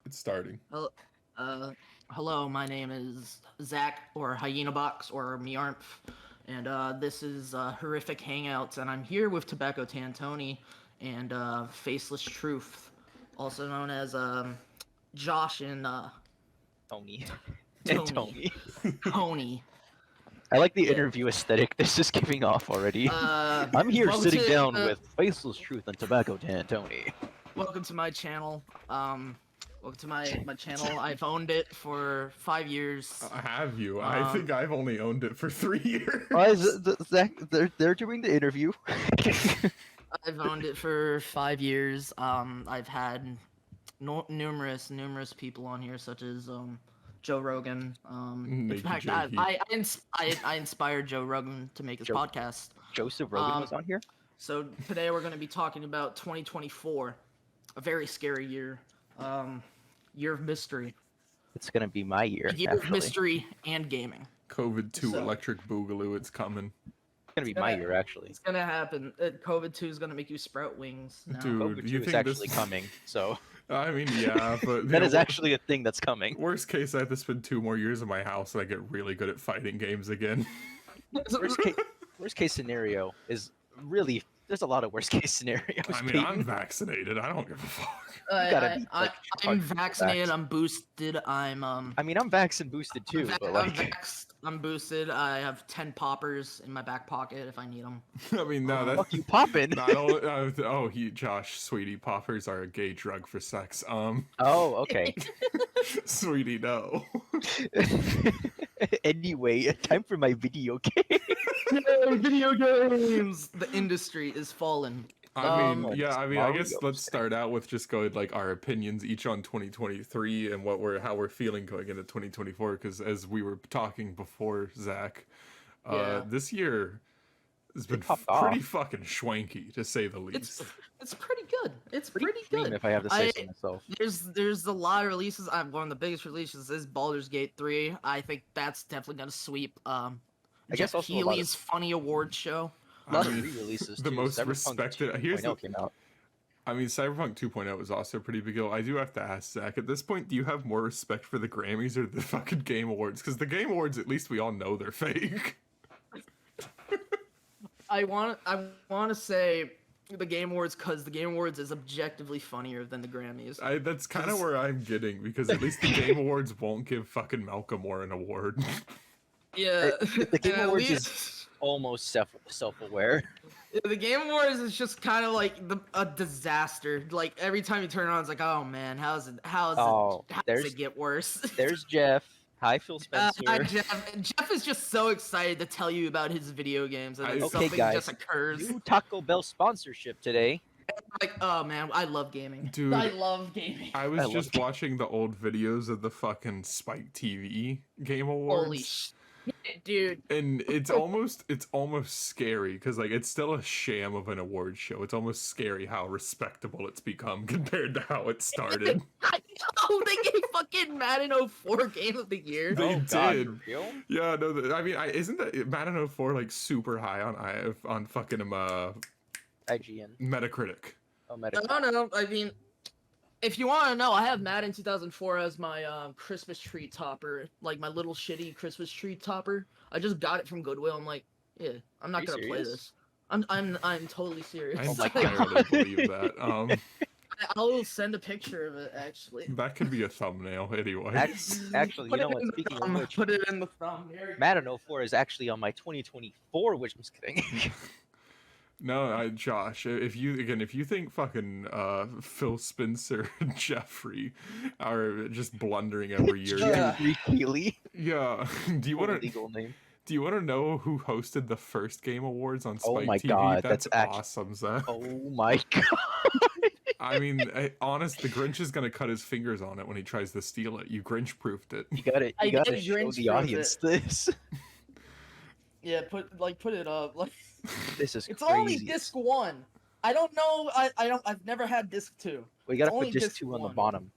It's starting. Hello, hello, my name is Zach, or Hyena Box, or Miarmf, and this is Horrific Hangouts, and I'm here with Tobacco Tantoni and Faceless Truth, also known as Josh and Tony. And Tony. Tony. Tony. I like the Yeah. interview aesthetic. This is giving off already. I'm here welcome sitting to, down with Faceless Truth and Tobacco Tony. Welcome to my channel. Welcome to my channel. I've owned it for 5 years. Have you? I think I've only owned it for 3 years. Why is it, Zach? They're doing the interview. I've owned it for 5 years. I've had numerous people on here, such as Joe Rogan. In Naked fact, Jakey. I inspired Joe Rogan to make his podcast. Joseph Rogan was on here. So today we're going to be talking about 2024, a very scary year. Year of mystery. It's gonna be my year. A year of mystery and gaming. COVID-2 So- electric boogaloo, it's coming. It's gonna be my year, actually. It's gonna happen. COVID-2 is gonna make you sprout wings. Now. Dude, COVID you 2 is think actually this- coming, so I mean, yeah, but... that is actually a thing that's coming. Worst case, I have to spend 2 more years in my house and I get really good at fighting games again. Worst case scenario is really... There's a lot of worst case scenarios. I mean, Peyton. I'm vaccinated. I don't give a fuck. gotta be, like, I'm hard vaccinated. vaxxed. I'm boosted. I'm I mean, I'm vax and boosted too, but like... I'm boosted. I have 10 poppers in my back pocket if I need them. I mean, no, that's... Fuck you popping. Josh, sweetie, poppers are a gay drug for sex. Oh, okay. Sweetie, no. Anyway, time for my video game. Video games. The industry is fallen. I mean, It's yeah, I mean, I guess Mario. let's start out with just going like our opinions each on 2023 and how we're feeling going into 2024. Because as we were talking before, Zach, Yeah. this year has been popped pretty off. fucking schwanky to say the least. It's pretty good. It's pretty Extreme, good. if I have to say so myself. There's a lot of releases. One of the biggest releases is Baldur's Gate 3. I think that's definitely gonna sweep I Jeff guess also a lot of- Keighley's funny award show. A lot I of mean, re-releases the too. most Cyberpunk respected- here's 2.0 came out. I mean, Cyberpunk 2.0 was also a pretty big deal. I do have to ask Zach, at this point, do you have more respect for the Grammys or the fucking Game Awards? Because the Game Awards, at least we all know they're fake. I want to say the Game Awards because the Game Awards is objectively funnier than the Grammys. That's kind of where I'm getting, because at least the Game Awards won't give fucking Malcolm Moore an award. Yeah, The Game and at Awards least- is almost self-aware. The Game Awards is just kind of like a disaster. Like every time you turn it on, it's like, oh man, how does there's- it get worse? There's Jeff. Hi, Phil Spencer. Hi, Jeff is just so excited to tell you about his video games, and then Okay, something guys, just occurs. New Taco Bell sponsorship today. Like, oh man, I love gaming. Dude, I love gaming. I I was love just watching the old videos of the fucking Spike TV Game Awards. Holy shit, dude. And it's almost scary because like it's still a sham of an award show. It's almost scary how respectable it's become compared to how it started. I know they gave fucking Madden 04 Game of the Year. They Oh, God, did. for real? Yeah, no, I mean, isn't that Madden 04 like super high on fucking IGN. Metacritic? Oh, Medic. No. I mean, if you want to know, I have Madden 2004 as my Christmas tree topper, like my little shitty Christmas tree topper. I just got it from Goodwill. I'm like, yeah, I'm not Are you gonna play serious? this. I'm totally serious. I Oh my entirely believe that. I'll send a picture of it actually. That could be a thumbnail anyway. Actually, Put you know it what? in the Speaking thumb, of which, put it in the thumb. Here. Madden 04 is actually on my 2024, which I'm just kidding. No, Josh, if you think fucking Phil Spencer and Jeffrey are just blundering every year, Yeah. Jeffrey Keighley. yeah. Do you want to legal name? Do you want to know who hosted the first Game Awards on Oh Spike my TV? God, That's that's act- awesome, Zach. Oh my God. I mean, honest, the Grinch is gonna cut his fingers on it when he tries to steal it. You Grinch-proofed it. You gotta I show did the Grinch-proof audience this. Yeah, put it up. Like This is it's crazy. only disc 1. I don't know. I've never had disc 2. We gotta it's only put disc disc 2 on the one. bottom.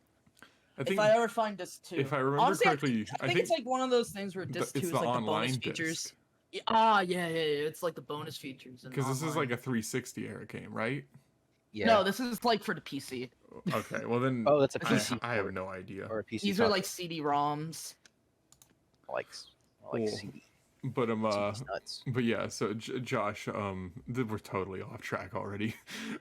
I If think I ever find disc 2. if I remember Honestly, correctly, I think it's like one of those things where disc 2 it's is the like the online bonus disc. features. Yeah, yeah. It's like the bonus features. Because this is like a 360 era game, right? Yeah. No, this is like for the PC. Okay, well then Oh, that's a This is- PC. I have port, no idea. or a PC. These are copy. like CD-ROMs. like like Cool. CD. But CD's nuts. but yeah. So Josh, we're totally off track already.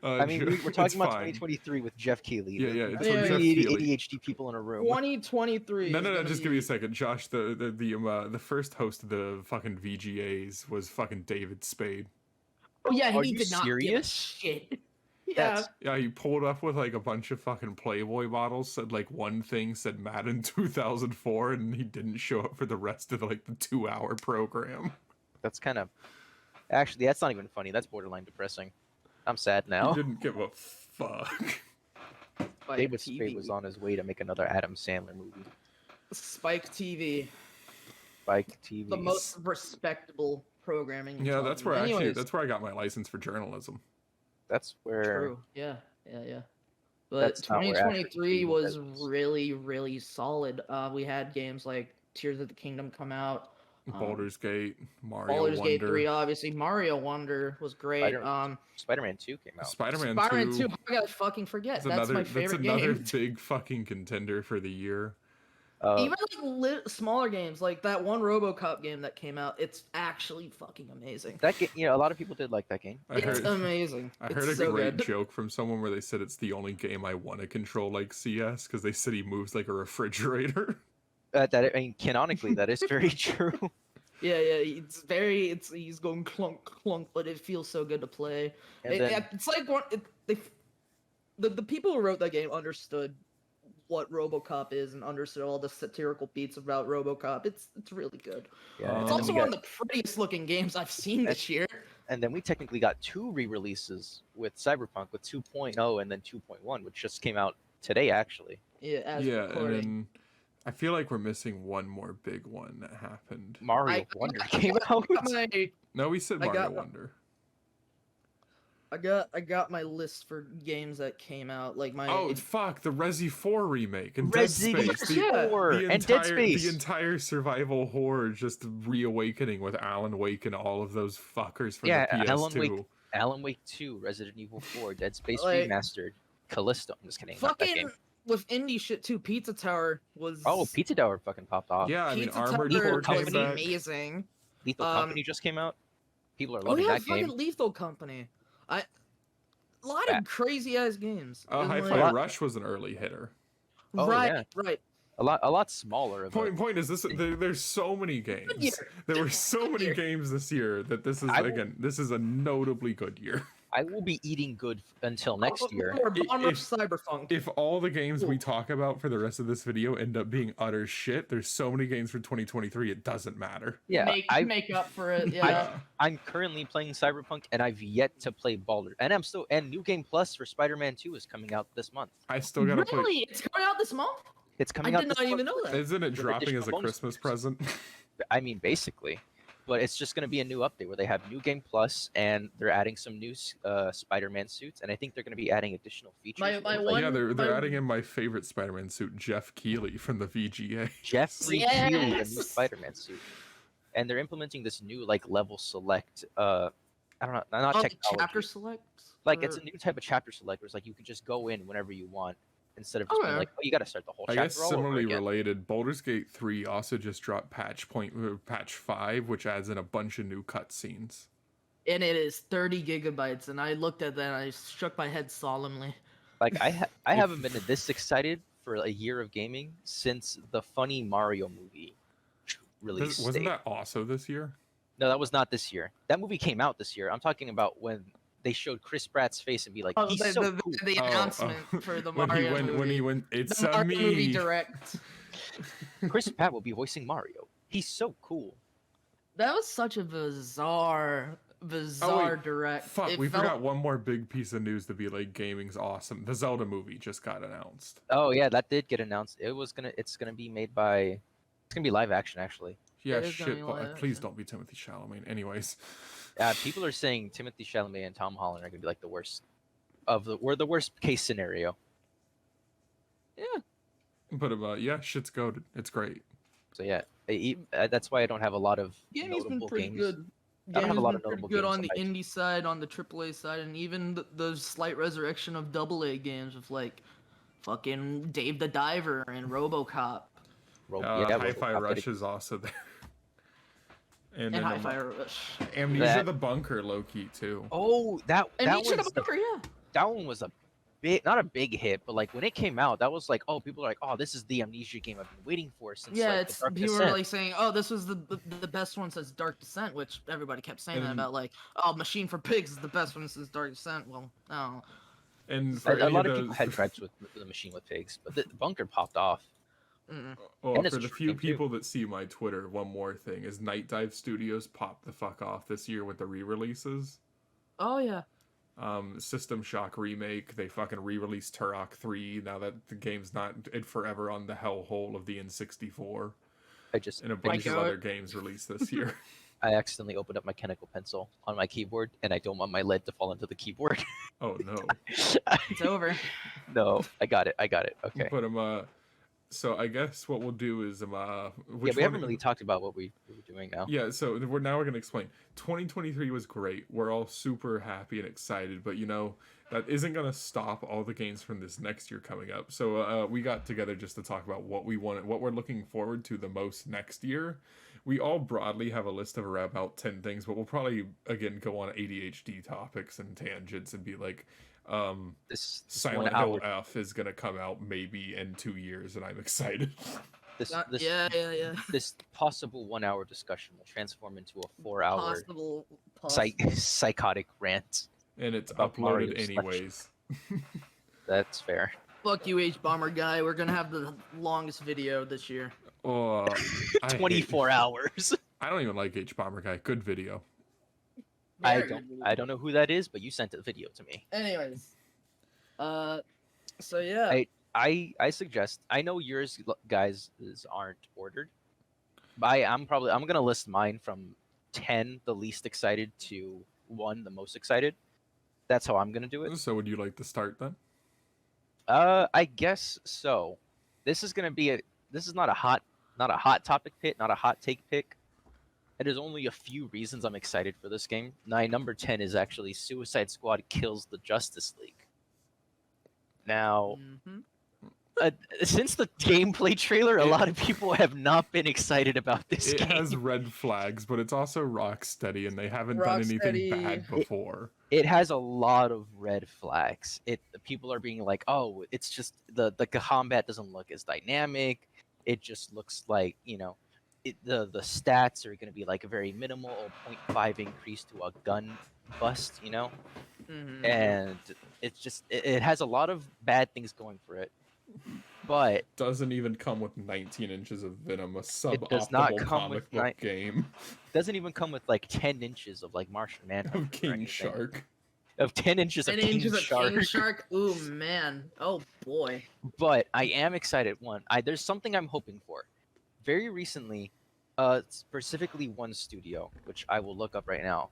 I mean, we're it's talking about fine. 2023 with Jeff Keighley. Yeah, with yeah, it's three with Jeff Keighley. ADHD people in a room. 2023. No, is no, no. gonna Just give me a be- second, Josh. The first host of the fucking VGAs was fucking David Spade. Oh yeah, Are he you did not give a serious? shit. Yeah. That's Yeah, he pulled up with like a bunch of fucking Playboy bottles. Said like one thing said Madden 2004, and he didn't show up for the rest of like the 2-hour program. kind of actually that's not even funny. That's borderline depressing. I'm sad He now. didn't give a fuck. Spike David TV. Spade was on his way to make another Adam Sandler movie. Spike TV, Spike TV. the most respectable programming. Yeah, that's where actually Anyways, that's where I got my license for journalism. That's where. True. Yeah. But That's not where Ashley 2023 Creed was was. really solid. We had games like Tears of the Kingdom come out. Baldur's Gate, Mario Baldur's Gate Wonder, 3, obviously. Mario Wonder was great. Spider-Man 2 came out. Spider-Man Spider-Man 2. 2, I gotta fucking forget. That's That's my favorite another game. big fucking contender for the year. Even like smaller games, like that one RoboCop game that came out, it's actually fucking amazing. That game, a lot of people did like that game. I It's heard, amazing. I It's heard a so great good. joke from someone where they said it's the only game I want to control like CS because they said he moves like a refrigerator. Canonically, that is very true. Yeah, he's going clunk clunk, but it feels so good to play. And then, It's like the people who wrote that game understood what RoboCop is and understood all the satirical beats about RoboCop. It's really good. yeah, It's It's and then also we one got- of the prettiest looking games I've seen this year. and then we technically got 2 re-releases with Cyberpunk, with 2.0 and then 2.1, which just came out today, actually. Yeah, as Yeah, and recording. then I feel like we're missing one more big one that happened. Mario Wonder came out. No, we said I Mario got- Wonder. I got my list for games that came out. Like my Oh fuck, the Resi 4 remake and Resident Dead Space. Yeah. 4 The and Dead Space. The entire survival horror just reawakening with Alan Wake and all of those fuckers from Yeah, the PS2. Alan Wake 2, Resident Evil 4, Dead Space Like- Remastered, Callisto. I'm just kidding. Not that fucking game. with indie shit too. Pizza Tower was Oh, Pizza Tower fucking popped off. Yeah, I mean Pizza Armored Tower Core came was back. amazing. Lethal um, Company just came out. People are Oh loving yeah, that fucking game. Lethal Company. A lot Yeah. of crazy ass games. And, Hi-Fi like- Rush was an early hitter. Oh, right, yeah. right. A lot smaller. Of Point is this: there's so many games. year. There were so Good many year. games this year that this is I will- again. This is a notably good year. I will be eating good until next year. Or Bomb Rush If- Cyberpunk. If all the games we Cool. talk about for the rest of this video end up being utter shit, there's so many games for 2023 it doesn't matter. Yeah, make up for it. Yeah. I'm currently playing Cyberpunk, and I've yet to play Baldur. And New Game Plus for Spider-Man 2 is coming out this month. I still gotta play. Really? It's coming out this month? It's I coming out did this not even month. know that. Isn't it With dropping as a additional bonus Christmas features. present? I mean, basically. But it's just going to be a new update where they have New Game Plus, and they're adding some new Spider-Man suits, and I think they're going to be adding additional features. My with, one- like, Yeah, they're my- adding in my favorite Spider-Man suit, Jeff Keighley from the VGA. Jeffrey Keighley, the new Yes! Spider-Man suit. And they're implementing this new level select. I don't know, not technology. Chapter select? Like it's Or- a new type of chapter select where it's like you can just go in whenever you want instead of just being Okay. like, oh, you got to start the whole I chapter guess all over similarly again. related, Baldur's Gate 3 also just dropped patch 5, which adds in a bunch of new cutscenes. And it is 30 gigabytes, and I looked at that and I shook my head solemnly. Like I haven't been this excited for a year of gaming since the funny Mario movie release. Wasn't date. that also this year? No, that was not this year. That movie came out this year. I'm talking about when they showed Chris Pratt's face and be like, he's the, so the, cool. the Oh, announcement oh. for the when Mario he went, movie. when he went, it's the a Mario movie me. direct. Chris Pratt will be voicing Mario. He's so cool. That was such a bizarre direct. Fuck, It we felt- forgot one more big piece of news to be like gaming's awesome. The Zelda movie just got announced. Oh yeah, that did get announced. It's gonna be made by. It's gonna be live action actually. Yeah, It is gonna shit. be But live please action. don't be Timothy Chalamet. Anyways, People are saying Timothy Chalamet and Tom Holland are gonna be like the worst we're the worst case scenario. but yeah, shit's goated. It's great. So yeah, that's why I don't have a lot of Gaming's been notable pretty games. good. I don't have a Game's lot been of pretty notable good games on the my indie side, on the AAA side, and even the slight resurrection of AA games with like fucking Dave the Diver and RoboCop Yeah, Hi-Fi RoboCop. Rush is also there. And and then Hi-Fi Rush. Amnesia That- the Bunker low-key too. Oh, that And that each of was the Bunker, yeah. that one was a big, not a big hit, but like when it came out, that was like, oh, people are like, oh, this is the Amnesia game I've been waiting for since Yeah, like the it's Dark people were Descent. like saying, "Oh, this was the best one since Dark Descent," which everybody kept saying that And- about. Like, "Oh, Machine for Pigs is the best one since Dark Descent." Well, no. And A for any lot of of people those, had gripes with the Machine with Pigs, but the Bunker popped off. Mm-mm. well, and it's for a the short few game, too. people that see my Twitter, one more thing is Night Dive Studios popped the fuck off this year with the re-releases. Oh yeah. System Shock remake. They fucking re-released Turok 3 now that the game's not forever on the hellhole of the N64, and a bunch of God. other games released this year. I accidentally opened up my mechanical pencil on my keyboard, and I don't want my lead to fall into the keyboard. Oh no. It's over. No, I got it. Okay. But so I guess what we'll do is Yeah, which we one? haven't really talked about what we're doing now. Yeah, so we're gonna explain. 2023 was great. We're all super happy and excited, but that isn't gonna stop all the games from this next year coming up. So we got together just to talk about what we want, what we're looking forward to the most next year. We all broadly have a list of around about 10 things, but we'll probably again go on ADHD topics and tangents and be like, This Silent 1 Hill hour, F is gonna come out maybe in 2 years, and I'm excited. this Yeah. this possible 1 hour discussion will transform into a 4 hour Possible. psychotic rant. And it's About Mario uploaded Slash. anyways. That's fair. Fuck you, H Bomber guy. We're gonna have the longest video this year. Oh, 24 hours. I don't even like H Bomber Guy. Good video. Very good video. I don't know who that is, but you sent the video to me. Anyways, so yeah. I suggest, I know yours guys aren't ordered, but I'm gonna list mine from 10 the least excited to 1 the most excited. That's how I'm gonna do it. So would you like to start then? I guess so. This is not a hot topic pick, not a hot take pick. And there's only a few reasons I'm excited for this game. My number 10 is actually Suicide Squad Kills the Justice League. Now, Mhm. since the gameplay trailer, a lot of people have not been excited about this It game. has red flags, but it's also Rocksteady, and they haven't done anything Rocksteady. bad before. It has a lot of red flags. People are being like, "Oh, it's just the combat doesn't look as dynamic. It just looks like the stats are going to be like a very minimal 0.5 increase to a gun bust, Mhm. and it's just it has a lot of bad things going for it, but Doesn't even come with 19 inches of Venom, a does not suboptimal come comic with book game doesn't even come with like 10 inches of like Martian Manhunter of or King anything. Shark. Of 10 inches of 10 King inches of Shark. King Shark. Ooh man. Oh boy. But I am excited. There's something I'm hoping for. Very recently, specifically one studio, which I will look up right now,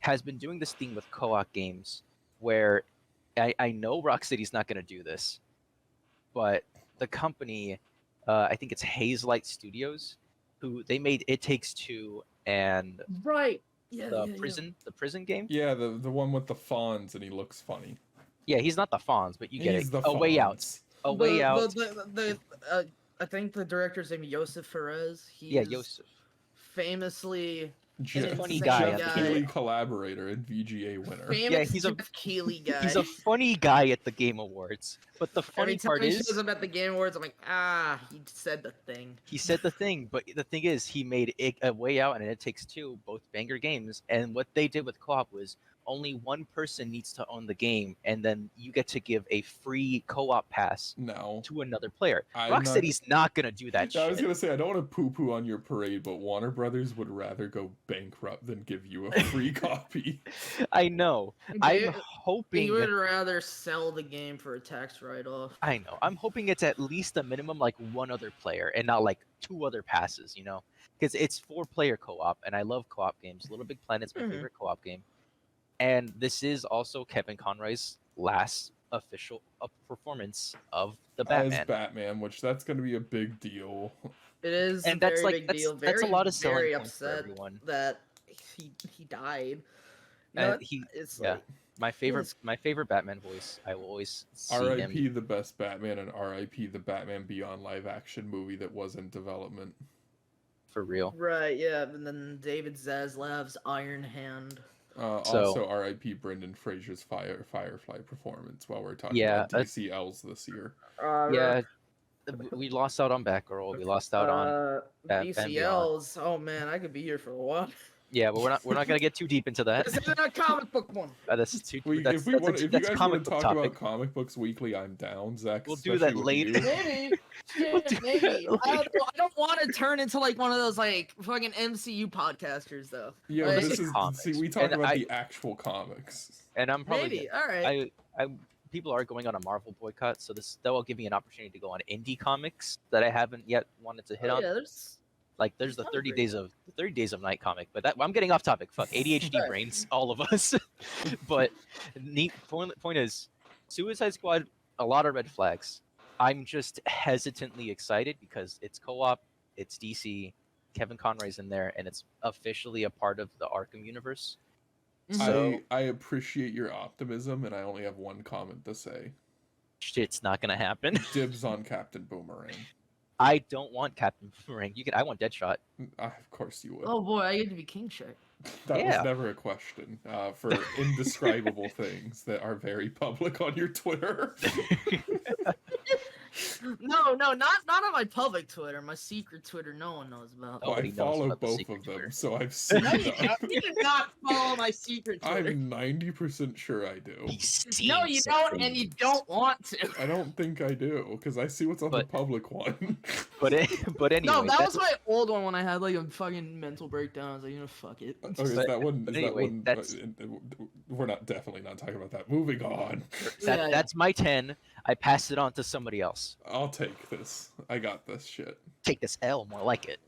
has been doing this thing with co-op games where I know Rocksteady's not going to do this, but the company, I think it's Hazelight Studios, who they made It Takes Two and Right. Yeah. the prison game. Yeah, the one with the fawns, and he looks funny. Yeah, he's not the Fonz, but you get He's it. the A Way Out. Fonz. A Way Out. I think the director's name is Joseph Perez. He's Yeah, Yosef. famously He's a Jeff- funny guy. Jeff Keighley collaborator and VGA winner. famous he's a- Jeff Keighley guy. He's a funny guy at the Game Awards, but the funny Every time part he is shows up at the Game Awards, I'm like, he said the thing. he said the thing. But the thing is, he made A Way Out and It Takes Two, both banger games. And what they did with co-op was only one person needs to own the game, and then you get to give a free co-op pass No. to another player. I'm not- Rocksteady's not gonna do that I was shit. gonna say I don't want to poo-poo on your parade, but Warner Brothers would rather go bankrupt than give you a free copy. I know. They- I'm hoping. He would rather sell the game for a tax write-off. I know. I'm hoping it's at least a minimum like one other player and not like 2 other passes, Because it's 4-player co-op, and I love co-op games. Little Big Planet's my Mhm. favorite co-op game. And this is also Kevin Conroy's last official performance of the Batman. As Batman, which that's gonna be a big deal. It is And a that's very like big deal. that's a Very, lot of selling very points for upset everyone. that he died. You know, And he, it's yeah, like my it's favorite Batman voice. I will always see R.I.P. him the best Batman, and R.I.P. the Batman Beyond live action movie that was in development. for real. right, yeah. And then David Zaslav's Iron Hand. So Also, R.I.P. Brendan Fraser's Firefly performance. While we're talking yeah, about DCLs this year, Uh, yeah, we lost out on Batgirl. We lost out on Batman Beyond. BCLs. Oh man, I could be here for a while. Yeah, but we're not gonna get too deep into that. This isn't a comic book one. That's too. if you That's guys comic want to book talk topic. about comic books weekly, I'm down. Zach, We'll do that especially with later. you. Maybe. Shit, maybe. I don't want to turn into like one of those like fucking MCU podcasters though. Yeah, Like, this is comics. see, we talk And about I- the actual comics. And I'm probably maybe. All right. I people are going on a Marvel boycott, so that will give me an opportunity to go on indie comics that I haven't yet wanted to hit on. Yeah, there's. Like there's the Sounds 30 great. days of Night comic, but that I'm getting off topic. Fuck ADHD Right. brains, all of us. But neat point is, Suicide Squad, a lot of red flags. I'm just hesitantly excited because it's co-op, it's DC, Kevin Conroy's in there, and it's officially a part of the Arkham universe. So I appreciate your optimism, and I only have one comment to say: shit's not gonna happen. dibs on Captain Boomerang. I don't want Captain Boomerang. I want Deadshot. Of course you would. Oh boy, I get to be King Shark. That yeah. was never a question. For indescribable things that are very public on your Twitter. No, not on my public Twitter. My secret Twitter, no one knows about. Well, I Nobody knows follow about the both secret of them, Twitter. so I've seen No, you, them. you did not follow my secret Twitter. I'm 90% sure I do. No, you don't, and you don't want to. I don't think I do, because I see what's on the But- public one. But anyway, No, that that's- was my old one when I had like a fucking mental breakdown. I was like, fuck it. Okay, is But- that one? but Is anyway, that one? that's- We're definitely not talking about that. Moving on. Yeah. That's my 10. I pass it on to somebody else. I'll take this. I got this shit. Take this L, more like it.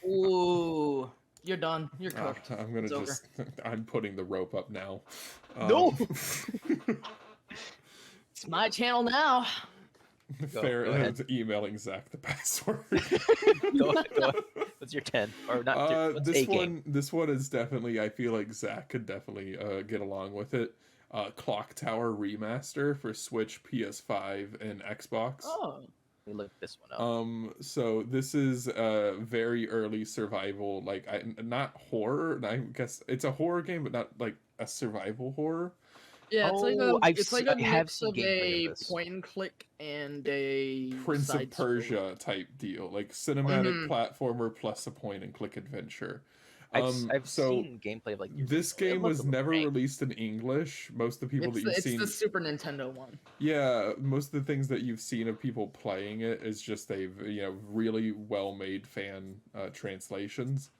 Ooh, you're done. You're cooked. I'm gonna It's over. just. I'm putting the rope up now. No! It's my channel now. Fair. go ahead. It's emailing Zach the password. go ahead. What's your 10? Or not? What's this a game? This one is definitely. I feel like Zach could definitely get along with it. Clock Tower remaster for Switch, PS5, and Xbox. Oh, Let me look this one up. So this is a very early survival, like not horror. I guess it's a horror game, but not like a survival horror. yeah. It's like Oh, a I've it's like se- a I have mix seen of gameplay a of this. point and click and a Prince of side Persia type deal, like cinematic platformer plus a point and click adventure. I've so seen gameplay of like years this ago. It game looks was never great. released in English. Most of the people It's, that you've it's seen, the Super Nintendo one. yeah, most of the things that you've seen of people playing it is just really well made fan translations.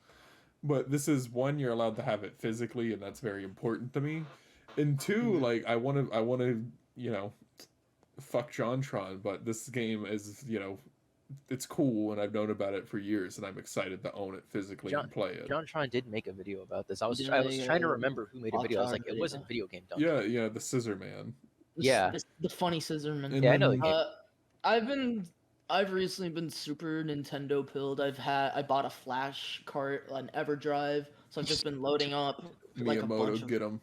But this is one, you're allowed to have it physically, and that's very important to me. And two, like I want to fuck JonTron, but this game is it's cool, and I've known about it for years, and I'm excited to own it physically and play it. JonTron did make a video about this. I was Yeah, trying to yeah. remember who made a video. I was like, it Video. wasn't Video Game Done. Yeah, the Scissor Man. Yeah. The funny scissorman. And Yeah, I know then- the game. I've recently been super Nintendo pilled. I bought a flash cart, an EverDrive, so I've just been loading up like a bunch Miyamoto, of. get him.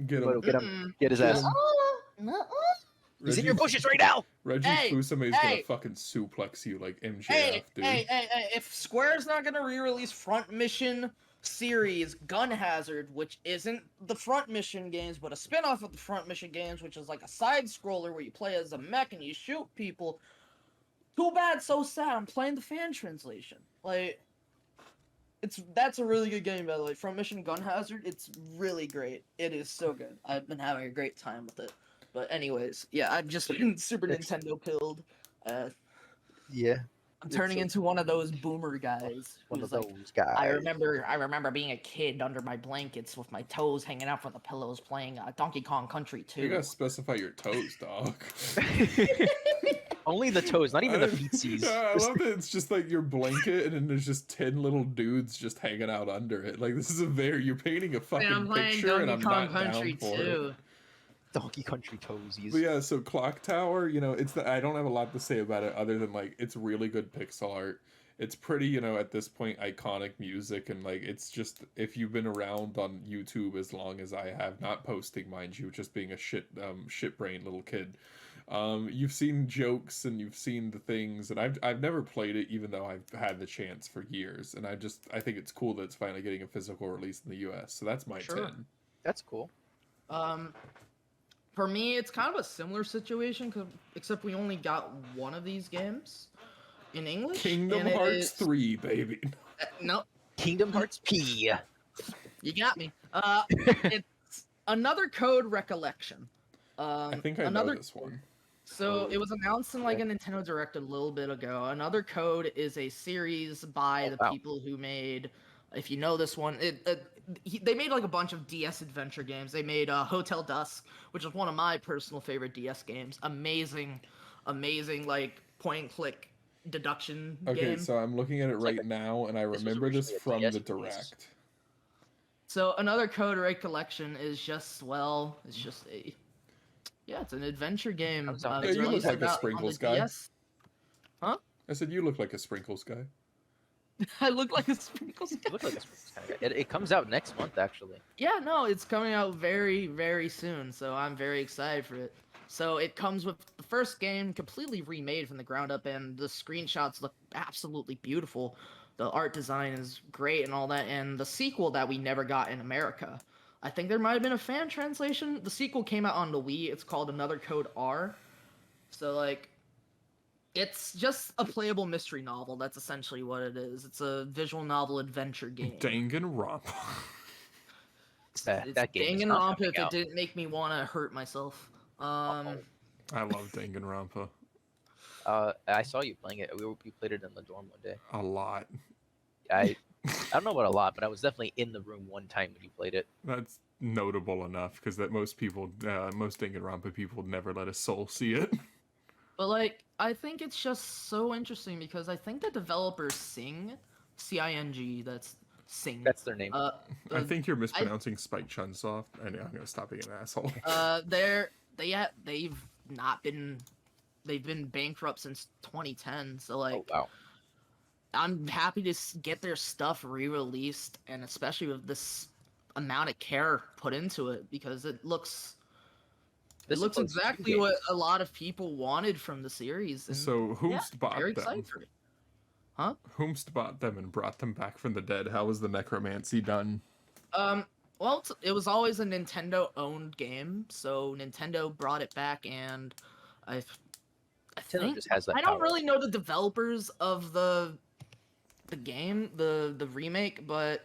Miyamoto, get him. Get his ass. He's in your bushes right now. Reggie Hey, Fusame is hey. gonna fucking suplex you like MJF, Hey, dude. hey, if Square's not gonna re-release Front Mission series Gun Hazard, which isn't the Front Mission games, but a spin-off of the Front Mission games, which is like a side-scroller where you play as a mech and you shoot people, too bad, so sad. I'm playing the fan translation. Like, that's a really good game, by the way. Front Mission Gun Hazard, it's really great. It is so good. I've been having a great time with it. But anyways, yeah, I've just been Super Nintendo pilled. Yeah. I'm turning into one of those boomer guys. One who's of like, those guys. I remember being a kid under my blankets with my toes hanging out from the pillows playing Donkey Kong Country 2. You gotta specify your toes, dog. Only the toes, not even the feetsies. Yeah, I love that it's just like your blanket, and then there's just 10 little dudes just hanging out under it. Like, this is you're painting a fucking Man, I'm playing picture, and Donkey I'm Kong not Country down for 2. Donkey Country Toesies. But yeah, so Clock Tower, I don't have a lot to say about it other than like it's really good pixel art. It's pretty, at this point iconic music, and like it's just, if you've been around on YouTube as long as I have, not posting mind you, just being a shit brain little kid. You've seen jokes and you've seen the things, and I've never played it, even though I've had the chance for years, and I think it's cool that it's finally getting a physical release in the US. So that's my Sure. 10. That's cool. For me, it's kind of a similar situation, except we only got one of these games in English. Kingdom and it Hearts is- 3, baby. No, Kingdom Hearts P. you got me. It's Another Code Recollection. I think I know this one. So it was announced in like a Nintendo Direct a little bit ago. Another Code is a series by the people who made, if you know this one, they made like a bunch of DS adventure games. They made Hotel Dusk, which is one of my personal favorite DS games. Amazing like point and click deduction Okay, game. so I'm looking at it right now, and I remember this originally a from DS the release. Direct. So Another Code Recollection is just it's an adventure game. Comes out It's next month. released You look like a on the Sprinkles guy. DS. I said you look like a Sprinkles guy. I look like a Sprinkles You guy. look like a Sprinkles kind of guy. It comes out next month, actually. Yeah, no, it's coming out very, very soon, so I'm very excited for it. So it comes with the first game completely remade from the ground up, and the screenshots look absolutely beautiful. The art design is great and all that, and the sequel that we never got in America. I think there might have been a fan translation. The sequel came out on the Wii. It's called Another Code R. So, like, it's just a playable mystery novel. That's essentially what it is. It's a visual novel adventure game. Danganronpa. That game is Danganronpa not coming if it out. didn't make me want to hurt myself. I love Danganronpa I saw you playing it. We played it in the dorm one day. a lot. I don't know about a lot, but I was definitely in the room one time when you played it. That's notable enough because that most Danganronpa people never let a soul see it. But like, I think it's just so interesting because I think the developers Sing, C-I-N-G, that's Sing. That's their name. I think you're mispronouncing Spike Chunsoft. I know, I'm gonna stop being an asshole. They've been bankrupt since 2010. So like, Oh wow. I'm happy to get their stuff re-released, and especially with this amount of care put into it, because it looks exactly what a lot of people wanted from the series. And So whomst bought very them? excited for it. Huh? Whomst bought them and brought them back from the dead? How was the necromancy done? Well, it was always a Nintendo-owned game, so Nintendo brought it back, and I Nintendo think just has that I don't power. really know the developers of the game, the remake, but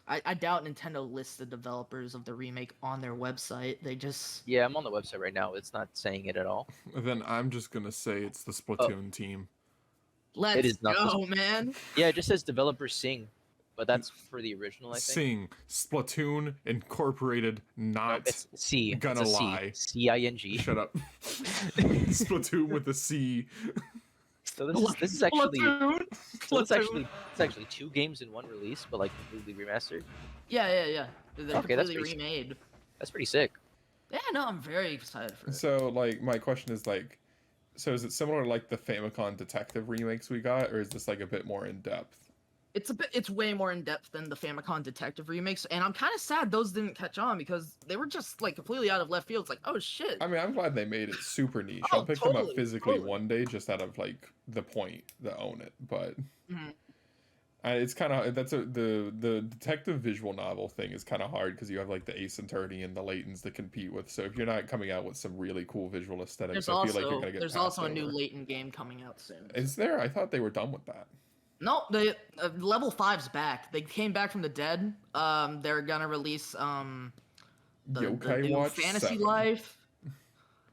I doubt Nintendo lists the developers of the remake on their website. They just Yeah, I'm on the website right now. It's not saying it at all. Then I'm just gonna say it's the Splatoon team. let's is not go, man. Yeah, it just says developer Sing, but that's for the original, I think. Sing Splatoon Incorporated, No, not it's C. gonna It's a C. lie. C-I-N-G. Shut up. Splatoon with a C. So this is actually Splatoon. so it's actually 2 games in one release, but like completely remastered. Yeah. They're Okay, that's completely pretty remade. That's pretty sick. Yeah, no, I'm very excited for it. So like my question is like, so is it similar to like the Famicom Detective remakes we got, or is this like a bit more in depth? It's way more in depth than the Famicom Detective remakes, and I'm kind of sad those didn't catch on because they were just like completely out of left field. It's like, oh shit. I mean, I'm glad they made it super niche. Oh, I'll pick them up totally, physically totally. one day just out of like the point to own it, but Mhm. it's kind of the detective visual novel thing is kind of hard because you have like the Ace Attorney and the Laytons to compete with. So if you're not coming out with some really cool visual aesthetics, I feel like you're gonna get There's passed also a new over. Layton game coming out soon. Is there? I thought they were done with that. No, the level 5's back. They came back from the dead. They're gonna release the Yokai new Watch Fantasy 7. Life.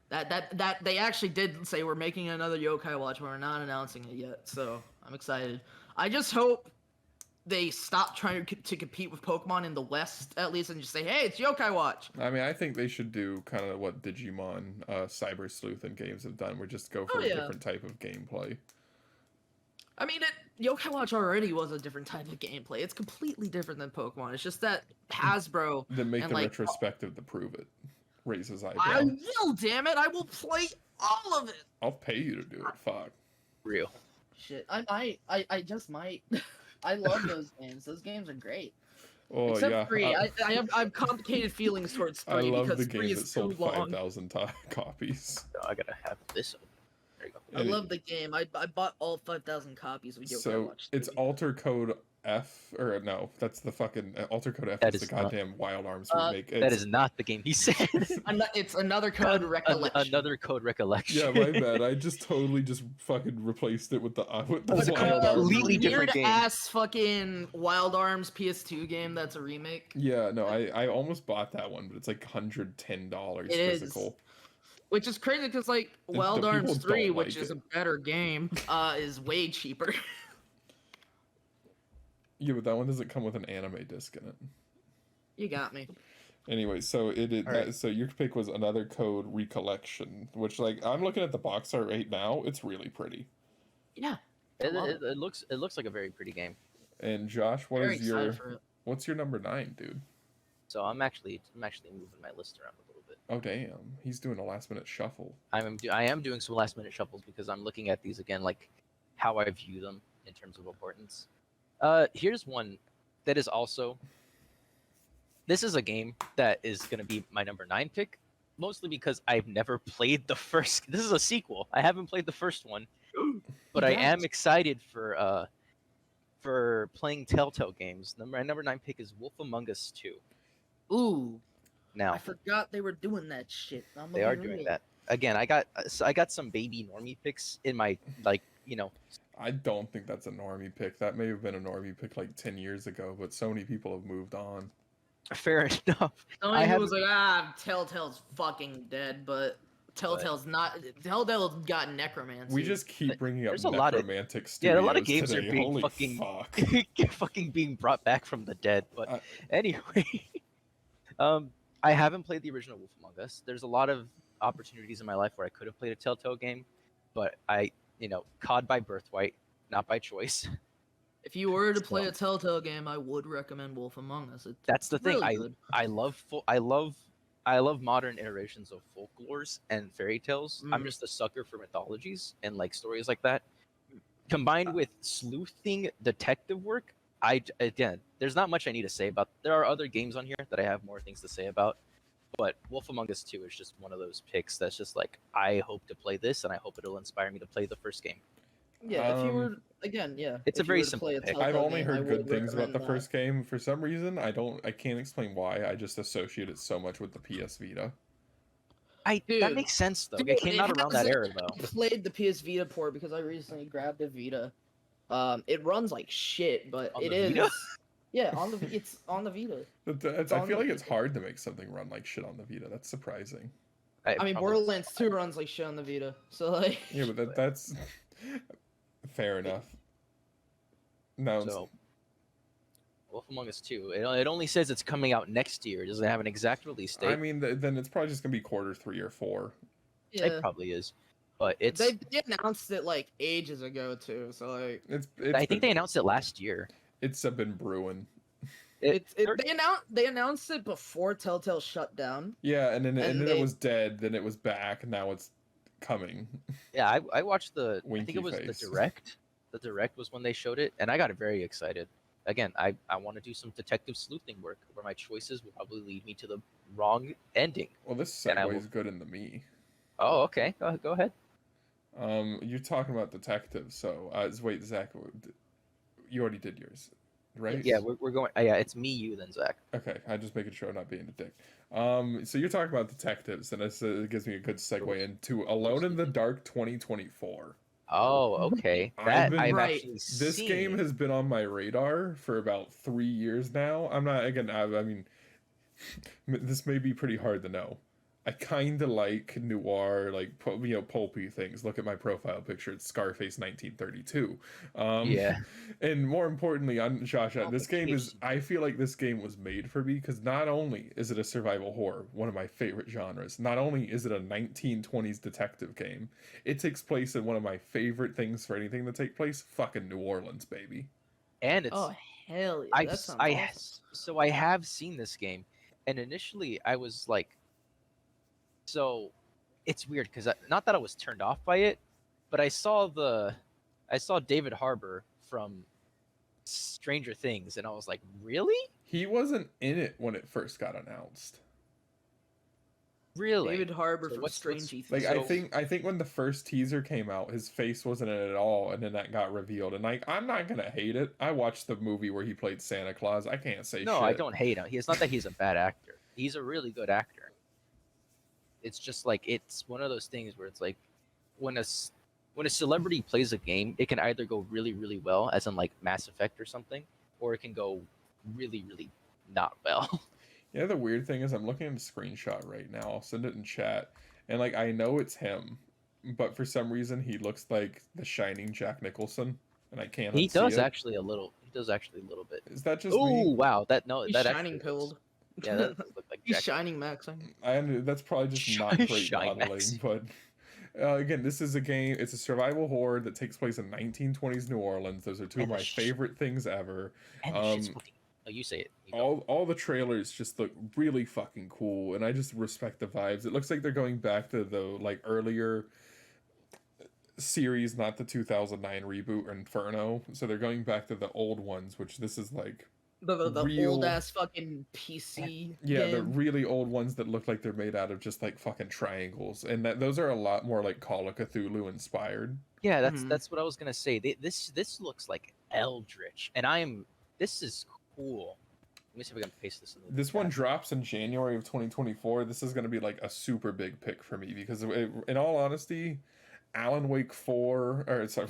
That they actually did say we're making another Yokai Watch, but we're not announcing it yet. So I'm excited. I just hope they stop trying to compete with Pokemon in the West at least, and just say, hey, it's Yokai Watch. I mean, I think they should do kind of what Digimon, Cyber Sleuth, and games have done. Where just go for Oh, a yeah. different type of gameplay. I mean, Yokai Watch already was a different type of gameplay. It's completely different than Pokemon. It's just that Hasbro Then make and the like retrospective to prove it. raise his I eyebrow. will, damn it! I will play all of it. I'll pay you to do it. Fuck. Real. Shit, I might. I just might. I love those games. Those games are great. Oh Except yeah. 3. I have complicated feelings towards I 3 love because the 3 game is that sold too long. 5,000 copies. So I gotta have this open. There you go. I And love the game. I bought all 5,000 copies when I So watched it's 3. Alter Code F, or no, that's the fucking Alter Code F That is the is not- goddamn Wild Arms Uh, remake. That is not the game he said. It's another code recollection. Another code recollection. Yeah, my bad. I just totally just fucking replaced it with the It's a Wild Arms completely remake. different game. Weird-ass fucking Wild Arms PS2 game that's a remake. Yeah, no, I almost bought that one, but it's like $110 It is. physical. Which is crazy because, like, The Wild Arms people 3, don't which like is it. a better game, is way cheaper. Yeah, but that one doesn't come with an anime disc in it. You got me. Anyway, so Alright. so your pick was Another Code Recollection, which, like, I'm looking at the box art right now. It's really pretty. Yeah. It, love it, it looks like a very pretty game. And Josh, Very excited for it. what's your number 9, dude? So I'm actually moving my list around a little bit. Oh damn, he's doing a last minute shuffle. I am doing some last minute shuffles because I'm looking at these again, like how I view them in terms of importance. Here's one that is also. This is a game that is going to be my number 9 pick, mostly because I've never played the first. This is a sequel. I haven't played the first one, but I am excited for playing Telltale games. My number 9 pick is Wolf Among Us 2. Ooh, Now I forgot they were doing that shit. they are doing that again. I got some baby normie picks in my I don't think that's a normie pick. That may have been a normie pick like 10 years ago, but so many people have moved on. Fair enough. Somebody I was like, Telltale's fucking dead, but Telltale's not. Telltale's got necromancy. We just keep bringing up There's a lot of- necromantic Yeah, a studios lot of games today. are being Holy fucking fuck. fucking being brought back from the dead. But Uh, anyway, I haven't played the original Wolf Among Us. There's a lot of opportunities in my life where I could have played a Telltale game, but I, COD by birthright, not by choice. If you were to So- play a Telltale game, I would recommend Wolf Among Us. It's That's the thing. really good. I love modern iterations of folklores and fairy tales. I'm Mhm. just a sucker for mythologies and like stories like that. Combined with sleuthing detective work, again, there's not much I need to say about. There are other games on here that I have more things to say about, but Wolf Among Us 2 is just one of those picks that's just like I hope to play this and I hope it'll inspire me to play the first game. Yeah, if you Um, were again, yeah. it's a if you very were to simple play a pick. I've Telltale only game, I heard good would things about the recommend first game. For some reason, I can't explain why. I just associate it so much with the PS Vita. That Dude. makes sense though. Dude, It came it out around that has- era though. I played the PS Vita port because I recently grabbed a Vita. It runs like shit, but On it the is. Vita? Yeah, it's on the Vita. I on feel the like it's Vita. hard to make something run like shit on the Vita. That's surprising. I mean, probably- Borderlands 2 runs like shit on the Vita, so like. Yeah, but that's fair enough. No, So, Wolf Among Us 2. It only says it's coming out next year. It doesn't have an exact release date. I mean, then it's probably just gonna be quarter 3 or 4. Yeah. It probably is, but it's. They announced it like ages ago too, so like I think they announced it last year. it's been brewing. They're- they announced it before Telltale shut down. Yeah, and then And it they- was dead. Then it was back. And now it's coming. Yeah, I watched I think Winky it was face. the direct. The direct was when they showed it, and I got very excited. Again, I want to do some detective sleuthing work where my choices will probably lead me to the wrong ending. Well, this And I segues will- good into me. Oh, okay. Go ahead. You're talking about detectives. So, wait, Zach, you already did yours, right? Yeah, we're going. Yeah, it's me, you, then Zach. Okay, I'm just making sure I'm not being a dick. So you're talking about detectives, and it gives me a good segue into Alone in the Dark 2024. Oh, okay. I've That been- I've Right. actually This seen. game has been on my radar for about 3 years now. I'm not again. I mean, this may be pretty hard to know. I kind of like noir, like pulpy things. Look at my profile picture; it's Scarface 1932. Yeah. And more importantly, on Josh, this game is. Complication. I feel like this game was made for me because not only is it a survival horror, one of my favorite genres. Not only is it a 1920s detective game, it takes place in one of my favorite things for anything to take place. Fucking New Orleans, baby. And it's. Oh hell yeah, I that sounds I awesome. so I have seen this game, and initially I was like, So it's weird because not that I was turned off by it, but I saw David Harbour from Stranger Things, and I was like, really? He wasn't in it when it first got announced. Really? David Harbour So from what's- Strange Like Things. I think when the first teaser came out, his face wasn't in it at all, and then that got revealed. And like, I'm not gonna hate it. I watched the movie where he played Santa Claus. I can't say No, shit. I don't hate him. It's not that he's a bad actor. He's a really good actor. It's just like it's one of those things where it's like when when a celebrity plays a game, it can either go really really well, as in like Mass Effect or something, or it can go really really not well. Yeah, the weird thing is I'm looking at a screenshot right now. I'll send it in chat. And like I know it's him, but for some reason he looks like the shining Jack Nicholson, and I cannot He see does it. actually a little. He does actually a little bit. Is that just Oh me? wow, that no, He's that shining actually pilled. yeah, that does look like He's Jack. shining Max. That's probably just not great Shine modeling, Max. but again, this is a game. It's a survival horror that takes place in 1920s New Orleans. Those are two of And the my favorite things ever. And the shit's fucking. Oh, you say it. You go. All the trailers just look really fucking cool, and I just respect the vibes. It looks like they're going back to the like earlier series, not the 2009 reboot or Inferno. So they're going back to the old ones, which this is like The real- old ass fucking PC. yeah, the game. really old ones that look like they're made out of just like fucking triangles, and those are a lot more like Call of Cthulhu inspired. Yeah, Mhm. that's what I was gonna say. This looks like Eldritch, and this is cool. Let me see if I can paste this in the This one chat. drops in January of 2024. This is going to be like a super big pick for me because, in all honesty, Alan Wake 4, or sorry,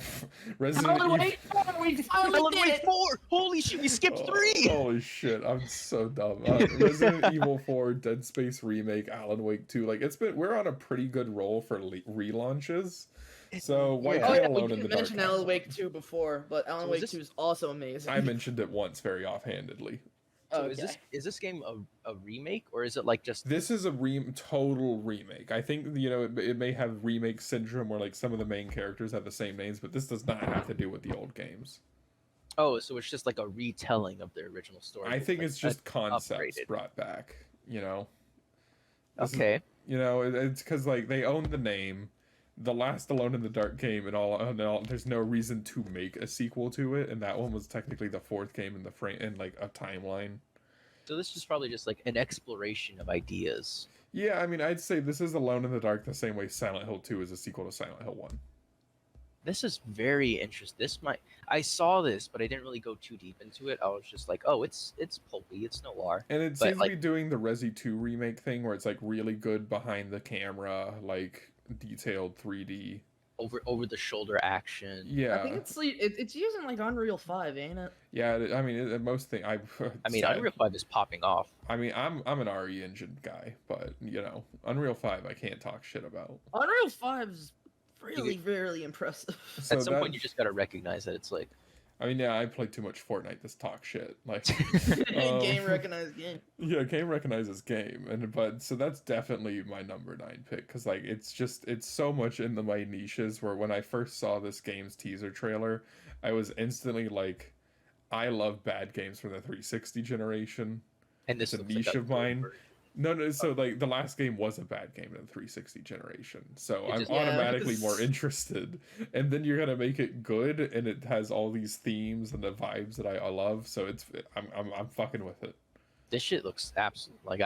Resident Alan Evil. Wake 4, we finally Alan did Wake it! 4! Holy shit, we skipped Oh, 3! holy shit, I'm so dumb. Resident Evil 4, Dead Space remake, Alan Wake 2. Like we're on a pretty good roll for relaunches. So why Yeah. Oh play yeah, we Alone in the didn't Dark? mention have Alan one? Wake 2 before, but Alan So is Wake this- 2 is also amazing. I mentioned it once very offhandedly. So Okay. is this game a remake, or is it like just This is a total remake. I think it may have remake syndrome where like some of the main characters have the same names, but this does not have to do with the old games. oh, so it's just like a retelling of the original story? I think like, it's just concepts upgraded. brought back. This is- okay. It's because like they own the name, the last Alone in the Dark game, and all. There's no reason to make a sequel to it, and that one was technically the fourth game in the frame in like a timeline. So this is probably just like an exploration of ideas. Yeah, I mean, I'd say this is Alone in the Dark the same way Silent Hill 2 is a sequel to Silent Hill 1. This is very interesting. I saw this, but I didn't really go too deep into it. I was just like, oh, it's pulpy, it's noir. And it But, seems to like- be doing the Resi 2 remake thing where it's like really good behind the camera, like detailed 3D. Over the shoulder action. Yeah. I think it's using like Unreal 5, ain't it? Yeah, I mean, most thing I mean, Unreal 5 is popping off. I mean, I'm an RE engine guy, but Unreal 5 I can't talk shit about. Unreal 5 is really impressive. So At some point, that- you just gotta recognize that it's like, I mean, yeah, I play too much Fortnite to talk shit. Like, Game recognized game. yeah, game recognizes game, but so that's definitely my number 9 pick because like it's so much in my niches. Where when I first saw this game's teaser trailer, I was instantly like, I love bad games from the 360 generation. and this It's a looks niche like of mine. version. No, so like the last game was a bad game in the 360 generation, so It I'm just- Yeah, automatically more it's- interested. And then you're gonna make it good, and it has all these themes and the vibes that I love. So I'm fucking with it. This shit looks absolute. Like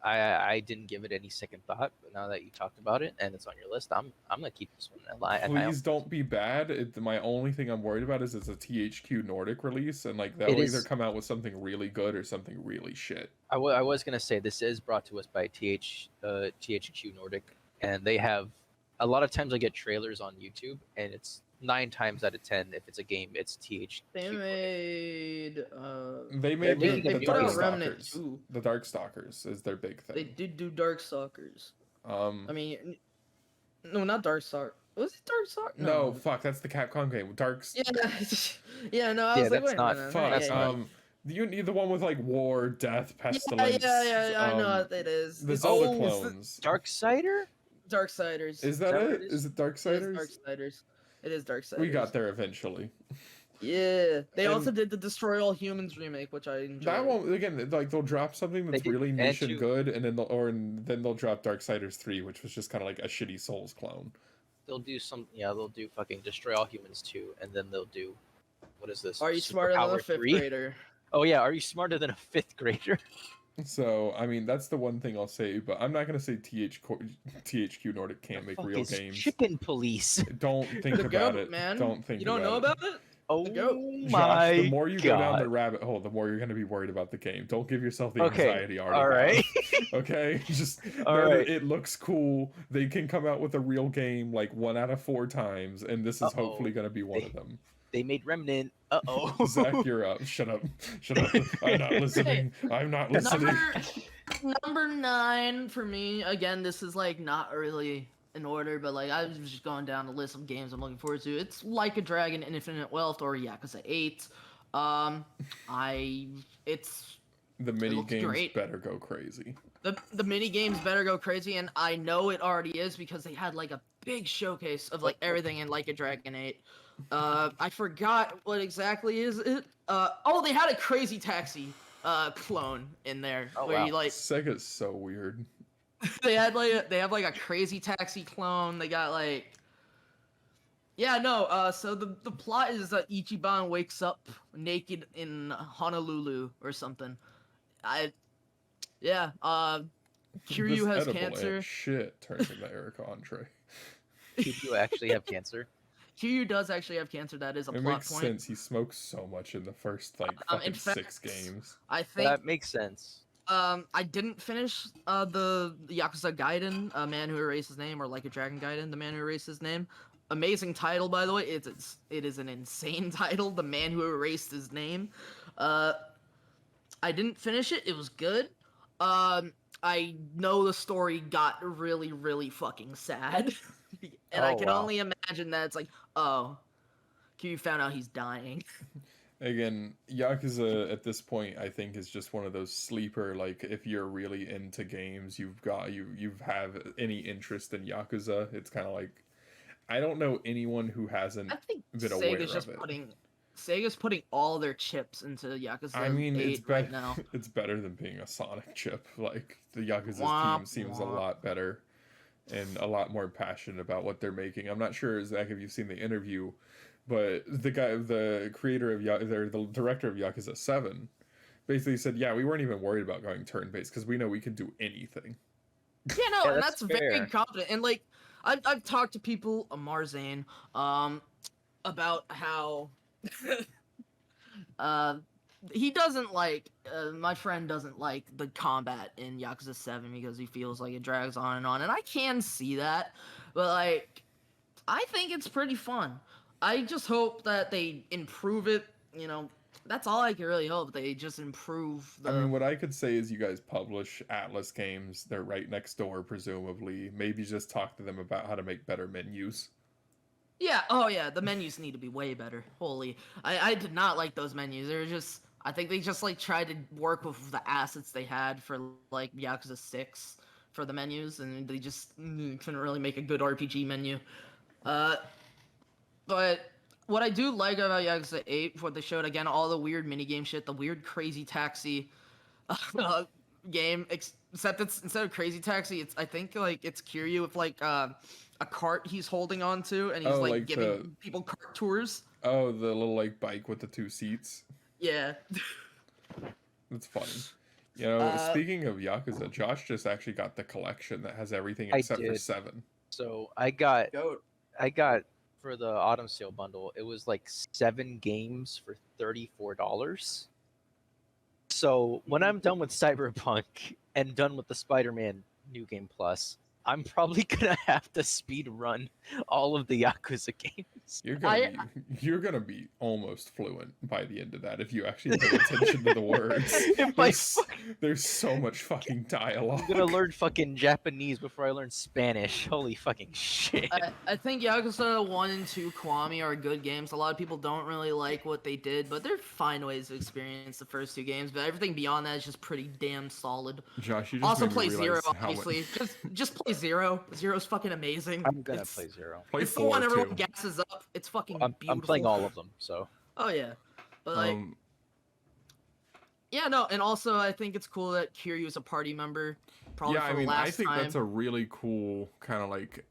I didn't give it any second thought, but now that you talked about it and it's on your list, I'm gonna keep this one alive. Please don't be bad. My only thing I'm worried about is it's a THQ Nordic release, and like they'll It is- either come out with something really good or something really shit. I was gonna say this is brought to us by THQ Nordic, and they have a lot of times I get trailers on YouTube, and it's 9 times out of 10 if it's a game, it's THQ. They Nordic. made They made doing the a put Dark out Remnant Darkstalkers. 2. The Darkstalkers is their big They thing. did do Darkstalkers. I Um, mean, no, not Darkstalker. Was it Darkstalker? no, fuck, that's the Capcom game. Darks. Yeah, yeah. No, I Yeah, was like, that's wait not- a minute. Fuck. that's yeah, not- You need the one with like war, death, pestilence. yeah, I know um, what it is. The It's Zelda oh, clones. Darksider? Darksiders. Is that it? Darksiders. Is it It is Darksiders? Darksiders. It is Darksiders. We got there eventually. Yeah, they And also did the Destroy All Humans remake, which I enjoyed. that won't again like they'll drop something that's did- really and niche and to- good, and then they'll drop Darksiders 3, which was just kind of like a shitty Souls clone. They'll do they'll do fucking Destroy All Humans 2, and then they'll do, what is this? Are you smarter than a Superpower fifth 3? grader? Oh yeah, are you smarter than a 5th grader? So I mean that's the one thing I'll say, but I'm not gonna say THQ Nordic can't make Fuck real is games. Chicken Police. Don't think The about goat, it. man. Don't think You don't know it. about it? Oh goat. my Josh, the more you go down God. the rabbit hole, the more you're gonna be worried about the game. Don't give yourself the Okay, anxiety already. all right. Okay, just All know that right. it looks cool. They can come out with a real game like 1 out of 4 times, and this is Uh-oh. hopefully gonna be one of them. They made Remnant. Uh-oh. Zach, you're up. Shut up. Shut up. I'm not listening. I'm not listening. Number 9 for me. Again, this is like not really in order, but like I was just going down the list of games I'm looking forward to. It's Like a Dragon, Infinite Wealth, or Yakuza 8. It's The mini looks games great. better go crazy. the mini games better go crazy, and I know it already is because they had like a big showcase of like everything in Like a Dragon 8. I forgot what exactly is it. They had a Crazy Taxi clone in there Oh, where wow. you like Sega's so weird. they have like a Crazy Taxi clone. They got like so the plot is that Ichiban wakes up naked in Honolulu or something. Kiryu This has edible cancer. ant shit turns into Eric Andre. Did you actually have cancer? Kiryu does actually have cancer. That is a It plot makes point. sense. He smokes so much in the first like In fucking 6 fact, games. I think That makes sense. I didn't finish the Yakuza Gaiden, A Man Who Erased His Name, or Like a Dragon Gaiden, The Man Who Erased His Name. Amazing title, by the way. It is an insane title, The Man Who Erased His Name. I didn't finish it. It was good. I know the story got really, really fucking sad, and I Oh, can wow. only imagine that it's like, oh, you found out he's dying. Again, Yakuza at this point I think is just one of those sleeper, like if you're really into games, you have any interest in Yakuza, it's kind of like I don't know anyone who hasn't I think been aware Sega's just of it. Sega's putting all their chips into Yakuza I mean, 8 it's right now. it's better than being a Sonic chip. Like the Yakuza's Womp team seems a womp. lot better and a lot more passionate about what they're making. I'm not sure, Zach, if you've seen the interview, but the creator of the director of Yakuza 7, basically said, "Yeah, we weren't even worried about going turn-based because we know we can do anything." Yeah, Yeah, and that's that's very fair. confident. And like, I've talked to people, Marzane, about how, he doesn't like. My friend doesn't like the combat in Yakuza 7 because he feels like it drags on, and I can see that, but like, I think it's pretty fun. I just hope that they improve it. That's all I can really hope. They just improve the. I mean, what I could say is you guys publish Atlas games. They're right next door, presumably. Maybe just talk to them about how to make better menus. Yeah, oh yeah, the menus need to be way better. Holy, I did not like those menus. They're just, I think they just like tried to work with the assets they had for like Yakuza 6 for the menus, and they just couldn't really make a good RPG menu. But what I do like about Yakuza 8, what they showed again, all the weird minigame shit, the weird Crazy Taxi game, except it's instead of Crazy Taxi, I think like it's Kiryu with like a cart he's holding on to, and he's Oh, like like giving people cart tours. Oh, the little like bike with the 2 seats. Yeah. That's funny. Speaking of Yakuza, Josh just actually got the collection that has everything I except for did. 7. So I got Goat. for the autumn sale bundle, it was like 7 games for $34. So when I'm done with Cyberpunk and done with the Spider-Man New Game Plus, I'm probably gonna have to speed run all of the Yakuza games. You're gonna be almost fluent by the end of that if you actually pay attention to the words. If I There's so much fucking dialogue. I'm gonna learn fucking Japanese before I learn Spanish. Holy fucking shit. I think Yakuza 1 and 2 Kiwami are good games. A lot of people don't really like what they did, but they're fine ways to experience the first 2 games. But everything beyond that is just pretty damn solid. Josh, you just Also made me play realize Zero, how much- obviously. Just play Zero. Zero's fucking amazing. I'm gonna It's- play 0. Play It's the one 4 everyone too. gasses up. It's fucking I'm beautiful. playing all of them, so Oh yeah, but like, Um, yeah, no, and also I think it's cool that Kiryu is a party member, probably yeah, for I the mean, I last think time. that's a really cool kind of like.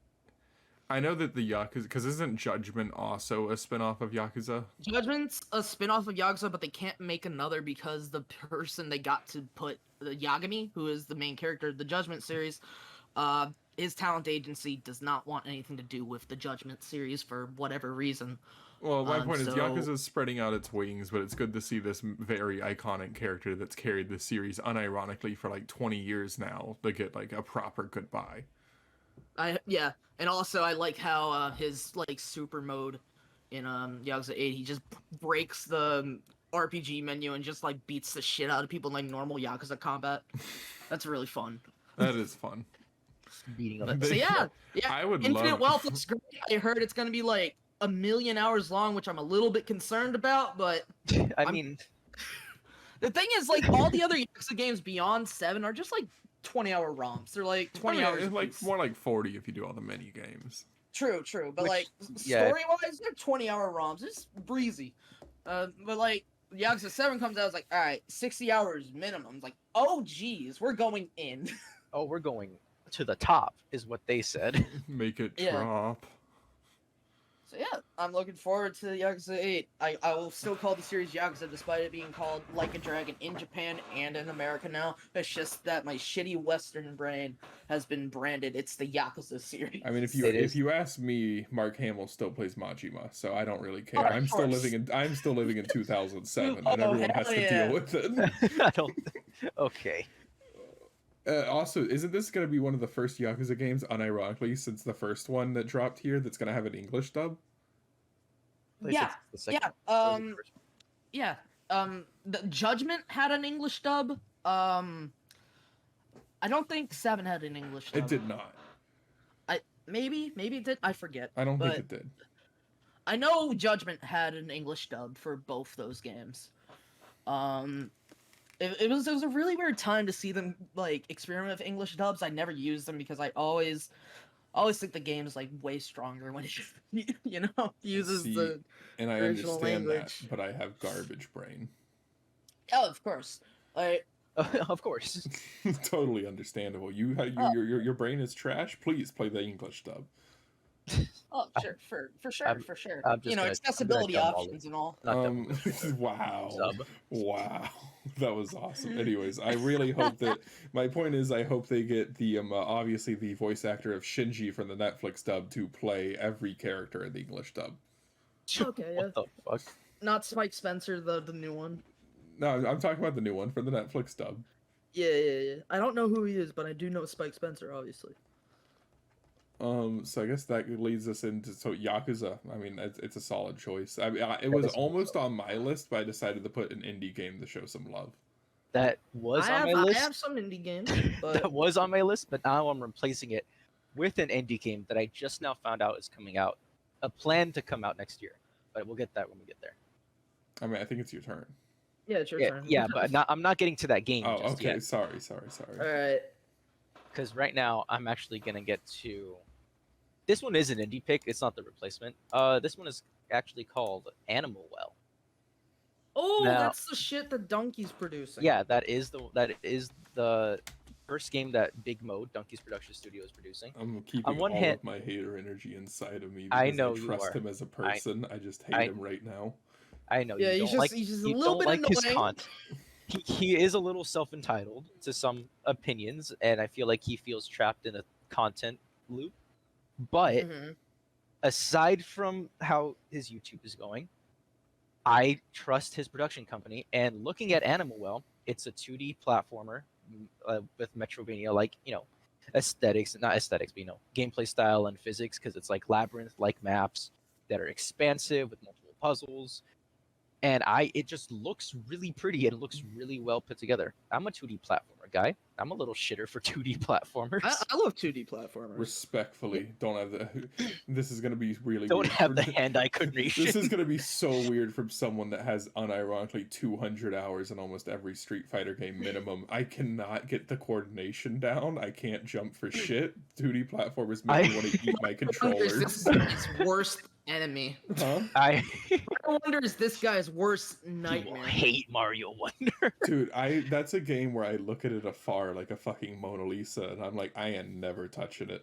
I know that the Yakuza, because isn't Judgment also a spin-off of Yakuza? Judgment's a spin-off of Yakuza, but they can't make another because the person they got to put Yagami, who is the main character of the Judgment series, his talent agency does not want anything to do with the Judgment series for whatever reason. Well, my point is So Yakuza's spreading out its wings, but it's good to see this very iconic character that's carried the series unironically for like 20 years now to get like a proper goodbye. yeah, and also I like how his like super mode in Yakuza 8, he just breaks the RPG menu and just like beats the shit out of people in like normal Yakuza combat. That's really fun. That is fun. Beating of it. So yeah, I would Infinite love. Wealth looks great. I heard it's gonna be like 1,000,000 hours long, which I'm a little bit concerned about. But I mean, the thing is, like all the other Yakuza games beyond 7 are just like 20-hour ROMs. They're like 20 hours. It's like apiece. more like 40 if you do all the mini games. True, but Which- like yeah. story-wise, they're 20-hour ROMs. It's breezy. But like Yakuza 7 comes out, it's like, all right, 60 hours minimum. It's like, oh geez, we're going in. oh, we're going to the top, is what they said. Make it Yeah. drop. So yeah, I'm looking forward to Yakuza 8. I will still call the series Yakuza despite it being called Like a Dragon in Japan and in America now. It's just that my shitty Western brain has been branded. It's the Yakuza series. I mean, if It is. you ask me, Mark Hamill still plays Majima, so I don't really care. Of I'm still course. living in 2007, and Oh, everyone has hell to yeah. deal with it. I don't. Okay. Also, isn't this going to be one of the first Yakuza games, unironically, since the first one that dropped here, that's going to have an English dub? At least Yeah, it's the second- yeah, or the first one. yeah. The Judgment had an English dub. I don't think 7 had an English dub. It did not. Maybe it did. I forget. I don't think But it did. I know Judgment had an English dub for both those games. It was a really weird time to see them like experiment with English dubs. I never used them because I always think the game is like way stronger when it uses See, the And I original understand language. that, but I have garbage brain. oh of course like Of course. Totally understandable. Your brain is trash. Please play the English dub. oh sure for sure I'm- for sure I'm just gonna- accessibility I'm gonna dumb all options and all. Not that Wow. Sub. Wow. That was awesome. Anyways, I really hope that my point is I hope they get the obviously the voice actor of Shinji from the Netflix dub to play every character in the English dub. Okay, yeah. What the fuck? Not Spike Spencer, the new one. No, I'm talking about the new one for the Netflix dub. Yeah. I don't know who he is, but I do know Spike Spencer, obviously. So I guess that leads us into Yakuza. I mean, it's a solid choice. I mean, it was is almost on my list, but I decided to put an indie game to show some love. That was I on have, my I list. have some indie games, but That was on my list, but now I'm replacing it with an indie game that I just now found out is coming out. A plan to come out next year, but we'll get that when we get there. I mean, I think it's your turn. yeah, it's your Yeah, turn. yeah, but I'm not getting to that game Oh, just okay. yet. Sorry. All right. Because right now I'm actually gonna get to. This one is an indie pick. It's not the replacement. This one is actually called Animal Well. Oh, Now- that's the shit that Donkey's producing. Yeah, that is the first game that Big Mode, Donkey's Production Studio, is producing. I'm keeping On one all hand- of my hater energy inside of me. I Because know you trust are. him as a person. I just hate I- him right now. I know Yeah, you he's don't just like he's just a you little don't bit like his annoying. content. He is a little self-entitled to some opinions, and I feel like he feels trapped in a content loop. But Mhm. aside from how his YouTube is going, I trust his production company. And looking at Animal Well, it's a 2D platformer with Metrovania, like aesthetics, not aesthetics, but gameplay style and physics, because it's like labyrinth-like maps that are expansive with multiple puzzles. And it just looks really pretty and it looks really well put together. I'm a 2D platformer guy. I'm a little shitter for 2D platformers. I love 2D platformers. Respectfully, don't have the. This is gonna be really. Don't weird have for- the hand-eye coordination. This is gonna be so weird from someone that has unironically 200 hours in almost every Street Fighter game minimum. I cannot get the coordination down. I can't jump for shit. 2D platformers make me want to eat my Donkey's controllers. his worst enemy. Huh? I Wonder is this guy's worst You will nightmare. hate Mario Wonder. Dude, that's a game where I look at it afar like a fucking Mona Lisa, and I'm like, I am never touching it.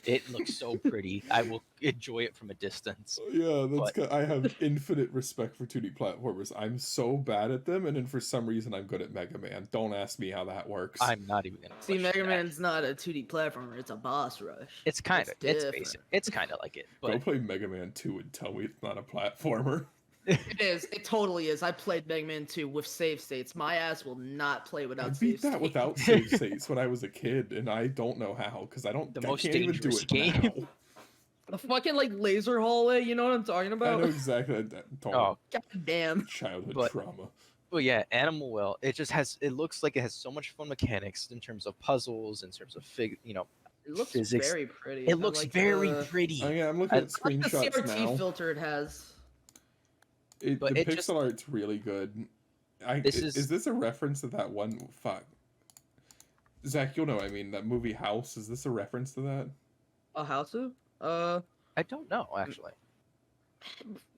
It looks so pretty. I will enjoy it from a distance. Yeah, But- I have infinite respect for 2D platformers. I'm so bad at them, and then for some reason I'm good at Mega Man. Don't ask me how that works. I'm not even gonna See, question Mega that. Man's not a 2D platformer; it's a boss rush. It's kind of it's different. basic. It's kind of like it, Go but play Mega Man 2 and tell me it's not a platformer. It is. It totally is. I played Mega Man 2 with save states. My ass will not play I without beat save that states. without save states when I was a kid, and I don't know how because I don't. The I most can't even do dangerous it game. now. The fucking like laser hallway. You know what I'm talking I about? know exactly. Don't Oh, God damn. childhood but- trauma. well, yeah, Animal Well. It just has. It looks like it has so much fun mechanics in terms of puzzles, in terms of It looks physics. very pretty. It I looks like very the, pretty. Oh yeah, I'm looking I- at I like the screenshots CRT now. filter it has. But The it pixel just- art's really good. Is this a reference to that one? Fuck, Zach, you'll know. I mean, that movie House. Is this a reference to that? A Hausu? I don't know actually.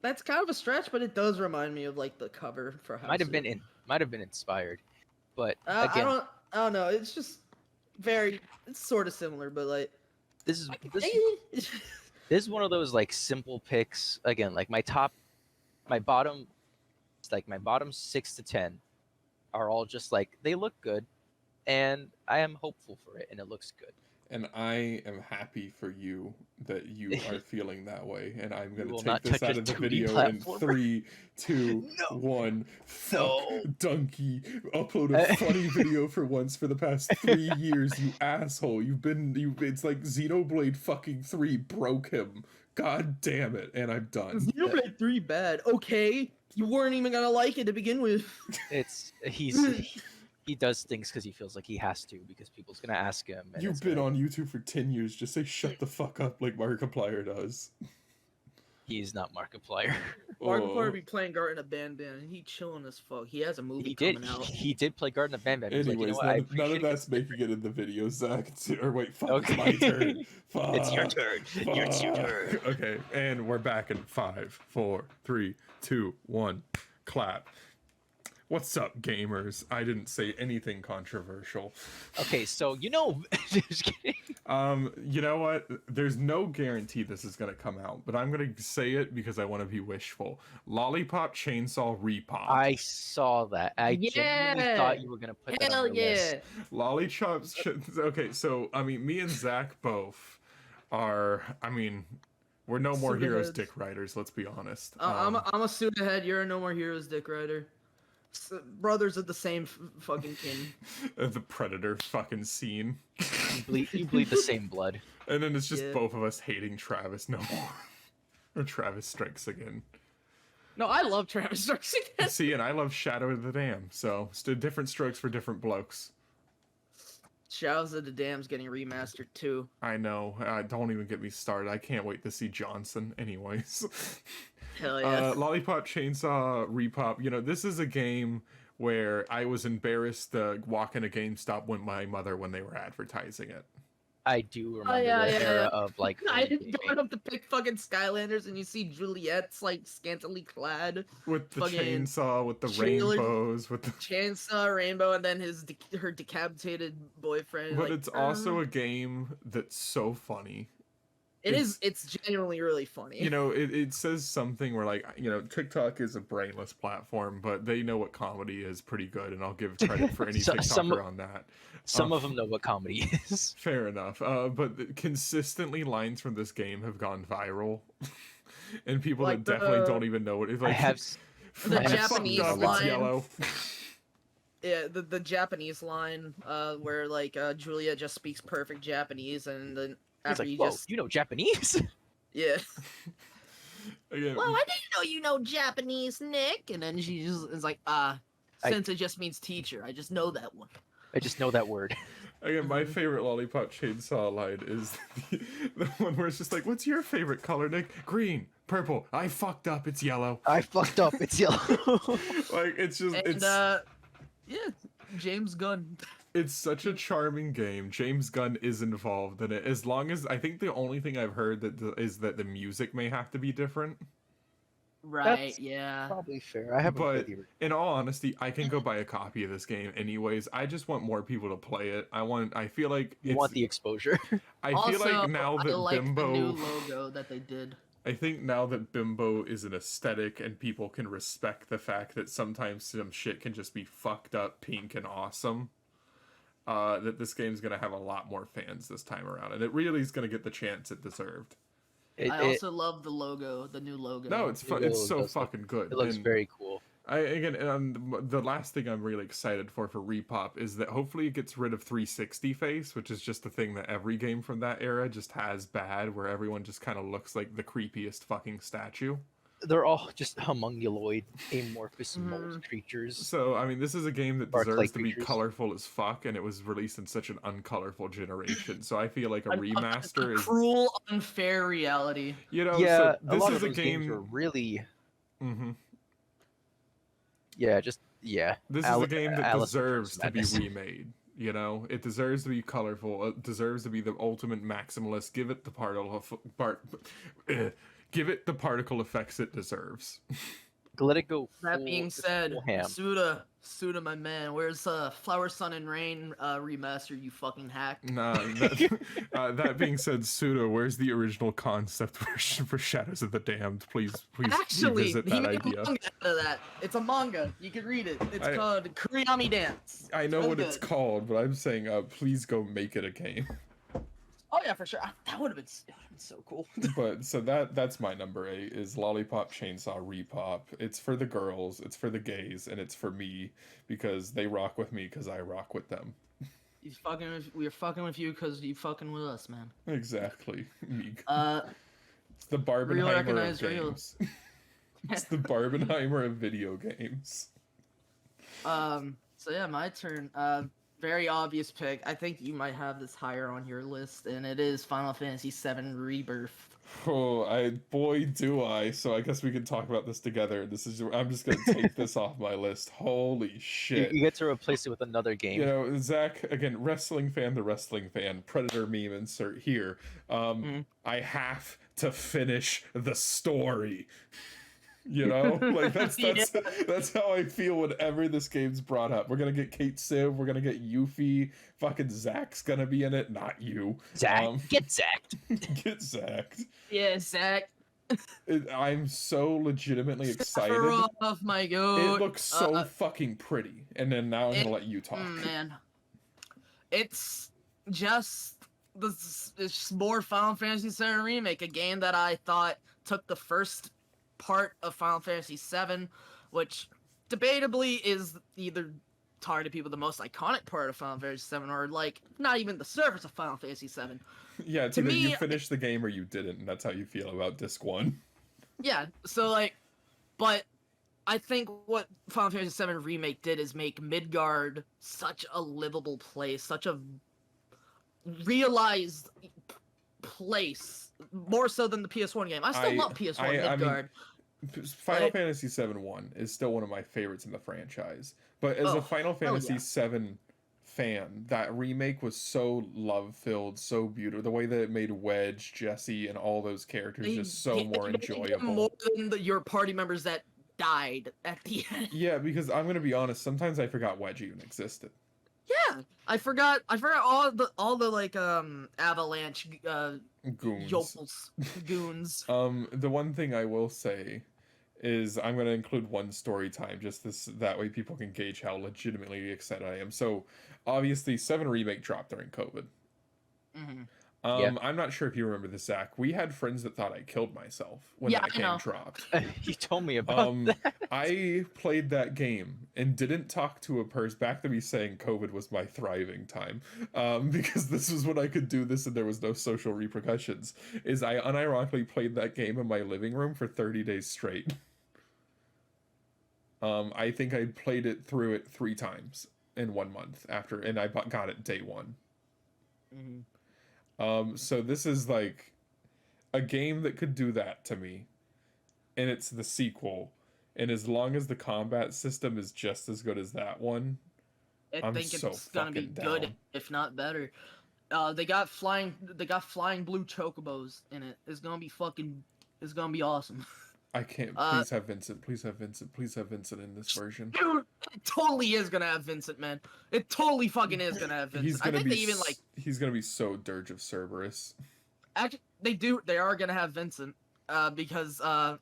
That's kind of a stretch, but it does remind me of like the cover for Hausu. Might have been inspired, but I again, don't know. It's just very. It's sort of similar, but like. this is I can this, dig it. this is one of those like simple picks. Again, like my bottom, it's like my bottom 6 to 10 are all just like they look good, and I am hopeful for it, and it looks good. And I am happy for you that you are feeling that way. And I'm gonna will take not this touch out a of the 2D video in platformer. 3, 2, No. 1. Fuck, No. donkey. Upload a funny video for once for the past 3 years, you asshole. It's like Xenoblade fucking 3 broke him. God damn it. And I'm done. Xenoblade 3 bad. Okay, you weren't even gonna like it to begin with. He does things because he feels like he has to because people's gonna ask him. And You've it's been gonna- on YouTube for 10 years. Just say shut the fuck up like Markiplier does. He's not Markiplier. Markiplier Oh. be playing Garten of Banban, and he chilling as fuck. He has a movie He did. coming out. He did play Garden of Banban. He's like, you know Anyways, what? I none of appreciate that's this making it in the video, Zach. Or wait, fuck, Okay. it's my turn. Fuck. It's your turn. It's your Fuck. turn. Okay, and we're back in 5, 4, 3, 2, 1. Clap. What's up, gamers? I didn't say anything controversial. Okay, so just kidding. You know what? There's no guarantee this is gonna come out, but I'm gonna say it because I want to be wishful. Lollipop Chainsaw Repop. I saw that. I genuinely Yeah. thought you were gonna put that Hell on your list. yeah! Lollipops. Okay, so I mean, me and Zach both are. I mean, we're no more heroes, Pseudo-heads. dick riders. Let's be honest. I'm a suit ahead. You're a No More Heroes Dick Rider. Brothers of the same fucking kin. The Predator fucking scene, You bleed the same blood. and then it's just Yeah. both of us hating Travis no more, or Travis Strikes Again. No, I love Travis Strikes Again. See, and I love Shadow of the Dam. So, different strokes for different blokes. Shadows of the Dam's getting remastered too. I know. Don't even get me started. I can't wait to see Johnson. Anyways. Hell yeah! Lollipop Chainsaw Repop. You know, this is a game where I was embarrassed to walk in a GameStop with my mother when they were advertising it. I do remember yeah, the yeah, era yeah. of like. I early just gaming. going up to pick fucking Skylanders, and you see Juliet's like scantily clad With the Fucking chainsaw, with the Sheila- rainbows, with the... chainsaw rainbow, and then her decapitated boyfriend. But like, it's also a game that's so funny. It's genuinely really funny. You know, it says something where, like, you know, TikTok is a brainless platform, but they know what comedy is pretty good, and I'll give credit for any Some- TikToker on that. Some of them know what comedy is. Fair enough. But consistently, lines from this game have gone viral, and people Like that definitely the- don't even know it. It's like, I have. The I have Japanese seen up, a it's lot. line. yellow. Yeah, the Japanese line, where like Julia just speaks perfect Japanese, and then It's after like, you whoa, just you know Japanese? yeah. Again, Well, I didn't know you know Japanese, Nick. And then she just is like, since it just means teacher, I just know that one. I just know that word. again, my favorite Lollipop Chainsaw line is the one where it's just like, "What's your favorite color, Nick? Green, purple. I fucked up. It's yellow." I fucked up. It's yellow. Like, it's just And yeah, James Gunn. it's such a charming game. James Gunn is involved in it. As long as I think the only thing I've heard is that the music may have to be different. Right, That's yeah. probably fair. I haven't played But the original. in all honesty, I can go buy a copy of this game anyways. I just want more people to play it. I feel like You want the exposure. I feel Also, like now I that like the new Bimbo logo that they did. I think now that Bimbo is an aesthetic and people can respect the fact that sometimes some shit can just be fucked up, pink, and awesome, that this game's gonna have a lot more fans this time around, and it really is gonna get the chance it deserved. I also love the logo, the new logo. No, it's It it's really so does look- fucking good. It looks And very cool. the last thing I'm really excited for Repop is that hopefully it gets rid of 360 face, which is just a thing that every game from that era just has bad, where everyone just kind of looks like the creepiest fucking statue. They're all just homunculoid, amorphous mold creatures. So, I mean, this is a game that Bark-like deserves to be creatures. colorful as fuck, and it was released in such an uncolorful generation. So I feel like a A remaster is, cruel, unfair reality. you know, Yeah, so a this lot is of a those games were game. really, hmm yeah, just yeah. This is a game that Alice in deserves to be Madness. remade. You know, it deserves to be colorful. It deserves to be the ultimate maximalist. Give it the give it the particle effects it deserves. Let it go. That full- being just said, full ham. Suda, my man, where's Flower, Sun, and Rain remaster? You fucking hack. Nah, that being said, Suda, where's the original concept for Shadows of the Damned? Please Actually, revisit he that made idea. a manga out of that. It's a manga. You can read it. It's I- called Kuriyami Dance. I know really what it's good. called, but I'm saying, please go make it a game. Oh yeah, for sure. That would have been so cool. But so that's my number 8 is Lollipop Chainsaw Repop. It's for the girls, it's for the gays, and it's for me because they rock with me because I rock with them. We're fucking with you because you fucking with us, man. Exactly. Meek. Uh, It's the Barbenheimer of recognize real. games. It's the Barbenheimer of video games. So yeah, my turn. Very obvious pick. I think you might have this higher on your list, and it is Final Fantasy VII Rebirth. Oh, boy do I. So I guess we can talk about this together. I'm just gonna take this off my list. Holy shit. You get to replace it with another game. You know, Zach, again, the wrestling fan, Predator meme insert here. I have to finish the story. You know, like that's how I feel whenever this game's brought up. We're gonna get Kate Civ, we're gonna get Yuffie, fucking Zach's gonna be in it, not you. Zach, get zacked. Get Zacked. Yeah, Zach. I'm so legitimately excited. Sephiroth, my goat. It looks so fucking pretty. And then now I'm gonna let you talk. Man, it's just this more Final Fantasy VII Remake, a game that I thought took the first part of Final Fantasy VII, which debatably is either targeted people the most iconic part of Final Fantasy VII, or like not even the surface of Final Fantasy VII. Yeah, it's To either me, you finished the game or you didn't, and that's how you feel about disc 1. Yeah, so like, but I think what Final Fantasy VII Remake did is make Midgard such a livable place, such a realized place, more so than the PS1 game. I still love PS1 Midgard. Final Fantasy VII 1 is still one of my favorites in the franchise. But as a Final Fantasy VII fan, that remake was so love-filled, so beautiful. The way that it made Wedge, Jesse, and all those characters just so more enjoyable. More than your party members that died at the end. Yeah, because I'm gonna be honest, sometimes I forgot Wedge even existed. Yeah, I forgot all the like avalanche Goons. yokels goons. The one thing I will say is I'm going to include one story time, just that way people can gauge how legitimately excited I am. So obviously 7 Remake dropped during COVID. Mm-hmm. I'm not sure if you remember this, Zach. We had friends that thought I killed myself when that game dropped. You told me about that. I played that game and didn't talk to a person back to me saying COVID was my thriving time, because this was when I could do this and there was no social repercussions. Is I unironically played that game in my living room for 30 days straight. I think I played it through it 3 times in 1 month after, and I got it day 1. Mm-hmm. So this is like a game that could do that to me, and it's the sequel. And as long as the combat system is just as good as that one, I think so it's gonna be fucking good, down. if not better. They got flying blue chocobos in it. It's gonna be awesome. I can't. Uh, Please have Vincent. Please have Vincent. Please have Vincent in this version. Dude, it totally is gonna have Vincent, man. It totally fucking is gonna have He's Vincent. I gonna think be. they even like He's gonna be so Dirge of Cerberus. actually they are gonna have Vincent. Because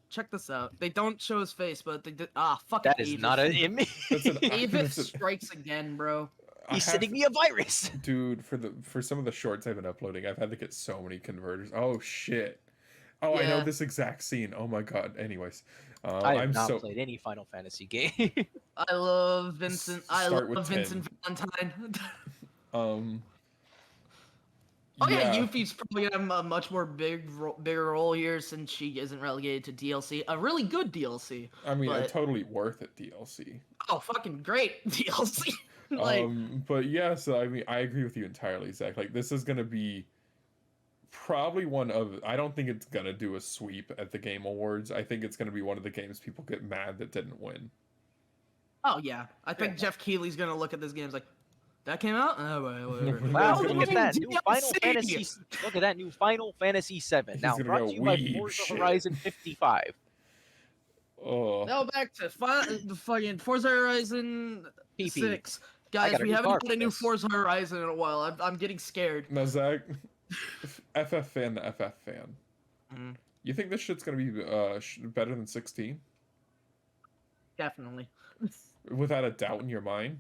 check this out. They don't show his face, but they did. Fucking That is Avis. not an image. That's an- Avis that's a- strikes again, bro. I He's have- sending me a virus. Dude, for some of the shorts I've been uploading, I've had to get so many converters. Oh shit. Oh, I know Yeah. this exact scene. Oh my god. Anyways, I have I'm not so. played any Final Fantasy game. I love Vincent. I Start love with Vincent Valentine. Um. Oh yeah, Yuffie's probably gonna have a much more bigger role here since she isn't relegated to DLC. A really good DLC. I mean, a but- totally worth it DLC. Oh, fucking great DLC. Like, But yeah, so I mean, I agree with you entirely, Zach. Like, this is gonna be probably one of. I don't think it's gonna do a sweep at the Game Awards. I think it's gonna be one of the games people get mad that didn't win. oh yeah, I think Jeff Keighley's gonna look at this game and like, that came out. Oh, whatever. Wow, He's look gonna at that new DLC. Final Fantasy. Look at that new Final Fantasy 7. He's Now gonna brought go, to you by "Weeb Forza shit." Horizon 55. Oh, Now back to the fucking Forza Horizon PP. 6. Guys, got a we new haven't car had for a new this. Forza Horizon in a while. I'm getting scared. now Zach, FF fan to FF fan. Mm, You think this shit's gonna be better than 16? definitely. Without a doubt in your mind.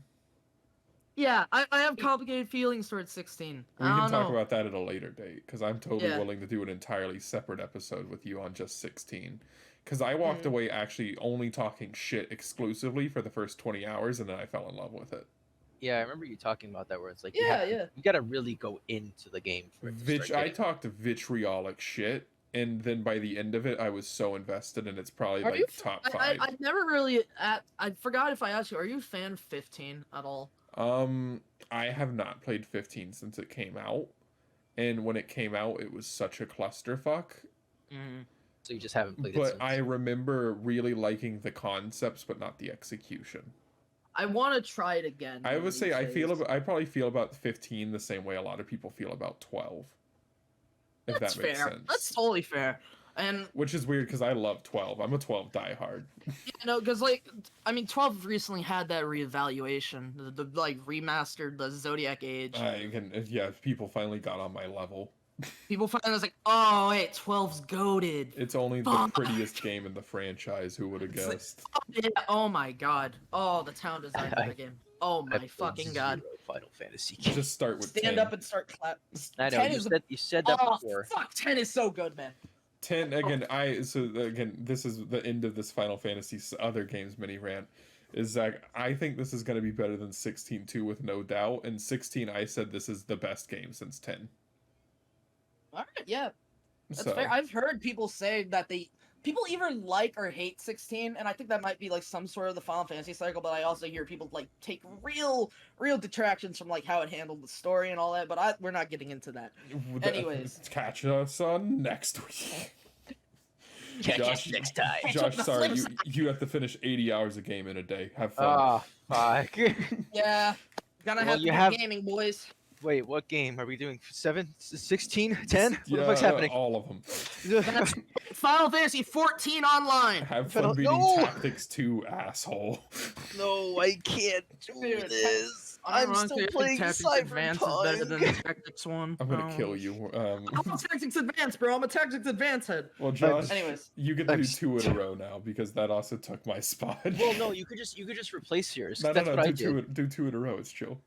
Yeah, I have complicated feelings towards 16. We I can don't talk know. about that at a later date because I'm totally Yeah. willing to do an entirely separate episode with you on just 16. Because I walked Mhm. away actually only talking shit exclusively for the first 20 hours and then I fell in love with it. Yeah, I remember you talking about that where it's like, Yeah, you gotta really go into the game for it to start I getting- talked vitriolic shit and then by the end of it I was so invested and it's probably Are like you? top I 5. I've never really. I forgot if I asked you. Are you fan 15 at all? I have not played 15 since it came out. And when it came out, it was such a clusterfuck. Mm-hmm. So you just haven't played it But since. I remember really liking the concepts, but not the execution. I want to try it again. I one would of say these I days. I probably feel about 15 the same way a lot of people feel about 12. If That's that makes fair. sense. That's totally fair. And Which is weird because I love 12. I'm a 12 diehard. you know, because like, I mean, 12 recently had that reevaluation, the like remastered the Zodiac Age. Yeah, people finally got on my level. People find us like, oh wait, 12's goaded. It's only the Fuck. prettiest game in the franchise. Who would have It's like- guessed? Yeah, oh my god. Oh, the town design of the game. Oh I've my played fucking god. 0 Final Fantasy games. Just start with Stand 10. up and start clap. I know 10 you is said that oh, before. fuck, 10 is so good, man. 10 again. This is the end of this Final Fantasy other games mini rant. Is that I think this is going to be better than 16 too, with no doubt. And 16, I said this is the best game since 10. All right, yeah, that's So fair. I've heard people say that people either like or hate 16, and I think that might be like some sort of the Final Fantasy cycle. But I also hear people like take real detractions from like how it handled the story and all that. But we're not getting into that. Anyways. catch us on next week. Catch Josh- us next time. Josh, the sorry, flip you have to finish 80 hours a game in a day. Have fun. Ah, fuck. Yeah, gonna Well, have to you be have- gaming, boys. Wait, what game are we doing? 7, 16, 10? What yeah, the fuck's happening? all of them. That's Final Fantasy 14 online. Have Final- fun beating No! Tactics 2, asshole. No, I can't do Dude, this. I'm still playing Advance is better than the Cyberpunk. Tactics one. I'm gonna kill you. I'm a Tactics Advance, bro. I'm a Tactics Advance head. Well, Josh, Anyways, you get to do I'm 2 in a row now because that also took my spot. Well, no, you could just replace yours. no, That's what I do did. 2 in a row. It's chill.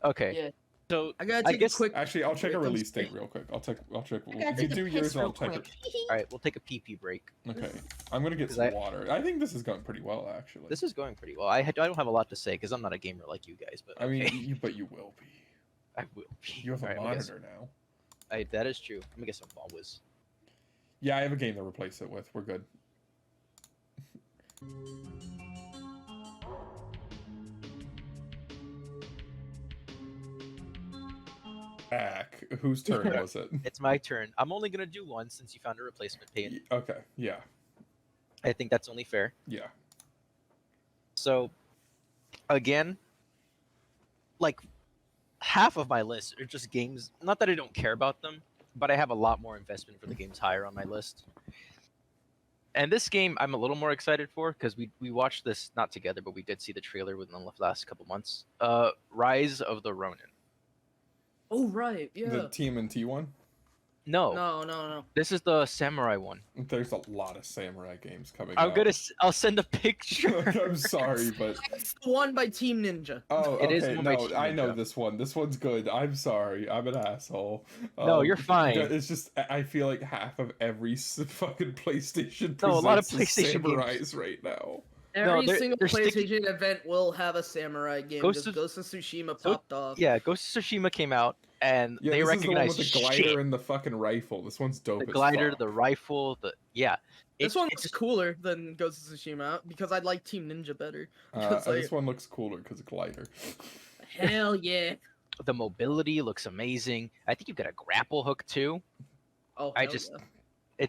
Okay. Yeah. So I gotta I take guess- a quick. Actually, I'll check a Rhythm release date state. real quick. I'll check. I gotta You take do a yours piss and I'll real check quick. all right, we'll take a pee break. it. Okay. I'm gonna get 'Cause some water. I think this is going pretty well, actually. This is going pretty well. I don't have a lot to say because I'm not a gamer like you guys, but I mean, okay. but you will be. I will. Be. You have a All right, I'm gonna get monitor now. that is true. Let me get some Walwiz. Yeah, I have a game to replace it with. We're good. Back. Whose turn was it? It's my turn. I'm only gonna do one since you found a replacement paint. Okay. Yeah. I think that's only fair. Yeah. So, again, like half of my list are just games. Not that I don't care about them, but I have a lot more investment for the games higher on my list. And this game, I'm a little more excited for because we watched this not together, but we did see the trailer within the last couple months. Rise of the Ronin. Oh right, The yeah. TMNT one. No, No. this is the samurai one. There's a lot of samurai games coming I'm out. gonna. I'll send a picture. I'm sorry, but It's the one by Team Ninja. oh, It is okay. one by No, Team I know Ninja. this one. This one's good. I'm sorry. I'm an asshole. No, you're fine. It's just I feel like half of every fucking PlayStation No, a lot of presents PlayStation samurais games. right now. Every they're- single they're PlayStation sticking- event will have a samurai game. Ghost Just of- Ghost of Tsushima so- popped off. Yeah, Ghost of Tsushima came out, and Yeah, they this is the one recognized with the glider shit. and the fucking rifle. This one's dope. The as glider, fuck. the rifle, yeah. This one it's looks cooler than Ghost of Tsushima because I like Team Ninja better. This like- one looks cooler because of glider. Hell yeah. the mobility looks amazing. I think you've got a grapple hook too. Oh, I hell just- yeah.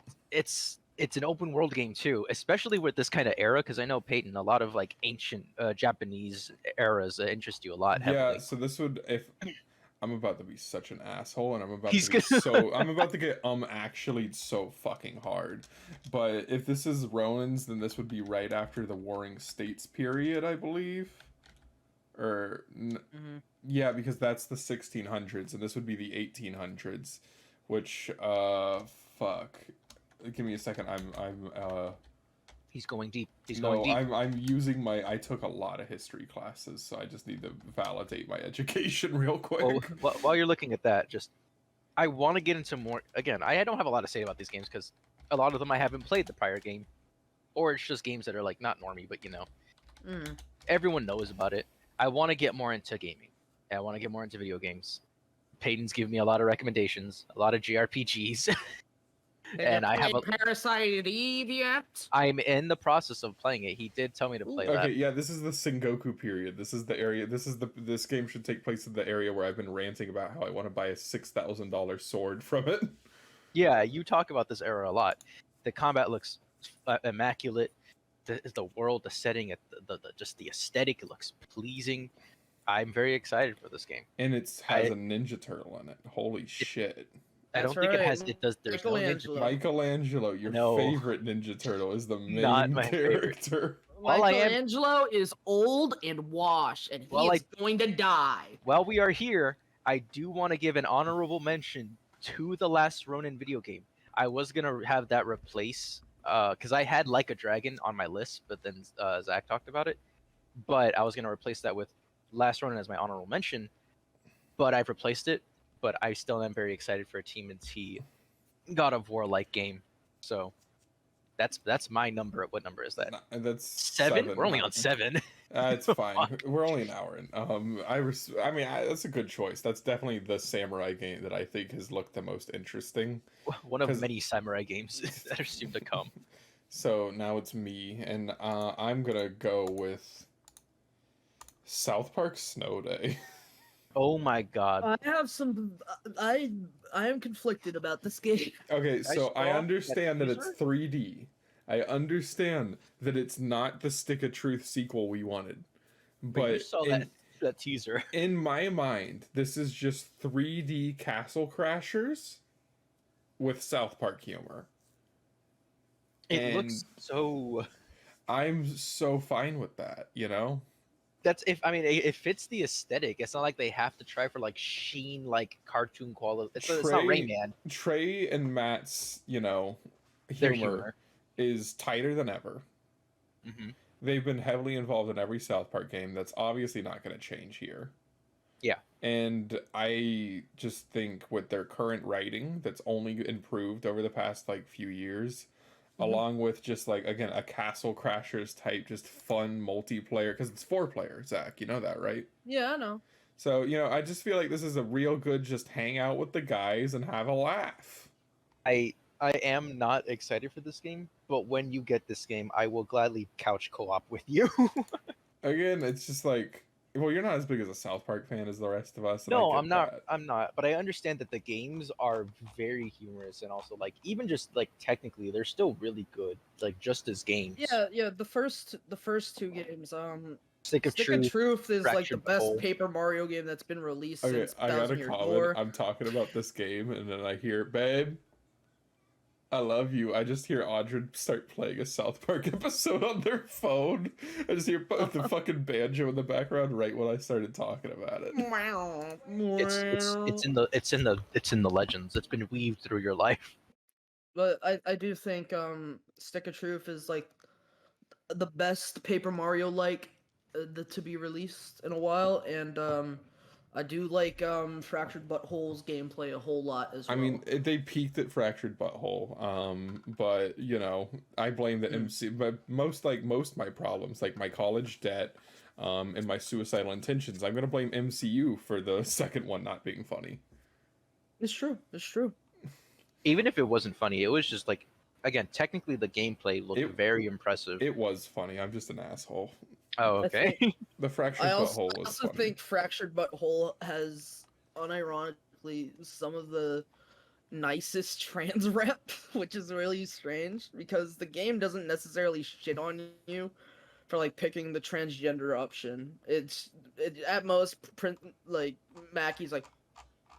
It's an open world game too, especially with this kind of era. Because I know Peyton, a lot of like ancient Japanese eras interest you a lot. Heavily. Yeah, so this would if I'm about to be such an asshole and I'm about He's to get gonna- so I'm about to get actually so fucking hard. But if this is Ronin's, then this would be right after the Warring States period, I believe. Or Mhm. yeah, because that's the 1600s and this would be the 1800s, which fuck. Give me a second. I'm He's going deep. He's no, going deep. I'm using my. I took a lot of history classes, so I just need to validate my education real quick. Well, while you're looking at that, I want to get into more. Again, I don't have a lot to say about these games because a lot of them I haven't played the prior game, or it's just games that are like not normie, but Mm. everyone knows about it. I want to get more into gaming. I want to get more into video games. Peyton's given me a lot of recommendations, a lot of JRPGs. And I have played Parasite Eve yet? I'm in the process of playing it. He did tell me to play Okay, that. yeah, this is the Sengoku period. This is the area. This game should take place in the area where I've been ranting about how I want to buy a $6,000 sword from it. Yeah, you talk about this era a lot. The combat looks immaculate. The world, the setting, just the aesthetic looks pleasing. I'm very excited for this game. And it has a Ninja Turtle in it. Holy shit. I don't That's think it right. has. It does. There's no ninja. Michelangelo. Michelangelo, your No. favorite Ninja Turtle, is the main Not my favorite. character. All I am- Michelangelo is old and washed, and he Well, is going to die. While we are here, I do want to give an honorable mention to the last Ronin video game. I was gonna have that replace, because I had Like a Dragon on my list, but then Zach talked about it. But I was gonna replace that with Last Ronin as my honorable mention. But I've replaced it. But I still am very excited for a TMNT God of War like game. So that's my number. What number is that? That's Seven? We're only on 7. It's fine. We're only an hour in. That's a good choice. That's definitely the samurai game that I think has looked the most interesting. One of 'Cause- many samurai games that are soon to come. So now it's me, and I'm gonna go with South Park Snow Day. Oh my god. I have some. I am conflicted about this game. Okay, so I saw understand that that it's teaser. 3D. I understand that it's not the Stick of Truth sequel we wanted. But you saw that teaser. in my mind, this is just 3D Castle Crashers with South Park humor. It looks so. I'm so fine with that, you know? That's it fits the aesthetic. It's not like they have to try for like sheen like cartoon quality. It's not Trey- Rayman. Trey and Matt's, Their humor is tighter than ever. Hmm. They've been heavily involved in every South Park game. That's obviously not going to change here. Yeah. And I just think with their current writing, that's only improved over the past few years, along with just again a Castle Crashers type, just fun multiplayer, because it's 4-player. Zach, you know that, right? Yeah, I know. So I just feel like this is a real good just hang out with the guys and have a laugh. I am not excited for this game, but when you get this game, I will gladly couch co-op with you. Again, it's just well, you're not as big as a South Park fan as the rest of us. and I No, get I'm not. that. I'm not. But I understand that the games are very humorous and also even just technically they're still really good, just as games. Yeah. The first two games. Stick of Stick Truth. of Truth is the Fractured best Pole. Paper Mario game that's been released Okay, since I got a 1000 Year comment. War. I'm talking about this game, and then I hear, babe, I love you. I just hear Audrey start playing a South Park episode on their phone. I just hear the fucking banjo in the background right when I started talking about it. It's in the legends. It's been weaved through your life. But I do think Stick of Truth is like the best Paper Mario like to be released in a while, and I do like Fractured Butthole's gameplay a whole lot as I well. mean, they peaked at Fractured Butthole, but you know, I blame the MC. But most of my problems, like my college debt, and my suicidal intentions, I'm gonna blame MCU for the second one not being funny. It's true. It's true. Even if it wasn't funny, it was just like, again, technically the gameplay looked It- very impressive. It was funny. I'm just an asshole. Oh, I okay. The Fractured I also, Butthole I was also funny. think Fractured Butthole has, unironically, some of the nicest trans rep, which is really strange because the game doesn't necessarily shit on you for like picking the transgender option. At most like Mackey's like,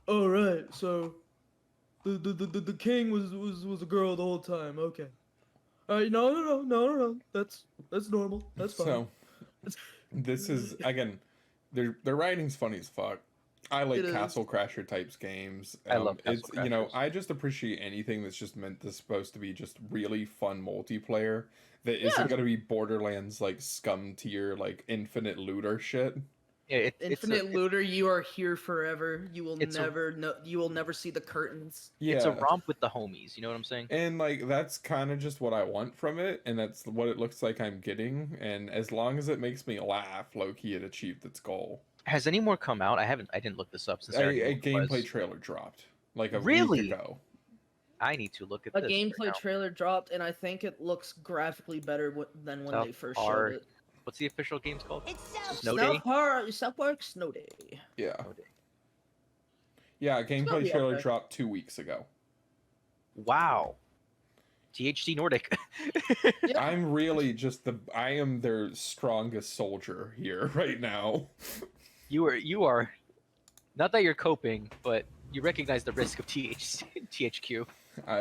oh right, so the king was a girl the whole time. Okay. No. That's normal. That's fine. So this is again, their writing's funny as fuck. I like It is. Castle Crasher types games. I love it's Castle you know, Crashers. I just appreciate anything that's just meant to supposed to be just really fun multiplayer that isn't Yeah. gonna be Borderlands like scum tier like infinite looter shit. Yeah, Infinite Looter, you are here forever. You will it's a- never know. You will never see the curtains. Yeah. it's a romp with the homies. You know what I'm saying? And like that's kind of just what I want from it, and that's what it looks like I'm getting. And as long as it makes me laugh, low-key it achieved its goal. Has any more come out? I didn't look this up since I already A knew what it gameplay was. trailer dropped like a Really? week ago. I need to look at A this. right gameplay now. trailer dropped, and I think it looks graphically better than when South they first Park. showed it. What's the official game's called? It's so Snow Day? South Park Snow Day. Yeah. Snow Day. Yeah, a gonna gameplay be trailer okay. dropped 2 weeks ago. Wow. THC Nordic. Yeah. I'm really just I am their strongest soldier here right now. You are. Not that you're coping, but you recognize the risk of THQ.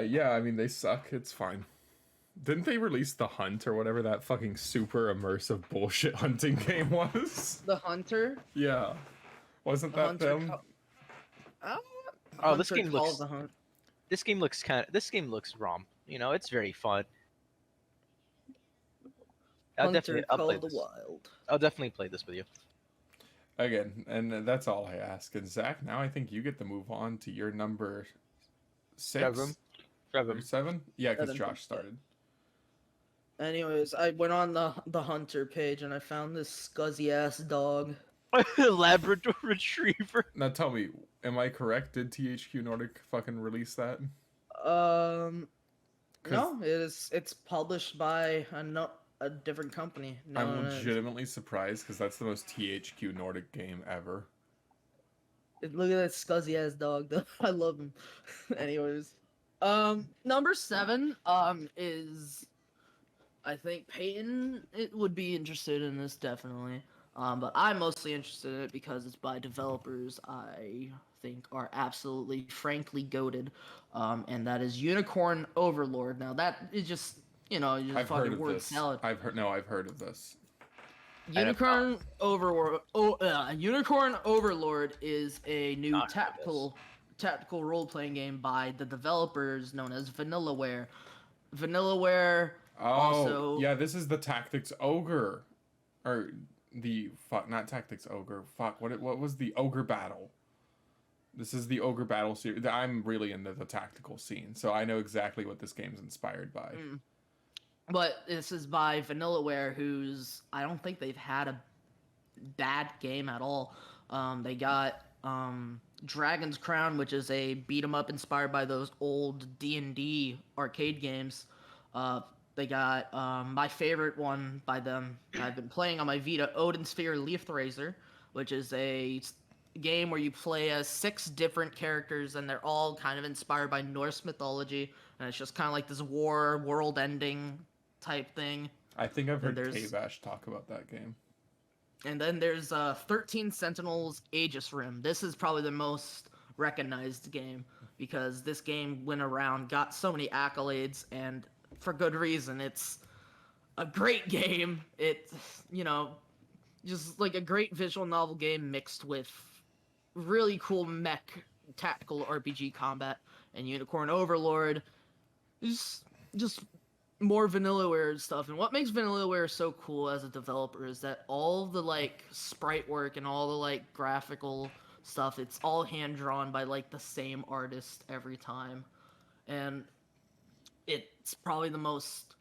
Yeah, I mean they suck. It's fine. Didn't they release The Hunt or whatever that fucking super immersive bullshit hunting game was? The Hunter. Yeah. Wasn't The that Hunter. them? Oh, this Hunter game Call looks. of the Hunt. This game looks romp. You know, it's very fun. Hunter I'll Call play of the this. Wild. I'll definitely play this with you. Again, and that's all I ask. And Zach, now I think you get to move on to your number 6 Seven. or 7. Yeah, because 7. Josh started. Anyways, I went on the Hunter page and I found this scuzzy ass dog. Labrador Retriever. Now tell me, am I correct? Did THQ Nordic fucking release that? No, it's published by a different company. I'm legitimately surprised because that's the most THQ Nordic game ever. Look at that scuzzy ass dog though. I love him. Anyways, number 7 is, I think Peyton would be interested in this definitely. But I'm mostly interested in it because it's by developers I think are absolutely frankly goated. And that is Unicorn Overlord. Now that is just just I've heard fucking of word this. salad. I've heard of this. Unicorn Overlord. Unicorn Overlord is a new Not heard of tactical role playing game by the developers known as Vanillaware. Vanillaware Oh, also. yeah, this is the Tactics Ogre, or the not Tactics Ogre. What was the Ogre Battle? This is the Ogre Battle series. I'm really into the tactical scene, so I know exactly what this game's inspired by. But this is by Vanillaware, who's I don't think they've had a bad game at all. They got Dragon's Crown, which is a beat 'em up inspired by those old D&D arcade games. They got my favorite one by them. I've been playing on my Vita, Odin Sphere Leaf Razor, which is a game where you play as 6 different characters, and they're all kind of inspired by Norse mythology, and it's just kind of like this world-ending type thing. I think I've heard there's- K-Bash talk about that game. And then there's 13 Sentinels Aegis Rim. This is probably the most recognized game because this game went around, got so many accolades, and for good reason. It's a great game. It's, just like a great visual novel game mixed with really cool mech tactical RPG combat and Unicorn Overlord. Just more Vanillaware stuff. And what makes Vanillaware so cool as a developer is that all the like sprite work and all the like graphical stuff, it's all hand drawn by like the same artist every time. And it's probably the most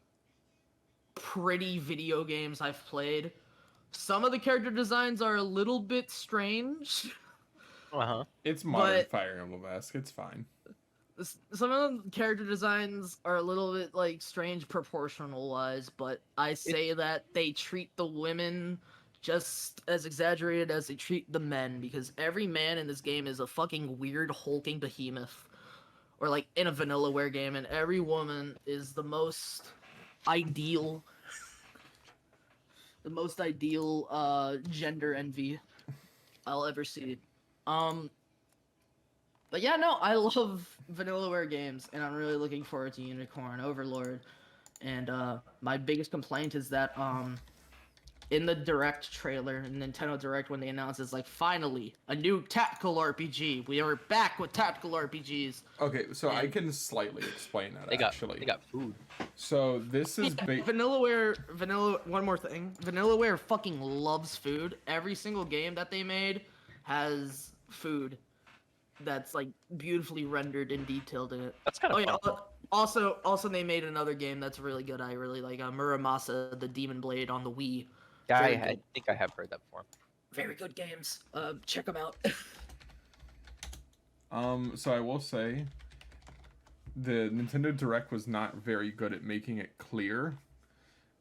pretty video games I've played. Some of the character designs are a little bit strange. Uh-huh. It's modern But Fire Emblem-esque. It's fine. some of the character designs are a little bit like strange proportional wise, but I say that they treat the women just as exaggerated as they treat the men, because every man in this game is a fucking weird hulking behemoth, or like in a Vanillaware game, and every woman is the most ideal gender envy I'll ever see. But yeah, no, I love Vanillaware games, and I'm really looking forward to Unicorn Overlord. And my biggest complaint is that in the Direct trailer, Nintendo Direct, when they announced it's like, finally, a new tactical RPG. We are back with tactical RPGs. Okay, so I can slightly explain that, They actually. got food. So this is... One more thing. Vanillaware fucking loves food. Every single game that they made has food that's like beautifully rendered and detailed in it. That's kind of fun. Also they made another game that's really good. I really like Muramasa, the Demon Blade on the Wii. Yeah, Very I good. think I have heard that before. Very good games. Check them out. So I will say, the Nintendo Direct was not very good at making it clear,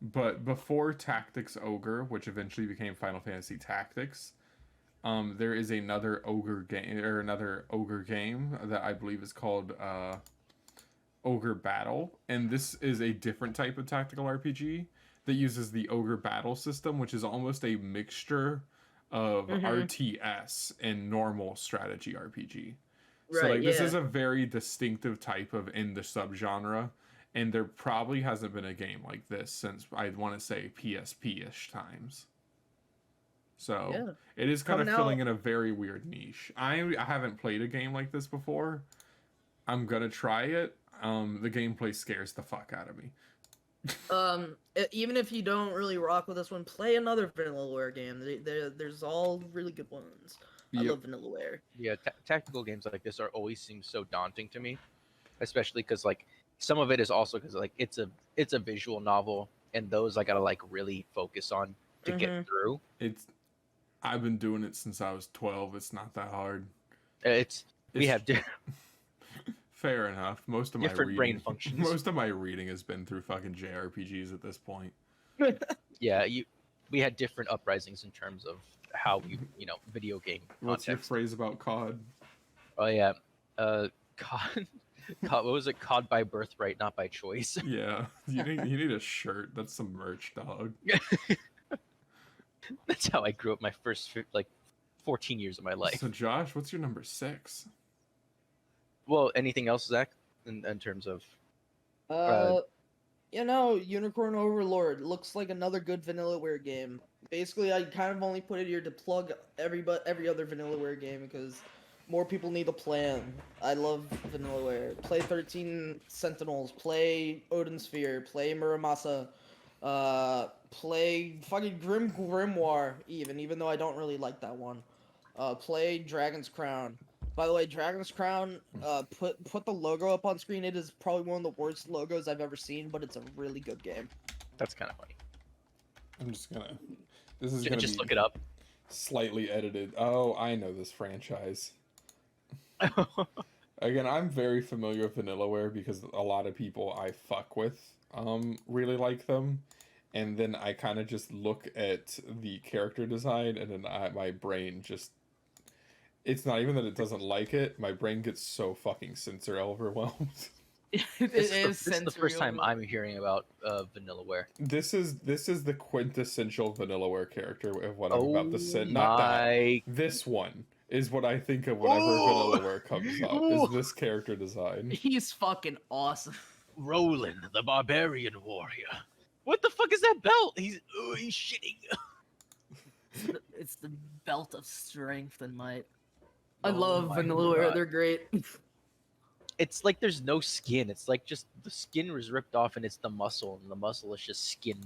but before Tactics Ogre, which eventually became Final Fantasy Tactics, there is another ogre game that I believe is called Ogre Battle, and this is a different type of tactical RPG that uses the Ogre Battle system, which is almost a mixture of RTS and normal strategy RPG. Right, So like this yeah. is a very distinctive type of in the subgenre, and there probably hasn't been a game like this since, I'd want to say, PSP-ish times. So Yeah. it is kind of Coming filling out- in a very weird niche. I haven't played a game like this before. I'm gonna try it. The gameplay scares the fuck out of me. Even if you don't really rock with this one, play another Vanillaware game. There's all really good ones. I Yep. love Vanillaware. Yeah, tactical games like this are always seem so daunting to me, especially because like some of it is also because like it's a visual novel, and those I gotta like really focus on to get through. I've been doing it since I was 12. It's not that hard. We have Fair enough. Most of different my brain reading, functions. most of my reading has been through fucking JRPGs at this point. Yeah, we had different uprisings in terms of how video game What's your context. phrase about COD? Oh yeah, COD. What was it? COD by birthright, not by choice. Yeah, you need a shirt. That's some merch, dog. That's how I grew up my first 14 years of my life. So Josh, what's your number 6? Well, anything else, Zach, in terms of? Unicorn Overlord looks like another good Vanillaware game. Basically, I kind of only put it here to plug every other Vanillaware game because more people need to play them. I love Vanillaware. Play 13 Sentinels. Play Odin Sphere. Play Muramasa. Play fucking Grimoire, even though I don't really like that one. Play Dragon's Crown. By the way, Dragon's Crown, put the logo up on screen. It is probably one of the worst logos I've ever seen, but it's a really good game. That's kind of funny. I'm just gonna. This is gonna Just be look it up. slightly edited. Oh, I know this franchise. Again, I'm very familiar with Vanillaware because a lot of people I fuck with really like them. And then I kind of just look at the character design, and then my brain just... It's not even that it doesn't like it. My brain gets so fucking censor overwhelmed. This is the first time I'm hearing about Vanillaware. This is the quintessential Vanillaware character of what I'm about to say. Not my... that. This one. is what I think of whenever Ooh! Vanillaware comes up. Ooh! Is this character design? He's fucking awesome. Roland, the barbarian warrior. What the fuck is that belt? He's shitting. It's the belt of strength and might. I Oh love my Vanillaware. God. They're great. It's like there's no skin. It's like just the skin was ripped off and it's the muscle, and the muscle is just skin.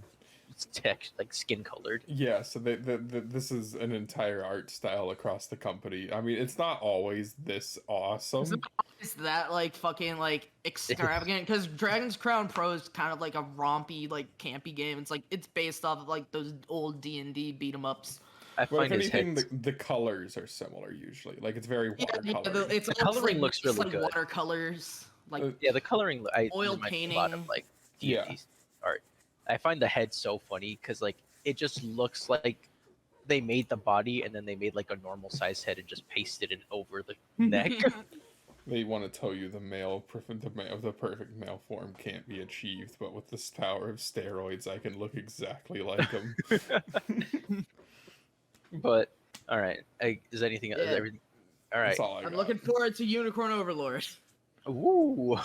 It's text like skin colored. Yeah, so this is an entire art style across the company. I mean, it's not always this awesome. Is that like fucking like extravagant? Because Dragon's Crown Pro is kind of like a rompy, like campy game. It's like it's based off of like those old D&D beat 'em ups. I But if find his anything, head. the colors are similar usually. Like it's very Yeah, watercolor. it's The almost coloring like, looks it's really like good. watercolors. Like Yeah, the coloring. I Oil reminds me a lot of painting. like Yeah. D&D art. I find the head so funny because like it just looks like they made the body and then they made like a normal size head and just pasted it over the neck. They want to tell you the perfect male form can't be achieved, but with this power of steroids, I can look exactly like him. But all right, is anything? Is Yeah. everything? All right. That's all I I'm got. looking forward to Unicorn Overlord. Ooh.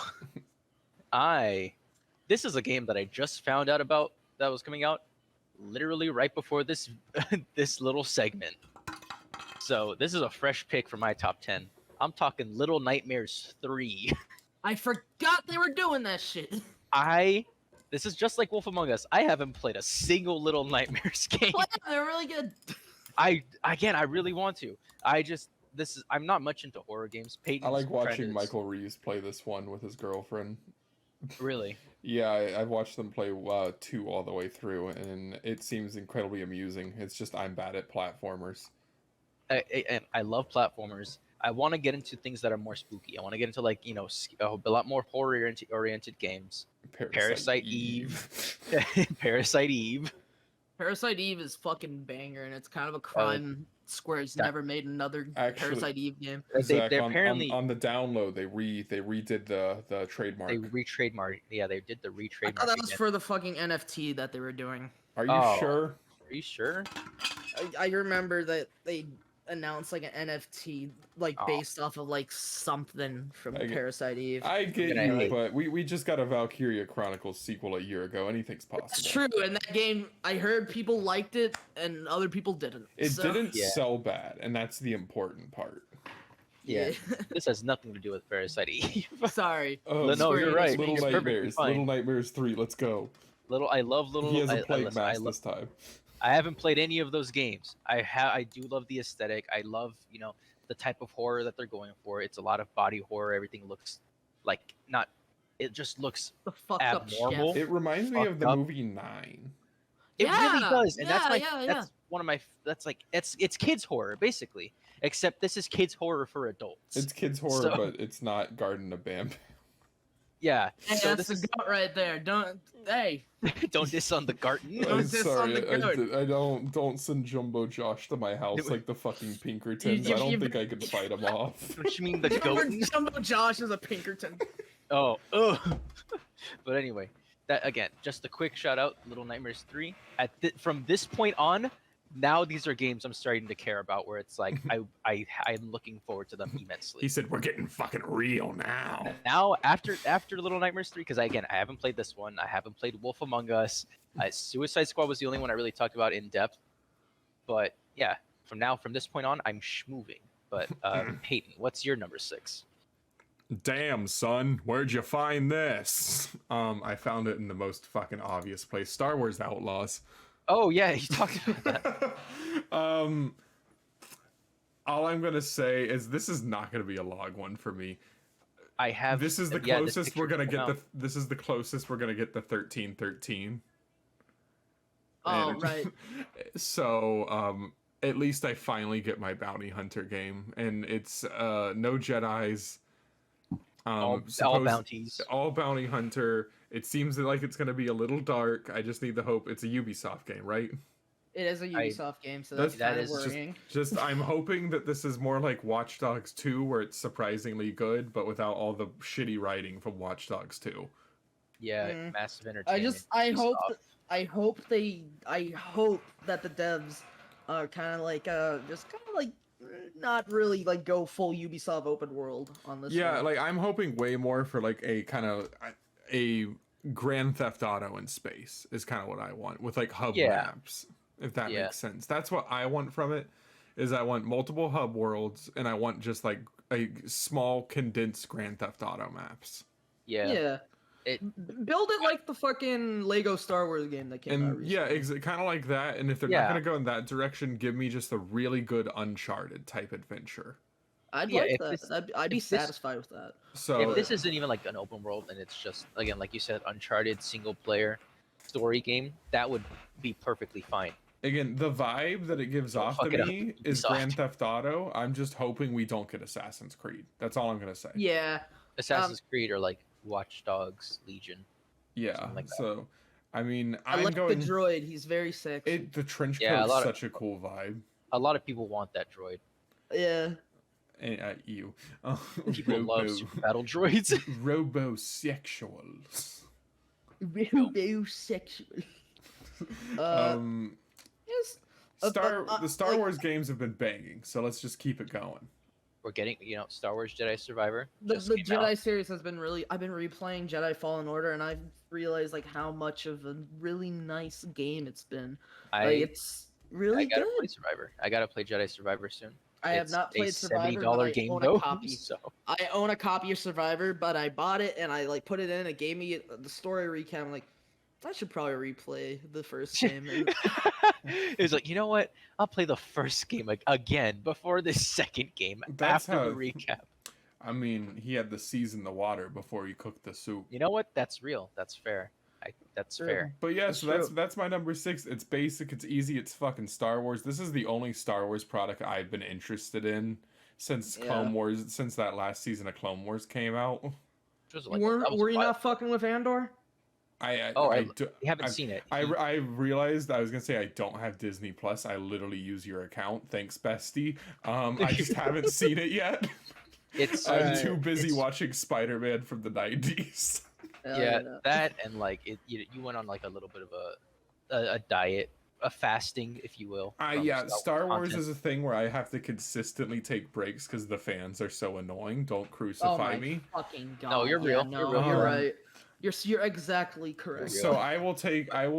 This is a game that I just found out about that was coming out literally right before this this little segment. So this is a fresh pick for my top 10. I'm talking Little Nightmares 3. I forgot they were doing that shit. This is just like Wolf Among Us. I haven't played a single Little Nightmares game. They're really good. I really want to. I'm not much into horror games. Peyton's I like friend watching is- Michael Reeves play this one with his girlfriend. Really? Yeah, I've watched them play 2 all the way through, and it seems incredibly amusing. It's just I'm bad at platformers. I love platformers. I want to get into things that are more spooky. I want to get into like a lot more horror oriented games. Parasite Eve. Parasite Eve. Parasite Eve is fucking banger, and it's kind of a crime. Square's that- never made another Actually- Parasite Eve game. Zach, They on, apparently on the download, they redid the trademark. they retrademark. Yeah, they did the I retrademark. thought that was again. for the fucking NFT that they were doing. Are you Oh. sure? Are you sure? I remember that they announced like an NFT like Oh. based off of like something from I get- Parasite Eve. I get gonna you, hate- but we just got a Valkyria Chronicles sequel a year ago. Anything's possible. That's true, and that game I heard people liked it and other people didn't. It so- didn't Yeah. sell bad, and that's the important part. Yeah. This has nothing to do with Parasite Eve. Sorry. Oh, No, Square you're Enix right. Little makes You're perfectly Nightmares. fine. Little Nightmares 3. Let's go. I love Little. He has a I, plague listen, I mask lo- this time. I haven't played any of those games. I do love the aesthetic. I love, the type of horror that they're going for. It's a lot of body horror. Everything looks like not. It just looks. The fucked up Abnormal. chef. It reminds me of Fucked the up. movie 9. It really Yeah, does, and yeah, that's yeah. that's one of my. That's like it's kids horror basically, except this is kids horror for adults. It's kids horror, So- but it's not Garden of Bam. Yeah. Hey, so that's this the goat right there. Hey, don't diss on the garden. Don't I'm diss sorry, on the goat. I don't send Jumbo Josh to my house like the fucking Pinkertons. You- I don't you- think I could fight him off. Don't you mean the goat? Jumbo Josh is a Pinkerton. Oh, ugh. But anyway, that again, just a quick shout out, Little Nightmares 3. From this point on, now these are games I'm starting to care about. Where it's like I'm looking forward to them immensely. He said, "We're getting fucking real now." Now after Little Nightmares 3, because I haven't played this one. I haven't played Wolf Among Us. Suicide Squad was the only one I really talked about in depth. But yeah, from this point on, I'm schmoving. But Peyton, what's your number 6? Damn, son, where'd you find this? I found it in the most fucking obvious place. Star Wars Outlaws. Oh yeah, you talked about that. All I'm gonna say is this is not gonna be a log one for me. I have. This is the yeah, this closest we're picture gonna came get out. this is the closest we're gonna get the 1313. Oh, And- right. So, at least I finally get my bounty hunter game, and it's no Jedis. all suppose- bounties. all bounty hunter. It seems like it's gonna be a little dark. I just need the hope. It's a Ubisoft game, right? It is a Ubisoft game, so That's- that's that kind of is just- worrying. Just I'm hoping that this is more like Watch Dogs 2, where it's surprisingly good, but without all the shitty writing from Watch Dogs 2. Yeah, Mm. massive entertainment. I hope Ubisoft. I hope that the devs are kind of like just kind of like not really like go full Ubisoft open world on this. Yeah, one. like I'm hoping way more for like a kind of a Grand Theft Auto in space is kind of what I want with like hub Yeah. maps, if that Yeah. makes sense. That's what I want from it. Is I want multiple hub worlds and I want just like a small condensed Grand Theft Auto maps. Yeah. yeah. Build it like the fucking Lego Star Wars game that came out And yeah, recently. kind of like that. And if they're Yeah. not going to go in that direction, give me just a really good Uncharted type adventure. I'd Yeah, like if that. this- I'd be if this- satisfied with that. So If this isn't even like an open world and it's just again like you said, Uncharted single player story game, that would be perfectly fine. again, the vibe that it gives Don't off fuck to it up, me is Ubisoft. Grand Theft Auto. I'm just hoping we don't get Assassin's Creed. That's all I'm going to say. Yeah. Assassin's Creed or like Watch Dogs Legion. Yeah. Something like that. So, I mean, I I'm like going. the droid. He's very sexy. The trench Yeah, a coat's lot of- such a cool vibe. A lot of people want that droid. Yeah. And you, People love super battle droids. robosexuals. Robosexual. Yes. The Star like- Wars games have been banging, so let's just keep it going. We're getting, Star Wars Jedi Survivor. The just came Jedi out. series has been really. I've been replaying Jedi Fallen Order, and I've realized like how much of a really nice game it's been. Like, it's really I gotta good. play Survivor. I gotta play Jedi Survivor soon. I have It's not played a Survivor, but I game own though. a copy. So I own a copy of Survivor, but I bought it and I like put it in. It gave me the story recap. I'm like, I should probably replay the first game. And it's like, you know what? I'll play the first game again before the second game That's after how- the recap. I mean, he had to season the water before he cooked the soup. You know what? That's real. That's fair. That's True. fair. But yeah, That's so that's true. that's my number 6. It's basic, it's easy, it's fucking Star Wars. This is the only Star Wars product I've been interested in since Clone Yeah. Wars, since that last season of Clone Wars came out. Which was like, were that was were you wild. not fucking with Andor? I You haven't I- seen it. I realized I was gonna say I don't have Disney Plus. I literally use your account. Thanks, bestie. I just haven't seen it yet. It's I'm Alright. too busy It's- watching Spider-Man from the 90s. yeah, that and like you went on like a little bit of a diet, a fasting, if you will. from Star Wars content. is a thing where I have to consistently take breaks because the fans are so annoying. Don't Oh crucify my me. fucking god! No, you're yeah, real. No, You're real. you're right. You're exactly correct. You're So I will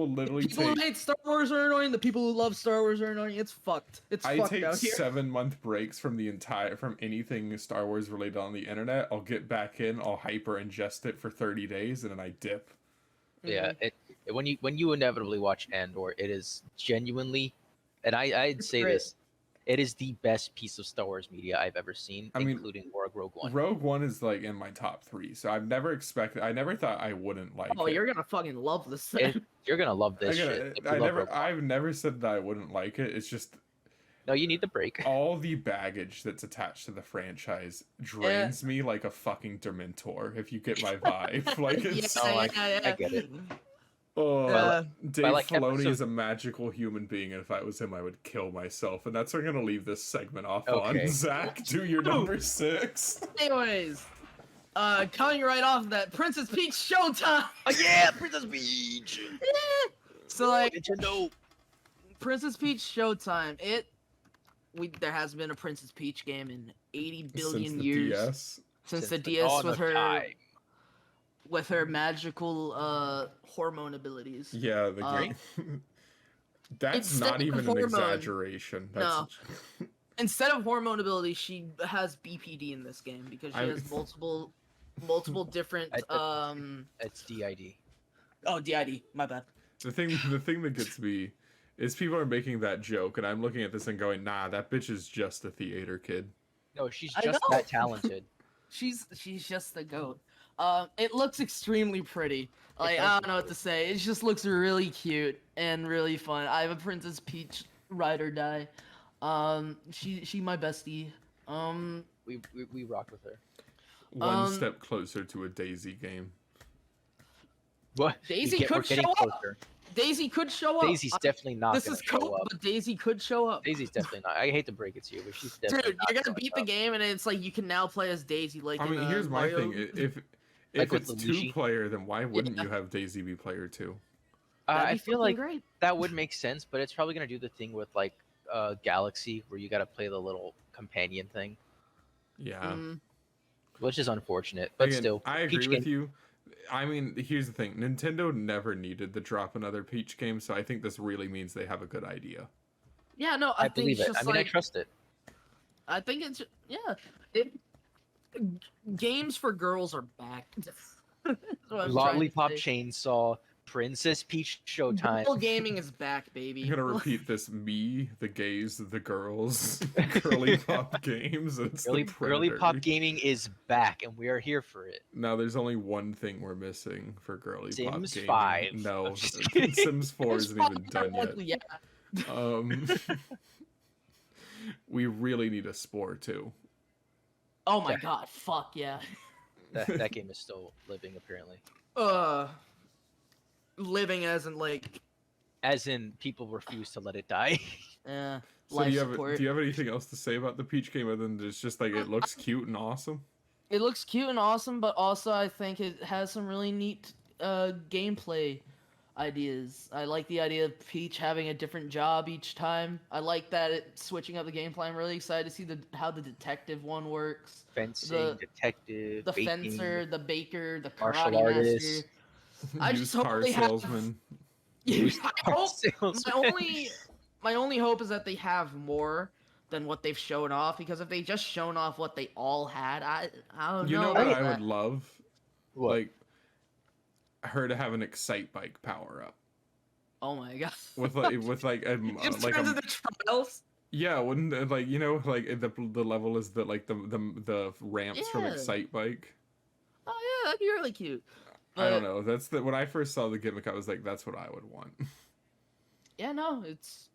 literally People take. who hate Star Wars are annoying. The people who love Star Wars are annoying. It's fucked. It's I fucked take out here. 7-month breaks from anything Star Wars related on the internet. I'll get back in, I'll hyper ingest it for 30 days, and then I dip. Yeah, when you inevitably watch Andor, it is genuinely, and I'd say great. this, it is the best piece of Star Wars media I've ever seen, I mean, including Rogue One. Rogue One is like in my top 3, so I never thought I wouldn't like Oh, it. you're gonna fucking love this It- thing. You're gonna love this I, shit. if you I love never, Rogue One. I've never said that I wouldn't like it. It's just No, you need the break. all the baggage that's attached to the franchise drains me like a fucking Dementor. If you get my vibe, like it's No, I get it. oh, Uh, Dave like Filoni episode- is a magical human being, and if I was him, I would kill myself. And that's what I'm gonna leave this segment off Okay. on. Zach, do your number 6. Anyways, coming right off that, Princess Peach Showtime. Oh yeah, Princess Peach. So like, Nintendo. Princess Peach Showtime. There has been a Princess Peach game in 80 billion Since the years DS. since the Since DS dawn with of her time. with her magical hormone abilities. Yeah, the Um, game. That's instead not of even an hormone- exaggeration. That's Instead of hormone abilities, she has BPD in this game because she I- has multiple different It's DID. Oh, DID. My bad. the thing that gets me is people are making that joke, and I'm looking at this and going, "Nah, that bitch is just a theater kid." No, she's I just know. that talented. She's just the goat. It looks extremely pretty. Like does I look don't know what to say. It just looks really cute and really fun. I have a Princess Peach ride or die. She my bestie. We rock with her. One step closer to a Daisy game. What? Daisy we're could getting show up. closer. Daisy could show up. Daisy's definitely not. This gonna is show cope, up. but Daisy could show up. Daisy's definitely not. I hate to break it to you, but she's Dude, definitely not you're gonna showing beat the up. game, and it's like you can now play as Daisy. Like I mean, in, here's my Mario. thing: if Like with it's Luigi? 2-player, then why wouldn't Yeah. you have Daisy be player 2? That'd I be feel fucking like great. that would make sense, but it's probably gonna do the thing with like Galaxy, where you got to play the little companion thing, Yeah. Mm, which is unfortunate. But Again, still, I agree Peach with game. you. I mean, here's the thing: Nintendo never needed to drop another Peach game, so I think this really means they have a good idea. yeah, no, I I think believe it's it. I just mean, I like trust it. I think it's yeah. It, games for girls are back. That's what I'm trying to Lollipop say. Chainsaw, Princess Peach Showtime. Girl gaming is back, I'm baby. gonna repeat this: me, the gays, the girls, girly pop games. It's the Girly Predator. pop gaming is back, and we are here for it. Now, there's only one thing we're missing for girly pop Sims gaming. 5. No, I'm just kidding. Sims 4 It's isn't even fucking done yet. ugly, yeah. Um, we really need a Spore too. Oh my Yeah. god, fuck yeah. That game is still living, apparently. Living as in like, As in, people refuse to let it die. eh, So life do you have support. do you have anything else to say about the Peach game other than it's just like it looks cute and awesome? It looks cute and awesome, but also I think it has some really neat gameplay ideas. I like the idea of Peach having a different job each time. I like that it's switching up the gameplay. I'm really excited to see how the detective one works. Fencing, detective, The baking, fencer, the baker, the martial karate artist, master. I Used just hope car they have. salesman. I hope salesman. my only hope is that they have more than what they've shown off, because if they just shown off what they all had, I don't You know. know what about I would that. love? What? Like her to have an Excite Bike power up Oh my god. with like a Just like turns a into trials. yeah, wouldn't like like the level is the like the ramps from Yeah. Excite Bike. Oh yeah, that'd be really cute. I don't But know. That's when I first saw the gimmick, I was like, that's what I would want. yeah, no, it's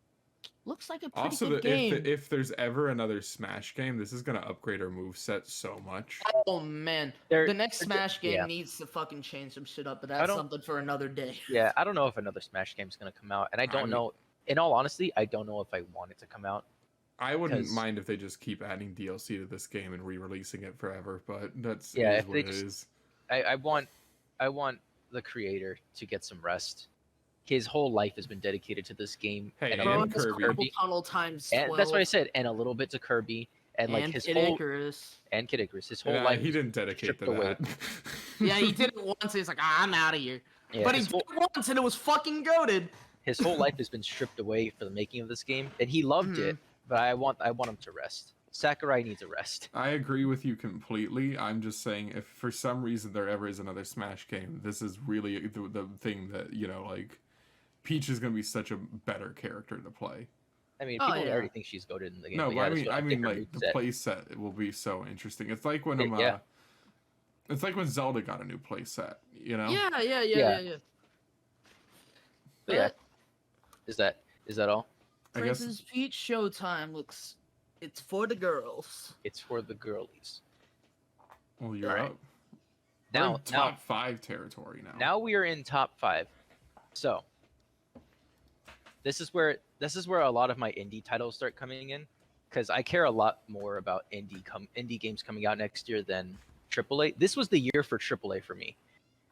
looks like a pretty Also, good game. if there's ever another Smash game, this is gonna upgrade our moveset so much. Oh man, They're- the next they're- Smash game yeah. needs to fucking change some shit up, but I that's don't- something for another day. Yeah, I don't know if another Smash game's gonna come out, and I don't mean- know. In all honesty, I don't know if I want it to come out. I wouldn't 'Cause- mind if they just keep adding DLC to this game and re-releasing it forever, but that's Yeah, is if what they it just- is. I want the creator to get some rest. His whole life has been dedicated to this game, Hey, and a and little Bro, bit it's to Kirby. Carpal Kirby. Tunnel times And 12. that's what I said, and a little bit to Kirby, and like his Kid whole Icarus. and Kid Icarus. His whole Yeah, life he was didn't dedicate stripped to away. that. Yeah, he did it once. He's like, I'm out of here. Yeah, But he his did whole, it once, and it was fucking goaded. his whole life has been stripped away for the making of this game, and he loved it. But I want him to rest. Sakurai needs a rest. I agree with you completely. I'm just saying, if for some reason there ever is another Smash game, this is really the thing that, like, Peach is going to be such a better character to play. I mean, Oh, people yeah. already think she's goated in the game. No, but but yeah, I that's mean, what I think mean, her like, the moveset- play set will be so interesting. It's like when Yeah. it's like when Zelda got a new play set, you know? Yeah. Yeah. But yeah. Is that all? I guess Princess Peach Showtime looks. It's for the girls. It's for the girlies. well, you're Alright. up. We're in Now, top 5 territory now. now we are in top 5. So this is where a lot of my indie titles start coming in, because I care a lot more about indie games coming out next year than AAA. This was the year for AAA for me.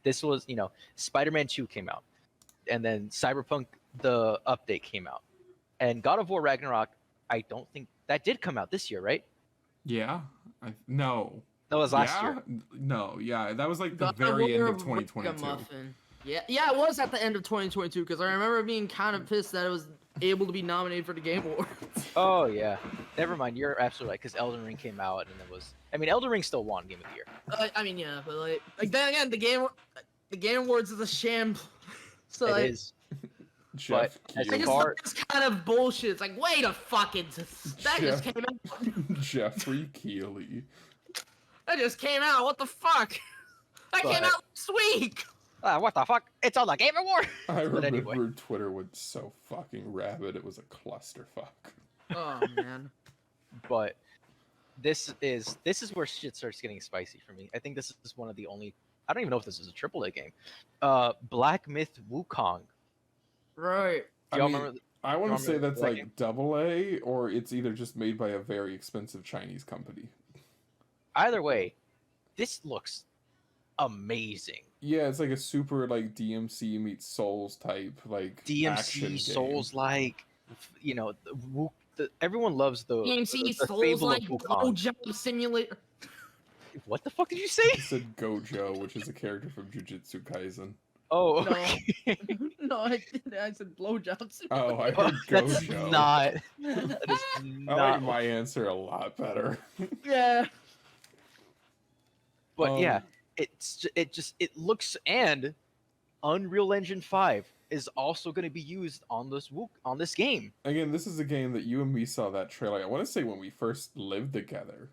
This was, Spider-Man 2 came out, and then Cyberpunk the update came out, and God of War Ragnarok. I don't think that did come out this year, right? Yeah? No. That was last year. No, yeah, that was like the God of very end War of 2022. Ragamuffin. Yeah, it was at the end of 2022, because I remember being kind of pissed that it was able to be nominated for the Game Awards. Oh yeah. Never mind. You're absolutely right, because Elden Ring came out, and it was. I mean, Elden Ring still won Game of the Year. I mean, yeah, but like then again, the Game Awards is a sham. So It like, is. Jeff as I Keighley. just far- thought it's kind of bullshit. It's like, wait a fucking, that just Yeah. came out. Jeffrey Keighley. That just came out. What the fuck? That came But- out this week. What the fuck? It's on the Game Award. I But remember anyway. Twitter went so fucking rabid. It was a clusterfuck. Oh man. But this is where shit starts getting spicy for me. I think this is one of the only. I don't even know if this is a AAA game. Black Myth Wukong. Right. I Y'all mean, remember? I want to say remember that's that like game? double A, or it's either just made by a very expensive Chinese company. Either way, this looks amazing. Yeah, it's like a super like DMC meets Souls type like action DMC game. Souls like, everyone loves DMC the Souls fable like of Wukong. blowjob simulator. What the fuck did you say? He said Gojo, which is a character from Jujutsu Kaisen. Oh, No. okay. No, I didn't. I said blowjob Oh, I Oh, heard that's Gojo. not. simulator. That is I not. like my answer a lot better. Yeah. But yeah, Um, it looks, and Unreal Engine 5 is also going to be used on this game. Again, this is a game that you and me saw that trailer. I want to say when we first lived together.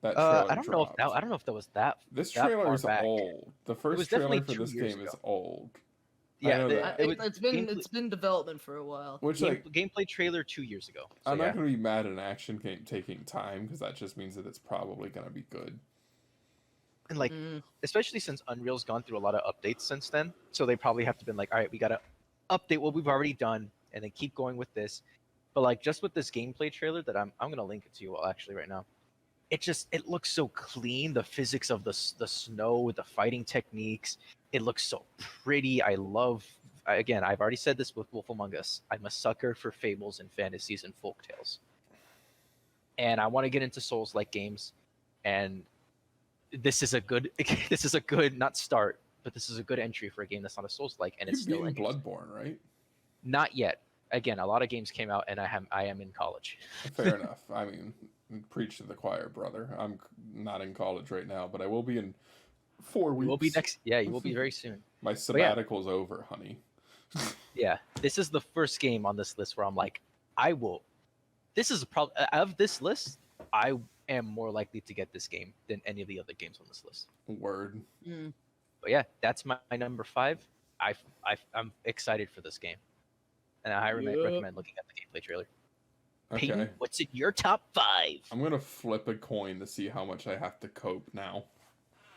That trailer I don't know if dropped. I don't know if that was that. This that trailer far is back. old. The was first definitely trailer for 2 this years game is ago. old. Yeah, know the- that. it was It's gameplay, been development for a while. Which gameplay trailer 2 years ago. So I'm yeah. not gonna be mad at an action game taking time because that just means that it's probably gonna be good. And like, Mm. especially since Unreal's gone through a lot of updates since then, so they probably have to been like, all right, we gotta update what we've already done and then keep going with this. But like, just with this gameplay trailer that I'm gonna link it to you all actually right now. It looks so clean. The physics of the snow, the fighting techniques, it looks so pretty. Again, I've already said this with Wolf Among Us. I'm a sucker for fables and fantasies and folktales, and I want to get into Souls-like games. And this is a good not start, but this is a good entry for a game that's not a Souls-like, and it's You've still beaten interesting. Bloodborne, right? Not yet. Again, a lot of games came out, and I am in college. Fair enough. I mean, preach to the choir, brother. I'm not in college right now, but I will be in 4 weeks. You will be next. Yeah, you will be very soon. My yeah. sabbatical's over, honey. Yeah, this is the first game on this list where I'm like, I will. This is probably of this list, I am more likely to get this game than any of the other games on this list. Word. Mm. But yeah, that's my number 5. I'm excited for this game, and I recommend looking at the gameplay trailer. Okay. Peyton, what's in your top 5? I'm gonna flip a coin to see how much I have to cope now.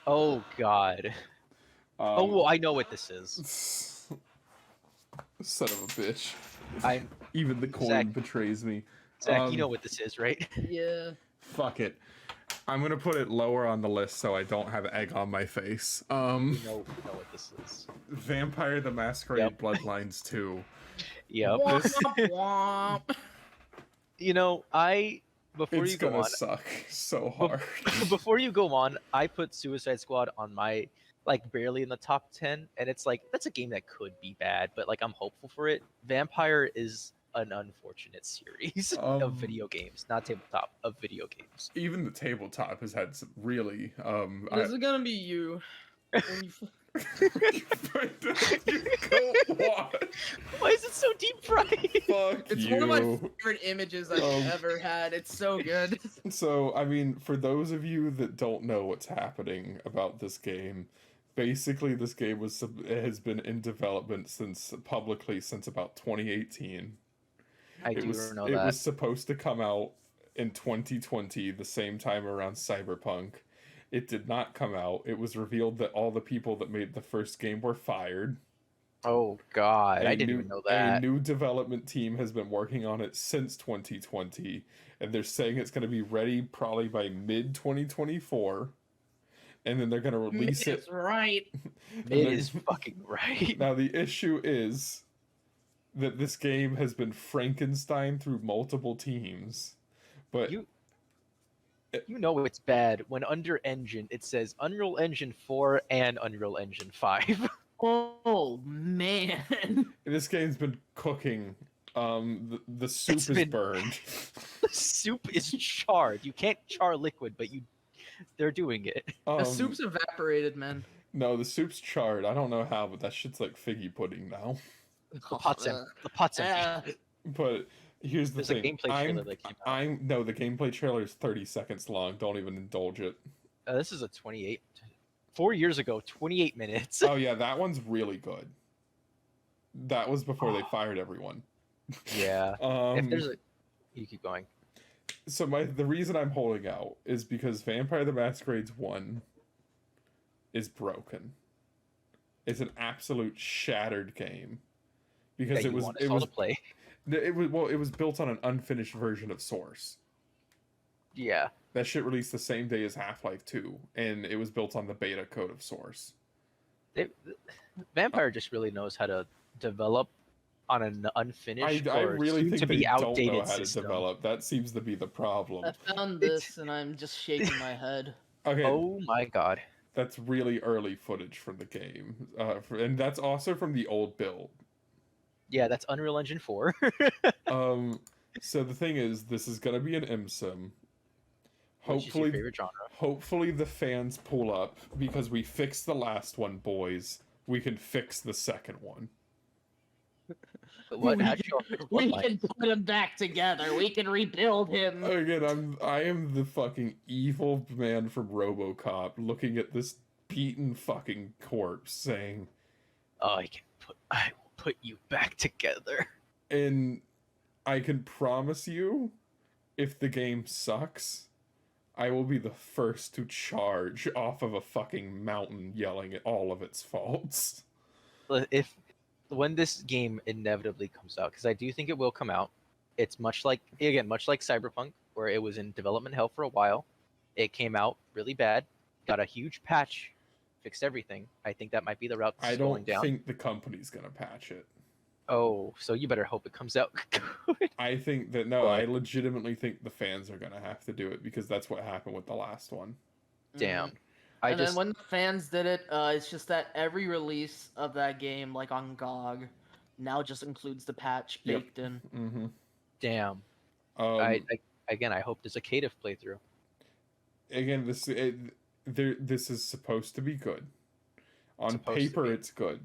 Oh God. Well, I know what this is. Son of a bitch. I'm Even the coin Zach- betrays me. Zach. You know what this is, right? Yeah. Fuck it. I'm gonna put it lower on the list so I don't have egg on my face. You know what this is. Vampire the Masquerade Yep. Bloodlines 2. Yep. Womp womp. You know, before It's you go gonna on, suck so hard. before you go on, I put Suicide Squad on my barely in the top 10, and it's like that's a game that could be bad, but like I'm hopeful for it. Vampire is an unfortunate series of video games, not tabletop, of video games. Even the tabletop has had some really This is gonna be you. When you Why is it so deep fried? Fuck It's you. one of my favorite images I've ever had. It's so good. So, I mean, for those of you that don't know what's happening about this game, basically this game has been in development publicly since about 2018. I It do was know it that. was supposed to come out in 2020, the same time around Cyberpunk. It did not come out. It was revealed that all the people that made the first game were fired. Oh God, I didn't new- even know that. A new development team has been working on it since 2020, and they're saying it's going to be ready probably by mid 2024, and then they're going to release it. It's right. It is fucking right. Now the issue is that this game has been Frankenstein through multiple teams, but You know it's bad when under Engine it says Unreal Engine 4 and Unreal Engine 5. Oh man. this game's been cooking. The soup It's is been- burned. The soup is charred. You can't char liquid, but they're doing it. The soup's evaporated, man. No, the soup's charred. I don't know how, but that shit's like figgy pudding now. The pot's empty. The pot's empty. But here's the There's a thing. gameplay trailer that came out. No, the gameplay trailer is 30 seconds long. Don't even indulge it. This is a 28. 4 years ago, 28 minutes. Oh yeah, that one's really good. That was before they fired everyone. Yeah. If there's you keep going. So the reason I'm holding out is because Vampire the Masquerade's 1 is broken. It's an absolute shattered game because That it you was want us all to play. it was built on an unfinished version of Source. Yeah. That shit released the same day as Half-Life 2, and it was built on the beta code of Source. Vampire just really knows how to develop on an unfinished I or really soon think to they be don't know outdated how to system. develop. That seems to be the problem. I found It's this and I'm just shaking my head. Okay, oh my god. that's really early footage from the game, and that's also from the old build. Yeah, that's Unreal Engine 4. Um, so the thing is, this is gonna be an MSIM. Which is your Hopefully, favorite genre? hopefully the fans pull up because we fixed the last one, boys. We can fix the second one. What? How'd you We what can put him back together. We can rebuild him. Again, I am the fucking evil man from RoboCop looking at this beaten fucking corpse saying, I will put you back together. and I can promise you, if the game sucks, I will be the first to charge off of a fucking mountain yelling at all of its faults. If when this game inevitably comes out, because I do think it will come out, it's much like Cyberpunk, where it was in development hell for a while. It came out really bad, got a huge patch, fixed everything. I think that might be the route this I is going don't down. think the company's gonna patch it. Oh, so you better hope it comes out good. I think that no, But- I legitimately think the fans are gonna have to do it because that's what happened with the last one. Damn. Mhm. I And just then when the fans did it, it's just that every release of that game, like on GOG, now just includes the patch Yep. baked in. Mm-hmm. damn. Um, Again, I hope there's a Cative playthrough. again, this is supposed to be good. On Supposed to paper, be. it's good,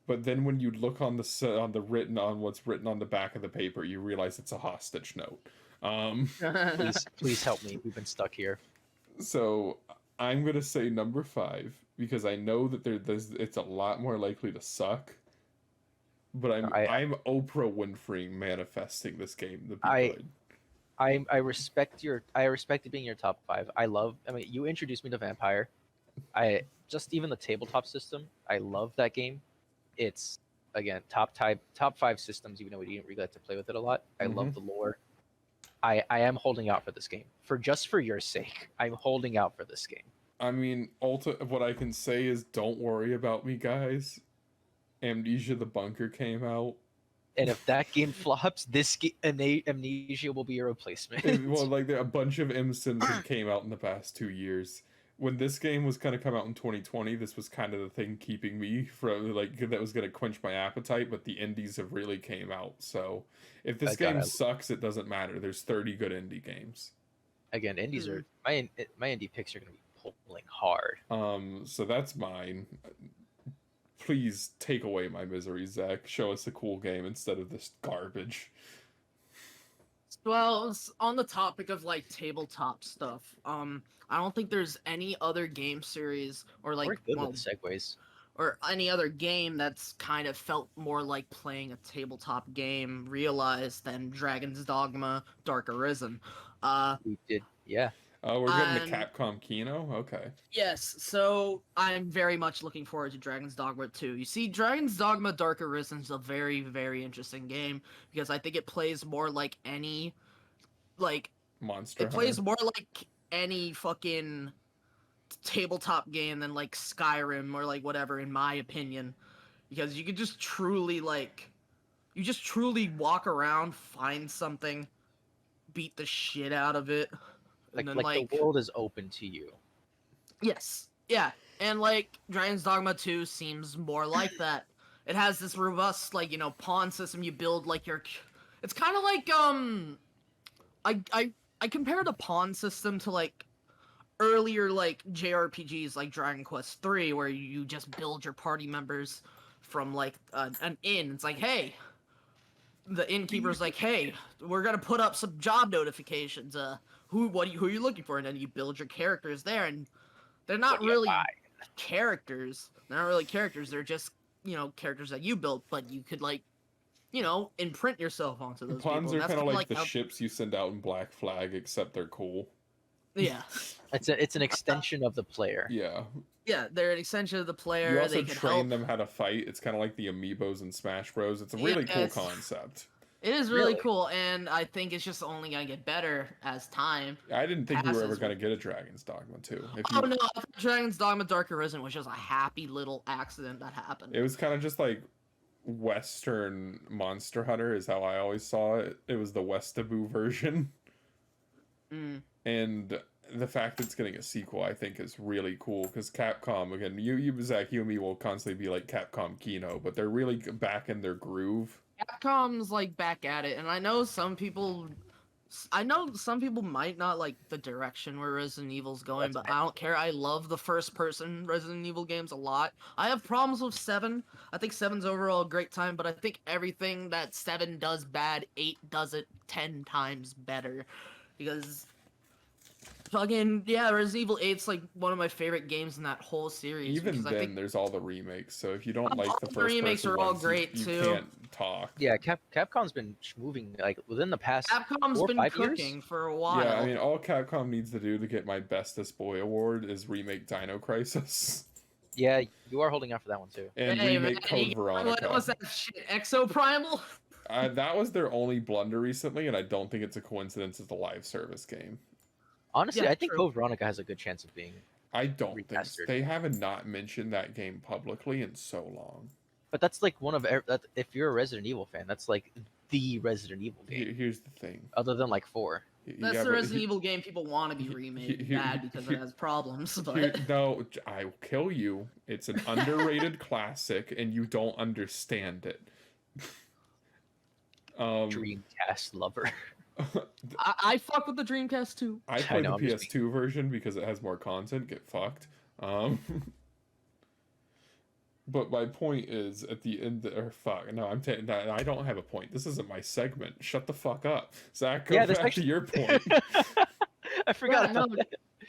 but then when you look on what's written on the back of the paper, you realize it's a hostage note. Please help me. We've been stuck here. So I'm gonna say number 5 because I know that it's a lot more likely to suck. But I'm Oprah Winfrey manifesting this game to be good. I respect it being your top 5. I mean, you introduced me to Vampire. I just even the tabletop system. I love that game. It's again top 5 systems, even though we didn't really get to play with it a lot. I love the lore. I am holding out for this game for your sake. I'm holding out for this game. I mean, what I can say is, don't worry about me, guys. Amnesia: The Bunker came out. And if that game flops, Amnesia will be a replacement. Like a bunch of MSims that came out in the past 2 years. When this game was gonna come out in 2020, this was kind of the thing keeping me from that was gonna quench my appetite. But the indies have really came out. So if this game sucks, it doesn't matter. There's 30 good indie games. Again, indies are my indie picks are gonna be pulling hard. So that's mine. Please take away my misery, Zach. Show us a cool game instead of this garbage. Well, on the topic of like tabletop stuff, I don't think there's any other game series or like We're good with the segues. or any other game that's kind of felt more like playing a tabletop game realized than Dragon's Dogma: Dark Arisen. We did, yeah. Oh, we're getting the Capcom Kino? Okay. Yes, so I'm very much looking forward to Dragon's Dogma 2. You see, Dragon's Dogma Dark Arisen is a very, very interesting game because I think it plays more like any, like, Monster it plays Hunter. more like any fucking tabletop game than like Skyrim or like whatever, in my opinion, because you could just truly you just truly walk around, find something, beat the shit out of it. Like, And then, the world is open to you. Yes. Yeah. And like Dragon's Dogma 2 seems more like that. It has this robust, like, pawn system. You build like your it's kinda like I compare the pawn system to like earlier like JRPGs like Dragon Quest 3 where you just build your party members from like an inn. It's like, hey, the innkeeper's like, hey, we're gonna put up some job notifications. Who are you looking for? And then you build your characters there, and they're not really characters. They're not really characters. They're just characters that you built, but you could imprint yourself onto those Pawns people. are kind of like the how... ships you send out in Black Flag, except they're cool. Yeah. It's an extension of the player. Yeah. Yeah, they're an extension of the player. You also they can train help. them how to fight. It's kind of like the amiibos in Smash Bros. It's a really cool concept. It is really cool, and I think it's just only gonna get better as time. I didn't think we were ever gonna get a Dragon's Dogma 2. Oh no, I thought Dragon's Dogma Dark Arisen was just a happy little accident that happened. It was kind of just like Western Monster Hunter is how I always saw it. It was the Westaboo version. Mm. And the fact it's getting a sequel, I think, is really cool because Capcom, again, Zach, you and me will constantly be like Capcom Kino, but they're really back in their groove. Capcom's like back at it, and I know some people might not like the direction where Resident Evil's going, That's but I don't care. I love the first-person Resident Evil games a lot. I have problems with 7. I think 7's overall a great time, but I think everything that 7 does bad, 8 does it 10 times better. Because fucking yeah, Resident Evil 8's like one of my favorite games in that whole series. Even because then, I think there's all the remakes, so if you don't like all the the first remakes person are all ones, great, you too. can't talk. Yeah, Capcom's been moving like within the past Capcom's 4 or been 5 cooking years. for a while. Yeah, I mean, all Capcom needs to do to get my Bestest Boy award is remake Dino Crisis Yeah, you are holding out for that one too. and Hey, remake man, Code Veronica. what was that shit? Exoprimal? That was their only blunder recently, and I don't think it's a coincidence it's a live service game. Honestly, Yeah, I think true. Code Veronica has a good chance of being. I don't think Remastered. they haven't not mentioned that game publicly in so long. But that's like one of if you're a Resident Evil fan, that's like the Resident Evil game, Here's the thing. other than like 4. That's the Resident Evil game people want to be remade bad because it has problems. But No, I will kill you. It's an underrated classic, and you don't understand it. Dreamcast lover. I fuck with the Dreamcast too. I played know, the I'm just PS2 version because it has more content. Get fucked. But my point is, at the end, or fuck, no, I don't have a point. This isn't my segment. Shut the fuck up, Zach. Go back to your point. I forgot Yeah, about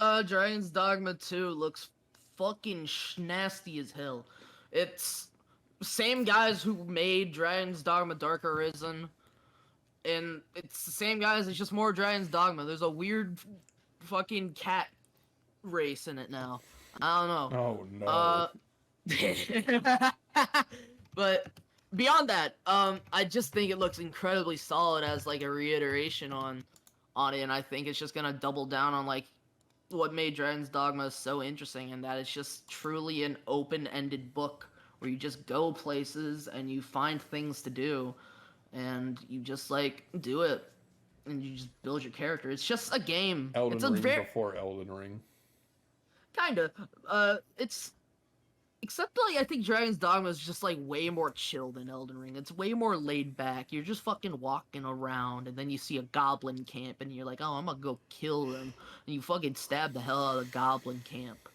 that. Dragon's Dogma 2 looks fucking nasty as hell. It's same guys who made Dragon's Dogma Dark Arisen, and it's the same guys. It's just more Dragon's Dogma. There's a weird fucking cat race in it now. I don't know. Oh no. But beyond that, I just think it looks incredibly solid as like a reiteration on it, and I think it's just gonna double down on like what made Dragon's Dogma so interesting, and that it's just truly an open-ended book where you just go places and you find things to do, and you just like do it, and you just build your character. It's just a game. Elden it's a Ring very before Elden Ring. kinda. It's except like I think Dragon's Dogma is just like way more chill than Elden Ring. It's way more laid back. You're just fucking walking around, and then you see a goblin camp, and you're like, oh, I'm gonna go kill them, and you fucking stab the hell out of the goblin camp,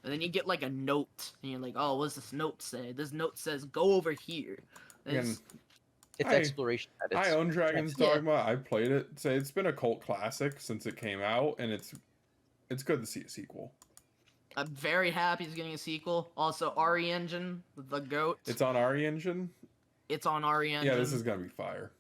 and then you get like a note, and you're like, oh, what's this note say? This note says go over here. And Again, It's I- exploration. At its I own Dragon's Yeah. Dogma. I played it. So it's been a cult classic since it came out, and it's good to see a sequel. I'm very happy it's getting a sequel. Also, RE Engine, the goat. It's on RE Engine. It's on RE Engine. Yeah, this is gonna be fire.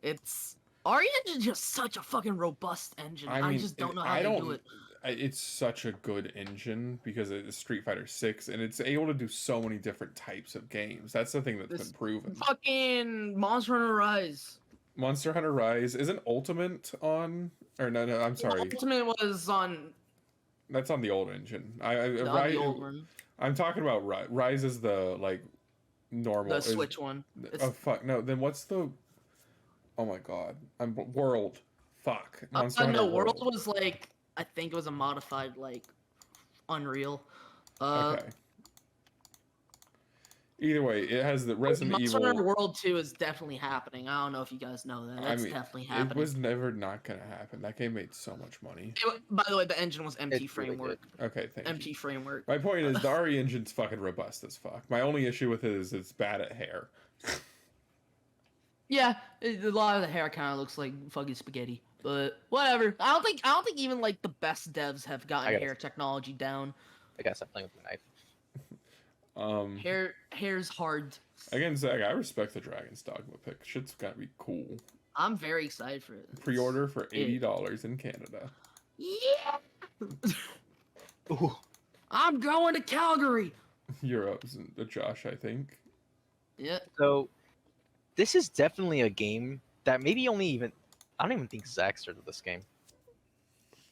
It's RE Engine's just such a fucking robust engine. I I, mean, just don't know how I they don't. do it. It's such a good engine because it's Street Fighter 6, and it's able to do so many different types of games. That's the thing that's This been proven. Fucking Monster Hunter Rise. Monster Hunter Rise isn't Ultimate on, or no, I'm sorry, Ultimate was on that's on the old engine. the old one, I'm talking about Rise is the like normal. the Switch one. Oh fuck no! Then what's the? Oh my god! World. Fuck. Monster Hunter No, World was like I think it was a modified like Unreal. Okay. Either way, it has the Resident Monster Evil. Hunter World 2 is definitely happening. I don't know if you guys know that. That's definitely happening. It was never not gonna happen. That game made so much money. By the way, the engine was MT It's really Framework. Okay, thank MT you. Framework. My point is the RE engine's fucking robust as fuck. My only issue with it is it's bad at hair. Yeah, a lot of the hair kind of looks like fucking spaghetti, but whatever. I don't think even like the best devs have I gotten guess. hair technology down. I guess I'm playing with the knife. Hair's hard. Again, Zach, I respect the Dragon's Dogma pick. Shit's gotta be cool. I'm very excited for it. Pre-order for $80 in Canada. Yeah. Ooh. I'm going to Calgary. Europe's Josh, I think. Yeah. So, this is definitely a game that maybe only even I don't even think Zach started this game.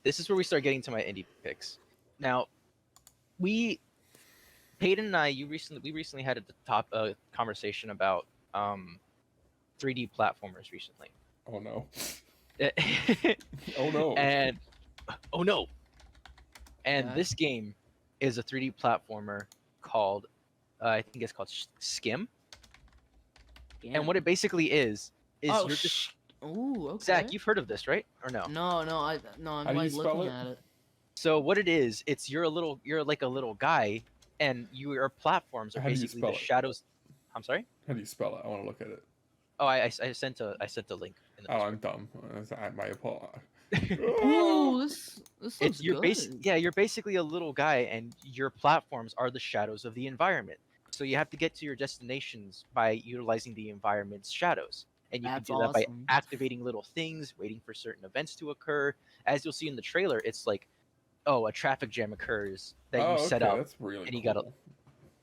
This is where we start getting to my indie picks. Now, we Hayden and I, we recently had a top conversation about 3D platformers recently. Oh no. Oh no. And oh no, and Yeah. this game is a 3D platformer called I think it's called Skim. And what it basically is Oh, you're just ooh, okay. Zach, you've heard of this, right? Or no? No, I'm How do you like spell looking it? at it. So what it is, it's you're like a little guy, and your platforms are How do you basically spell the it? shadows. I'm sorry. How do you spell it? I want to look at it. Oh, I sent a link in the Oh, I'm Discord. dumb. My apologies. Ooh, this looks It's good. you're basically a little guy, and your platforms are the shadows of the environment. So you have to get to your destinations by utilizing the environment's shadows, and you can That's do that by awesome. activating little things, waiting for certain events to occur. As you'll see in the trailer, it's like, oh, a traffic jam occurs that you Oh, set okay, up, that's really and you gotta. cool.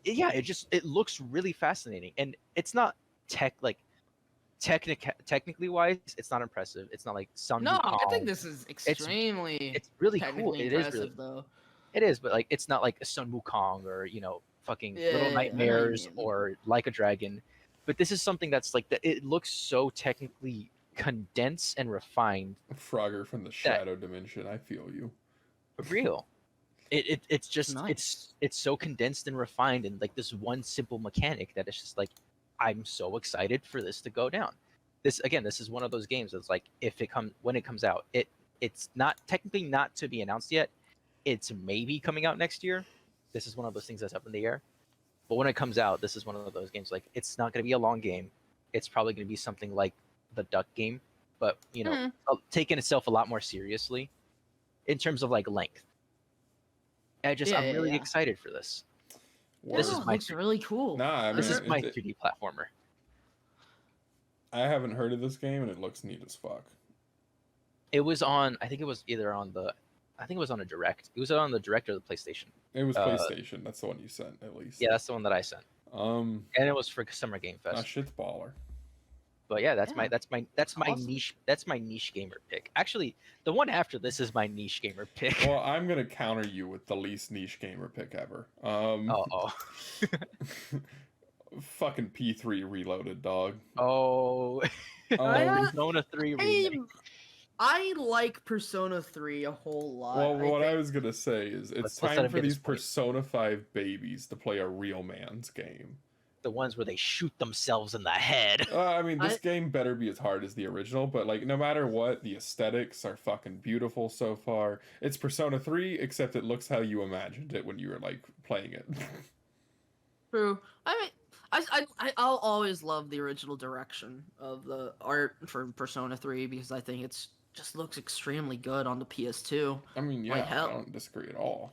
Yeah, it looks really fascinating, and it's not technically wise, it's not impressive. It's not like Sun No, I think Wukong. this is It's extremely it's really cool. technically It is really impressive, though. it is, but like it's not like a Sun Wukong or fucking Little Yeah, I know what you Nightmares mean. or Like a Dragon. But this is something that's like that. It looks so technically condensed and refined Frogger from the that Shadow Dimension. I feel you. real. It's just Nice. it's so condensed and refined and like this one simple mechanic that it's just like I'm so excited for this to go down. This is one of those games that's like if it comes when it comes out, it's not technically not to be announced yet. It's maybe coming out next year. This is one of those things that's up in the air. But when it comes out, this is one of those games like it's not going to be a long game. It's probably going to be something like the Duck game, but taking itself a lot more seriously in terms of like length. I'm really Yeah. excited for this. This is is my looks really cool. Nah, I This mean, is my 3D platformer. I haven't heard of this game, and it looks neat as fuck. It was on. I think it was either on the. I think it was on a direct. It was on the direct or the PlayStation. It was PlayStation. That's the one you sent, at least. Yeah, that's the one that I sent. And it was for Summer Game Fest. That shit's baller. But yeah, that's my awesome. niche. That's my niche gamer pick. Actually, the one after this is my niche gamer pick. Well, I'm gonna counter you with the least niche gamer pick ever. Oh. Fucking P3 Reloaded, dog. Oh. Persona 3 remake. I like Persona 3 a whole lot. Well, what I was gonna say is it's let's time for these Persona 5 babies to play a real man's game. The ones where they shoot themselves in the head. I mean, this game better be as hard as the original, but like, no matter what, the aesthetics are fucking beautiful so far. It's Persona 3, except it looks how you imagined it when you were like playing it. True. I mean, I'll always love the original direction of the art for Persona 3 because I think it's just looks extremely good on the PS2. I mean, yeah, Like, hell. I don't disagree at all.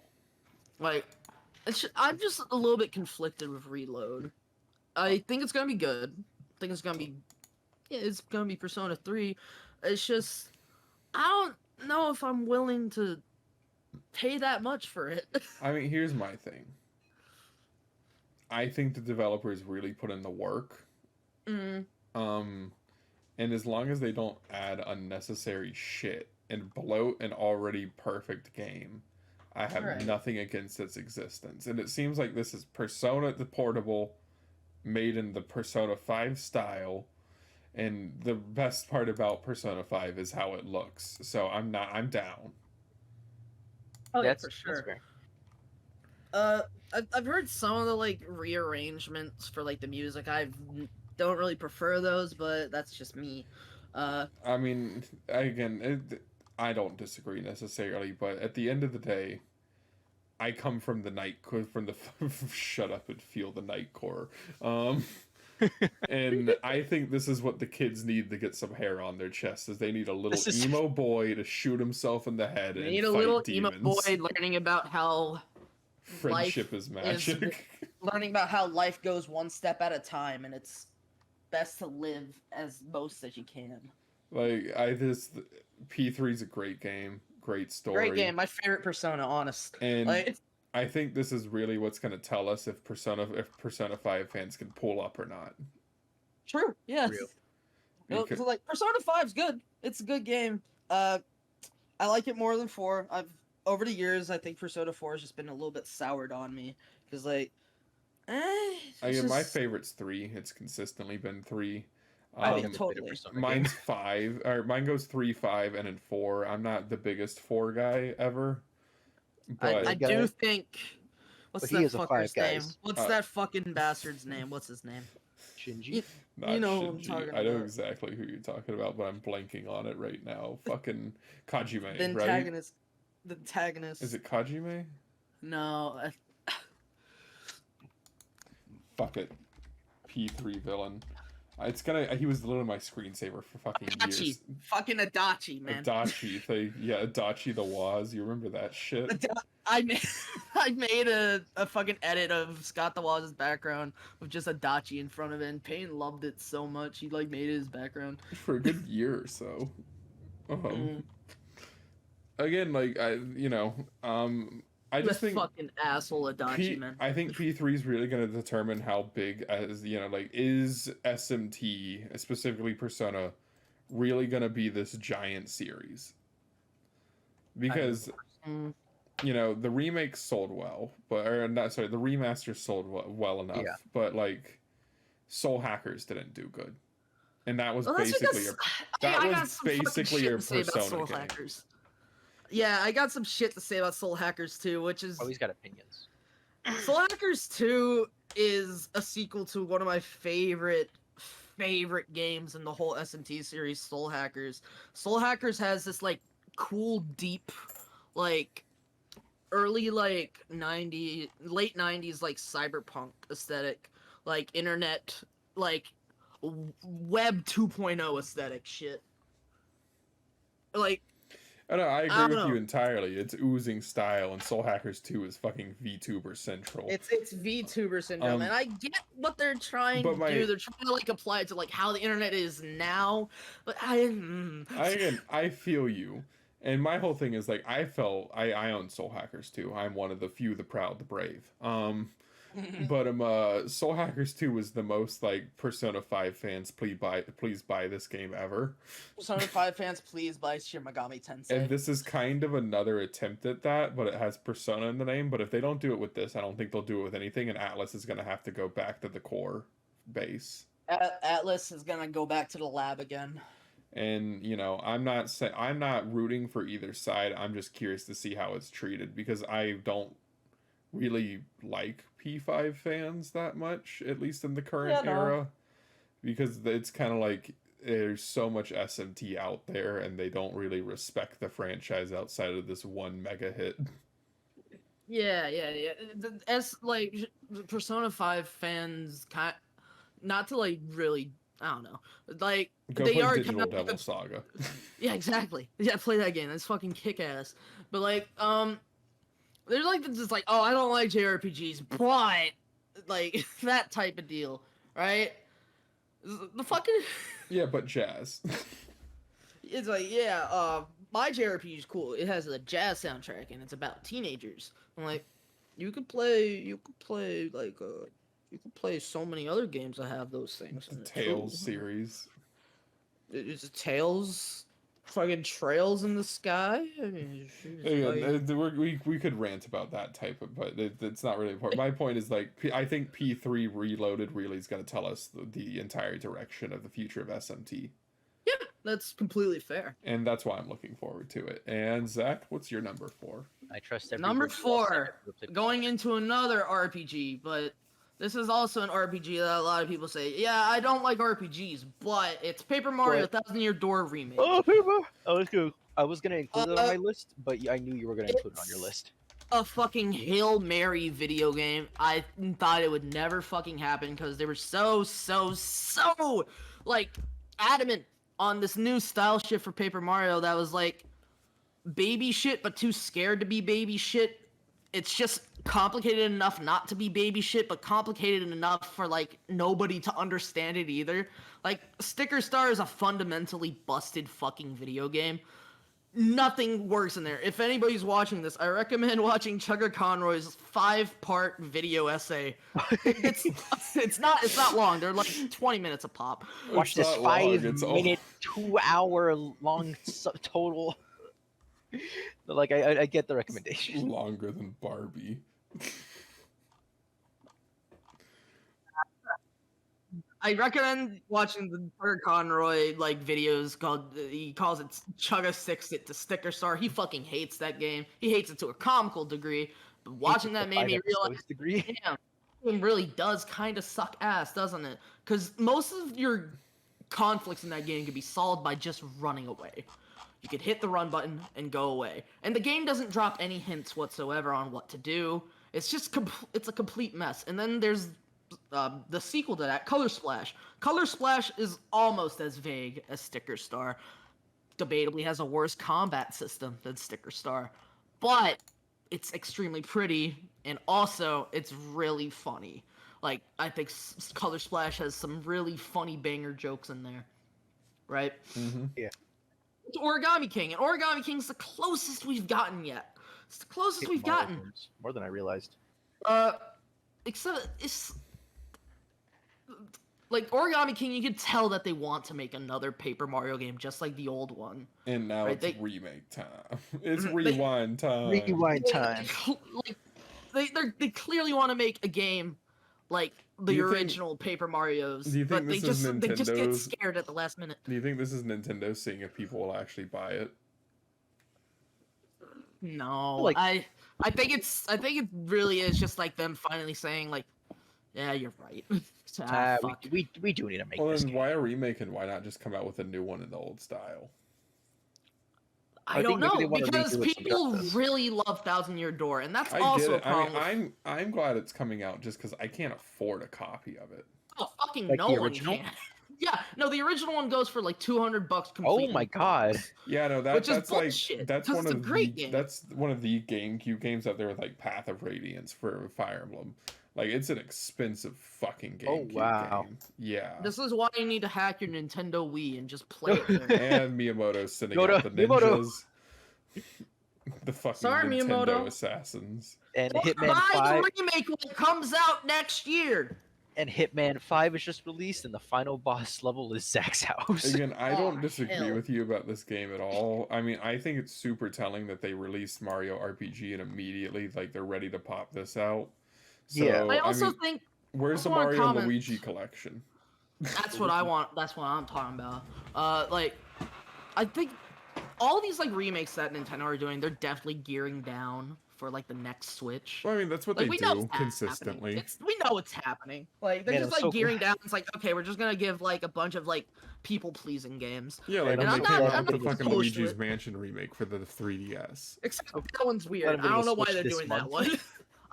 Like, I'm just a little bit conflicted with Reload. I think it's gonna be good. I think it's gonna be, it's gonna be Persona 3. It's just, I don't know if I'm willing to pay that much for it. I mean, here's my thing. I think the developers really put in the work. Mm. And as long as they don't add unnecessary shit and bloat an already perfect game, I have nothing against its existence. And it seems like this is Persona the Portable, made in the Persona 5 style. And the best part about Persona 5 is how it looks. So I'm down. Oh, that's for sure. That's fair. I've heard some of the like rearrangements for like the music. I don't really prefer those, but that's just me. I mean, again, I don't disagree necessarily, but at the end of the day, I come from the shut up and feel the night core. And I think this is what the kids need to get some hair on their chest. Is they need a little emo boy to shoot himself in the head and need fight a little demons. emo boy learning about how friendship is magic. Learning about how life goes one step at a time, and it's best to live as most as you can. Like P3 is a great game, great story, great game. My favorite Persona, honest. And I think this is really what's going to tell us if Persona 5 fans can pull up or not. True. Yes. So like Persona 5's good. It's a good game. I like it more than 4. Over the years, I think Persona 4 has just been a little bit soured on me because like My favorite's 3. It's consistently been 3. I think yeah, it's a bit of totally. Persona game. Mine's 5, or mine goes 3, 5, and then 4. I'm not the biggest 4 guy ever, but I guy. do think. What's But he that is a five, fucker's name? guys. What's that fucking bastard's name? What's his name? Shinji. You, not you know who I'm Shinji. talking I know about. exactly who you're talking about, but I'm blanking on it right now. Fucking Kajime, The right? antagonist. The antagonist. Is it Kajime? No. Fuck it. P3 villain. It's gonna. He was literally my screensaver for fucking Adachi. years. Fucking Adachi, man. Adachi. Adachi the Waz. You remember that shit? I made I made a fucking edit of Scott the Waz's background with just Adachi in front of it, and Payne loved it so much he like made it his background. For a good year or so. Mm. Again, like I just The think fucking asshole Adachi, man. I think P3 is really going to determine how big, as like, is SMT, specifically Persona, really going to be this giant series? Because Mm. the remake sold well, but the remaster sold well enough, Yeah. but like Soul Hackers didn't do good, and that was Well, that's basically because that I was got some fucking basically shit a to say about Persona Soul game. Hackers. Yeah, I got some shit to say about Soul Hackers 2, which is Always got opinions. Soul Hackers 2 is a sequel to one of my favorite games in the whole SMT series, Soul Hackers. Soul Hackers has this like cool, deep, like early like late 90s like cyberpunk aesthetic, like internet, like web 2.0 aesthetic shit. Like I know, I I agree don't with know. you entirely. It's oozing style, and Soul Hackers 2 is fucking VTuber central. It's VTuber syndrome, Um, and I get what they're trying but to do. They're trying to like apply it to like how the internet is now, but I feel you. And my whole thing is like I own Soul Hackers 2. I'm one of the few, the proud, the brave. But Soul Hackers 2 was the most like Persona 5 fans please buy this game ever. Persona 5 fans, please buy Shin Megami Tensei. And this is kind of another attempt at that, but it has Persona in the name. But if they don't do it with this, I don't think they'll do it with anything, and Atlas is gonna have to go back to the core base. Atlas is gonna go back to the lab again. And I'm not rooting for either side. I'm just curious to see how it's treated, because I don't really like P5 fans that much, at least in the current era, because it's kind of like there's so much SMT out there, and they don't really respect the franchise outside of this one mega hit. Yeah. As like Persona 5 fans, not to like really, I don't know, like Go they play are Digital kind of Devil Saga. Yeah, exactly. Yeah, play that game. That's fucking kick ass. But like, there's like just like, oh, I don't like JRPGs, but like that type of deal, right? The fucking Yeah, but jazz. it's like, yeah, my JRPG is cool. It has a jazz soundtrack and it's about teenagers. I'm like, you could play like you could play so many other games that have those things. The in it, Tales too. series. Is it Tales? Fucking trails in the sky. I mean, We could rant about that type of, but it's not really important. My point is like I think P3 Reloaded really is going to tell us the entire direction of the future of SMT. Yeah, that's completely fair. And that's why I'm looking forward to it. And Zach, what's your number 4? I trust every Number word you all said. 4, going into another RPG, but this is also an RPG that a lot of people say, yeah, I don't like RPGs, but it's Paper Mario Thousand Year Door remake. Oh, Paper! I was gonna include it on my list, but I knew you were gonna include it on your list. A fucking Hail Mary video game. I thought it would never fucking happen because they were so like adamant on this new style shift for Paper Mario that was like baby shit but too scared to be baby shit. It's just complicated enough not to be baby shit, but complicated enough for like nobody to understand it either. Like Sticker Star is a fundamentally busted fucking video game. Nothing works in there. If anybody's watching this, I recommend watching Chugga Conroy's 5-part video essay. It's not long. They're like 20 minutes a pop. Watch this 5-minute, 2-hour long total. But like I get the recommendation. Longer than Barbie. I recommend watching the Tucker Conroy like videos called he calls it Chugga Six It to Sticker Star. He fucking hates that game. He hates it to a comical degree. But watching that made me realize, degree. damn, this game really does kind of suck ass, doesn't it? Because most of your conflicts in that game can be solved by just running away. You could hit the run button and go away, and the game doesn't drop any hints whatsoever on what to do. It's just it's a complete mess. And then there's the sequel to that, Color Splash. Color Splash is almost as vague as Sticker Star. Debatably has a worse combat system than Sticker Star, but it's extremely pretty, and also it's really funny. Like, I think Color Splash has some really funny banger jokes in there, right? Mm-hmm. Yeah. It's Origami King, and Origami King's the closest we've gotten yet. It's the closest we've gotten. More than I realized. Except it's like Origami King, you could tell that they want to make another Paper Mario game just like the old one. And now Right, it's remake time. It's rewind time. Rewind time. Like they clearly want to make a game like the original Paper Marios, do you think but this is they just get Nintendo's- scared at the last minute. Do you think this is Nintendo seeing if people will actually buy it? No, Like- I think it really is just like them finally saying like, yeah, you're right. Fuck. We do need to make Well, this then game. why a remake and why not just come out with a new one in the old style? I I don't think maybe they know wanna because redo it some people justice. really love Thousand Year Door, and that's I also get a it. I problem. mean, I'm glad it's coming out just because I can't afford a copy of it. Oh, fucking Like no the one original? can. Yeah, no, the original one goes for like $200 complete. Oh my god. Yeah, no, Which is that's like bullshit, that's 'cause one it's a of great the game. that's one of the GameCube games out there with like Path of Radiance for Fire Emblem. Like it's an expensive fucking GameCube wow. game. Yeah. This is why you need to hack your Nintendo Wii and just play it there. And Miyamoto's sending Yoda, out the Miyamoto. ninjas. The fucking Sorry, Nintendo Miyamoto. assassins. And Buy Hitman the 5 remake when it comes out next year. and Hitman 5 is just released, and the final boss level is Zach's house. Again, I Oh, don't disagree hell. with you about this game at all. I mean, I think it's super telling that they released Mario RPG and immediately like they're ready to pop this out. So, Yeah. I also mean, think where's the I wanna Mario comment- and Luigi collection? that's what I want. That's what I'm talking about. Like, I think all these like remakes that Nintendo are doing, they're definitely gearing down for like the next Switch. Well, I mean, that's what Like, they we know do it's consistently. happening. We know it's happening. Like they're Man, just I'm like so gearing down. It's like, okay, we're just gonna give like a bunch of like people pleasing games. Yeah, like And when I'm they not- came I'm out with the not fucking opposed to Luigi's it. Mansion remake for the 3DS. Except that one's weird. Let 'em I get don't a know why Switch they're this doing month. that one.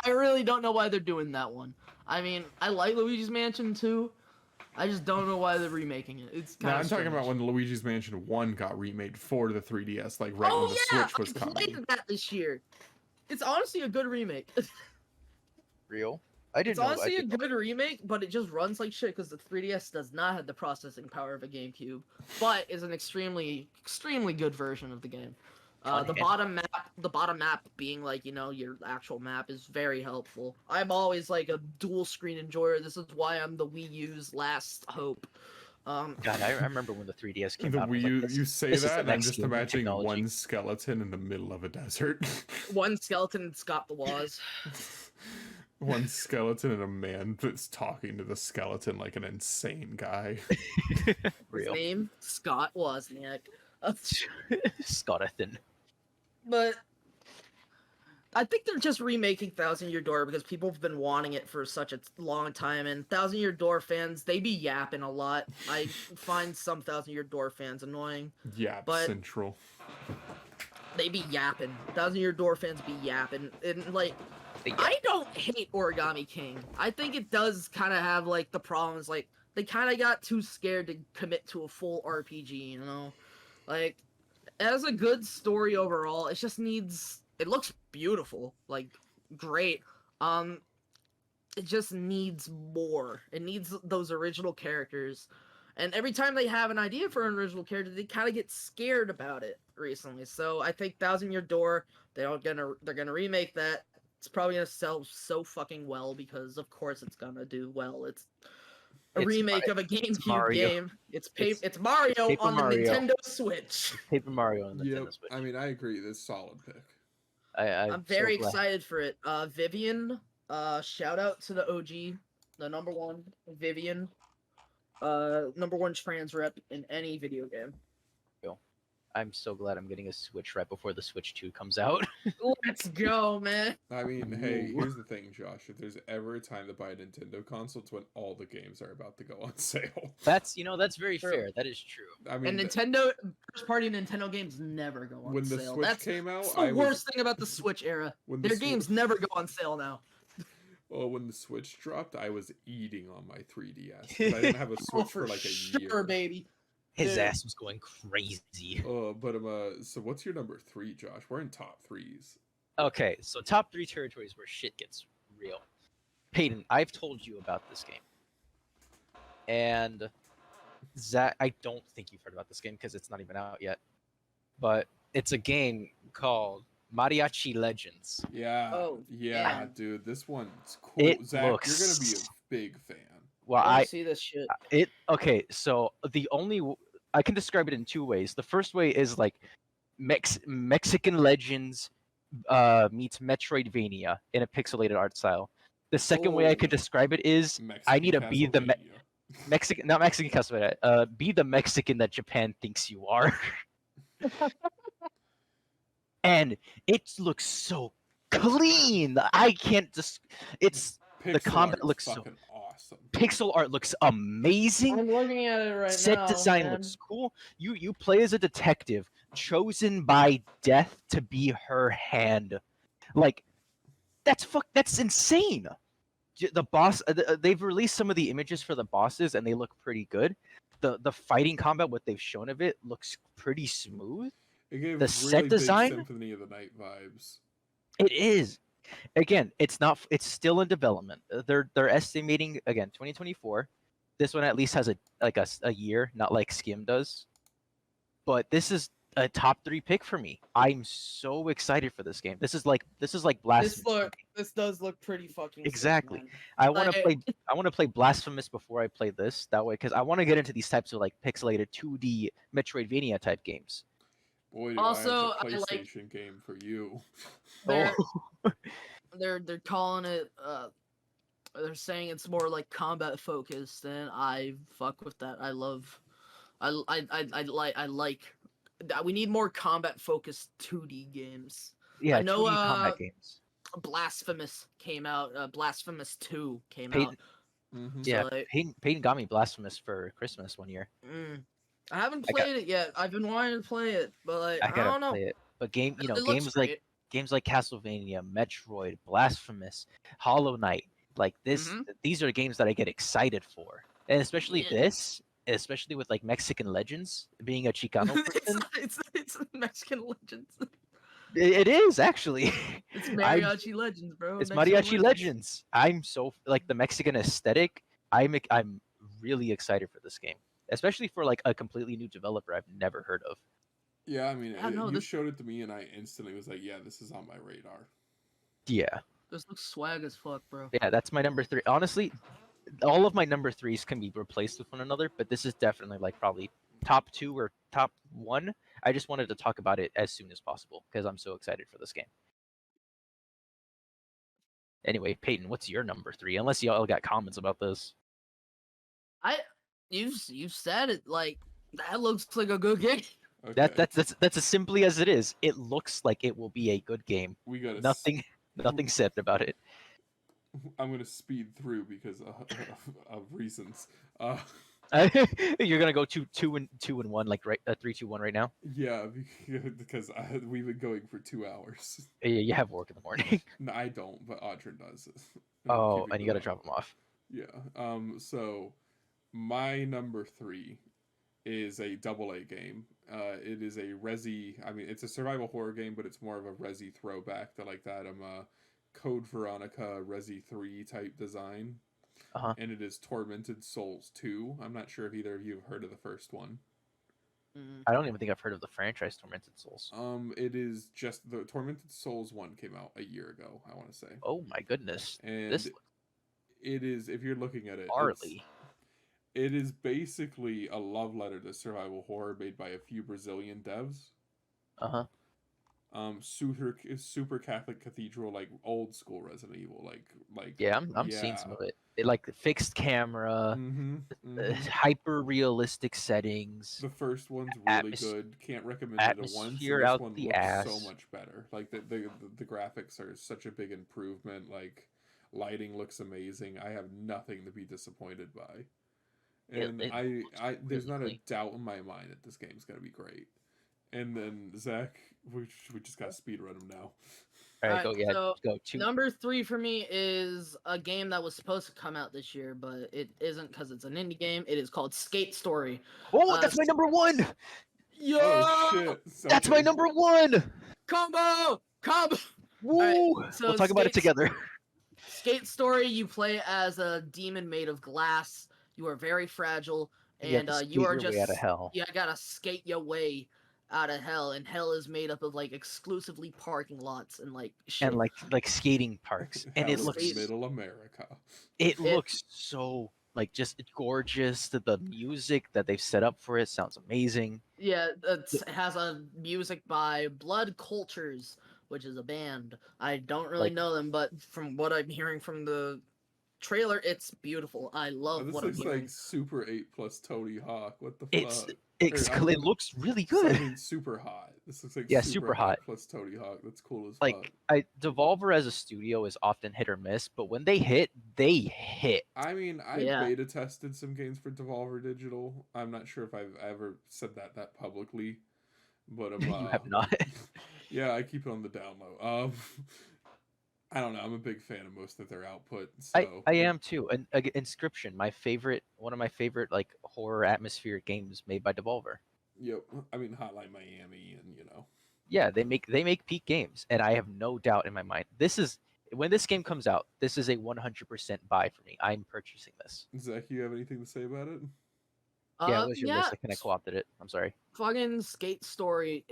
I really don't know why they're doing that one. I mean, I like Luigi's Mansion 2. I just don't know why they're remaking it. It's kind Now, of I'm talking about when Luigi's Mansion 1 got remade for the 3DS, like right oh when the yeah, Switch was I played coming. that this year. It's honestly a good remake. Real? I didn't It's know. I honestly a didn't know. good remake, but it just runs like shit because the 3DS does not have the processing power of a GameCube, but is an extremely, extremely good version of the game. On The hand. bottom map being like your actual map is very helpful. I'm always like a dual screen enjoyer. This is why I'm the Wii U's last hope. God, I remember when the 3DS came The out. I was Wii U, like, you say this is that, the and I'm next just game in imagining technology. one skeleton in the middle of a desert. One skeleton Scott the Woz. One skeleton and a man that's talking to the skeleton like an insane guy. His Real. name Scott Wozniak. Scottathan. But I think they're just remaking Thousand Year Door because people have been wanting it for such a long time, and Thousand Year Door fans, they be yapping a lot. I find some Thousand Year Door fans annoying. Yeah, But- Central. They be yapping. Thousand Year Door fans be yapping. And like, Yeah. I don't hate Origami King. I think it does kind of have like the problems, like they kind of got too scared to commit to a full RPG, Like, it has a good story overall. It just needs. It looks beautiful, like great. It just needs more. It needs those original characters. And every time they have an idea for an original character, they kind of get scared about it recently. So I think Thousand Year Door, they're gonna remake that. It's probably gonna sell so fucking well because of course it's gonna do well. It's a It's remake Mario. of a GameCube Mario. game. It's It's Mario Paper on the Mario. Nintendo Switch. Paper Mario on the Yep. Nintendo Switch. I mean, I agree. This is a solid pick. I'm very so glad. excited for it. Vivian, shout out to the OG, the number one, Vivian. number one trans rep in any video game. I'm so glad I'm getting a Switch right before the Switch 2 comes out. Let's go, man. I mean, hey, Ooh. here's the thing, Josh. If there's ever a time to buy a Nintendo console, it's when all the games are about to go on sale. That's that's very True. fair. That is true. I mean, And Nintendo first party Nintendo games never go on when the sale. Switch That's came out, the worst thing about the Switch era. when the Their games never go on sale now. Well, when the Switch dropped, I was eating on my 3DS. 'Cause I didn't have a Switch for like a sure, year. baby. His Dude. ass was going crazy. So what's your number 3, Josh? We're in top threes. Okay, so top 3 territories where shit gets real. Peyton, I've told you about this game. And Zach, I don't think you've heard about this game because it's not even out yet. But it's a game called Mariachi Legends. Yeah. Oh, yeah, yeah. dude, this one's cool. It Zach, you're looks- gonna be a big fan. Well, I see this shit. okay, so I can describe it in 2 ways. The first way is like Mexican Legends meets Metroidvania in a pixelated art style. The second way I could describe it is I need to be the Mexican not Mexican Castlevania. Be the Mexican that Japan thinks you are. And it looks so clean. I can't just. It's the combat looks so fucking awesome. pixel art looks amazing. I'm looking at it right Set now. design man. looks cool. You play as a detective chosen by death to be her hand. Like that's insane. The boss they've released some of the images for the bosses and they look pretty good. The fighting combat, what they've shown of it, looks pretty smooth. It gave The really set big design? Symphony of the Night vibes. It is. Again, it's not. It's still in development. They're estimating again 2024. This one at least has a year, not like Skim does. But this is a top 3 pick for me. I'm so excited for this game. This is like Blasphemous. This does look pretty fucking sick, Exactly. man. I want to Like- play. I want to play Blasphemous before I play this. That way, because I want to get into these types of like pixelated 2D Metroidvania type games. Boy, do Also, I I have a like- PlayStation game for you. They're, Oh. they're calling it they're saying it's more like combat focused, and I fuck with that. I like we need more combat focused 2D games. Yeah, I know, 2D combat games. Blasphemous came out. Blasphemous 2 came Peyton- out. Mm-hmm. Yeah, So, like, Peyton got me Blasphemous for Christmas one year. I haven't I got- played it yet. I've been wanting to play it, but like, I I gotta don't know. play it. But It looks games like Castlevania, Metroid, Blasphemous, Hollow Knight, like this, Mhm. these are games that I get excited for, and especially Yeah. this, especially with like Mexican Legends being a Chicano person. it's Mexican Legends. It is actually. It's I'm- Mariachi Legends, bro. It's Mexican Mariachi Legends. I'm so like the Mexican aesthetic. I'm really excited for this game, especially for like a completely new developer I've never heard of. Yeah, I mean, Yeah, no, you this- showed it to me, and I instantly was like, "Yeah, this is on my radar." Yeah, This looks swag as fuck, bro. yeah, that's my number 3. Honestly, all of my number 3s can be replaced with one another, but this is definitely like probably top 2 or top 1. I just wanted to talk about it as soon as possible because I'm so excited for this game. Anyway, Peyton, what's your number 3? Unless y'all got comments about this. You've said it. Like, that looks like a good game. Okay. That's as simply as it is. It looks like it will be a good game. we got Nothing said about it. I'm gonna speed through because of reasons. You're gonna go 2 and 1, like right 3, 2, 1 right now. Yeah, because we've been going for 2 hours. Yeah, you have work in the morning. No, I don't, but Audrey does. Oh, and you gotta drop them off. Yeah. So my number 3 is a AA game. It is a Resi. I mean, it's a survival horror game, but it's more of a Resi throwback to like that. Code Veronica Resi 3 type design. Uh-huh. And it is Tormented Souls 2. I'm not sure if either of you have heard of the first one. I don't even think I've heard of the franchise Tormented Souls. It is just the Tormented Souls 1 came out a year ago, I want to say. Oh my goodness. And This it is, if you're looking at it, gnarly. it is basically a love letter to survival horror made by a few Brazilian devs. Uh-huh. super Catholic Cathedral, like old school Resident Evil, like Yeah, I'm seeing yeah. some of it. It like the fixed camera, Mm-hmm. Mm-hmm. hyper realistic settings, The first one's really atmos- good. Can't recommend it once, and atmosphere this out one the looks so ass. much better. Like the graphics are such a big improvement. Like lighting looks amazing. I have nothing to be disappointed by. And It looks there's really not a clean. doubt in my mind that this game's gonna be great. And then Zach, we just got to speed run him now. All All right, right, go. Yeah, so go two. number 3 for me is a game that was supposed to come out this year, but it isn't because it's an indie game. It is called Skate Story. Oh, Uh, that's my number one. Oh Yo, shit! That's my Okay. number one. combo. All right, Woo! We'll so talk about it together. Skate Story, you play as a demon made of glass. You are very fragile, And you have and to you skate are your way out of just hell. you gotta skate your way out of hell. And hell is made up of like exclusively parking lots and like And shit. like skating parks, and Hell it is Skate looks middle America. it. so like just gorgeous. The music that they've set up for it sounds amazing. Yeah, it has a music by Blood Cultures, which is a band. I don't really Like know them, but from what I'm hearing from the trailer, it's beautiful. I Oh, love this what I'm looks like hearing. Super 8 plus Tony Hawk. What the it's fuck? Or I it mean, looks really I good. mean, super hot. This looks like Yeah, super super hot hot. plus Tony Hawk. That's cool as fuck. Like I Devolver as a studio is often hit or miss, but when they hit, they hit. I mean, I Yeah. beta tested some games for Devolver Digital. I'm not sure if I've ever said that publicly, but You have not. yeah, I keep it on the down low. I don't know. I'm a big fan of most of their output, so I am too. And Inscription, one of my favorite like horror atmospheric games made by Devolver. yep. I mean, Hotline Miami, and Yeah, they make peak games, and I have no doubt in my mind. This is when this game comes out. This is a 100% buy for me. I'm purchasing this. Zach, you have anything to say about it? Yeah, it was your Yeah, list. I kind of co-opted it. I'm sorry. fucking Skate Story.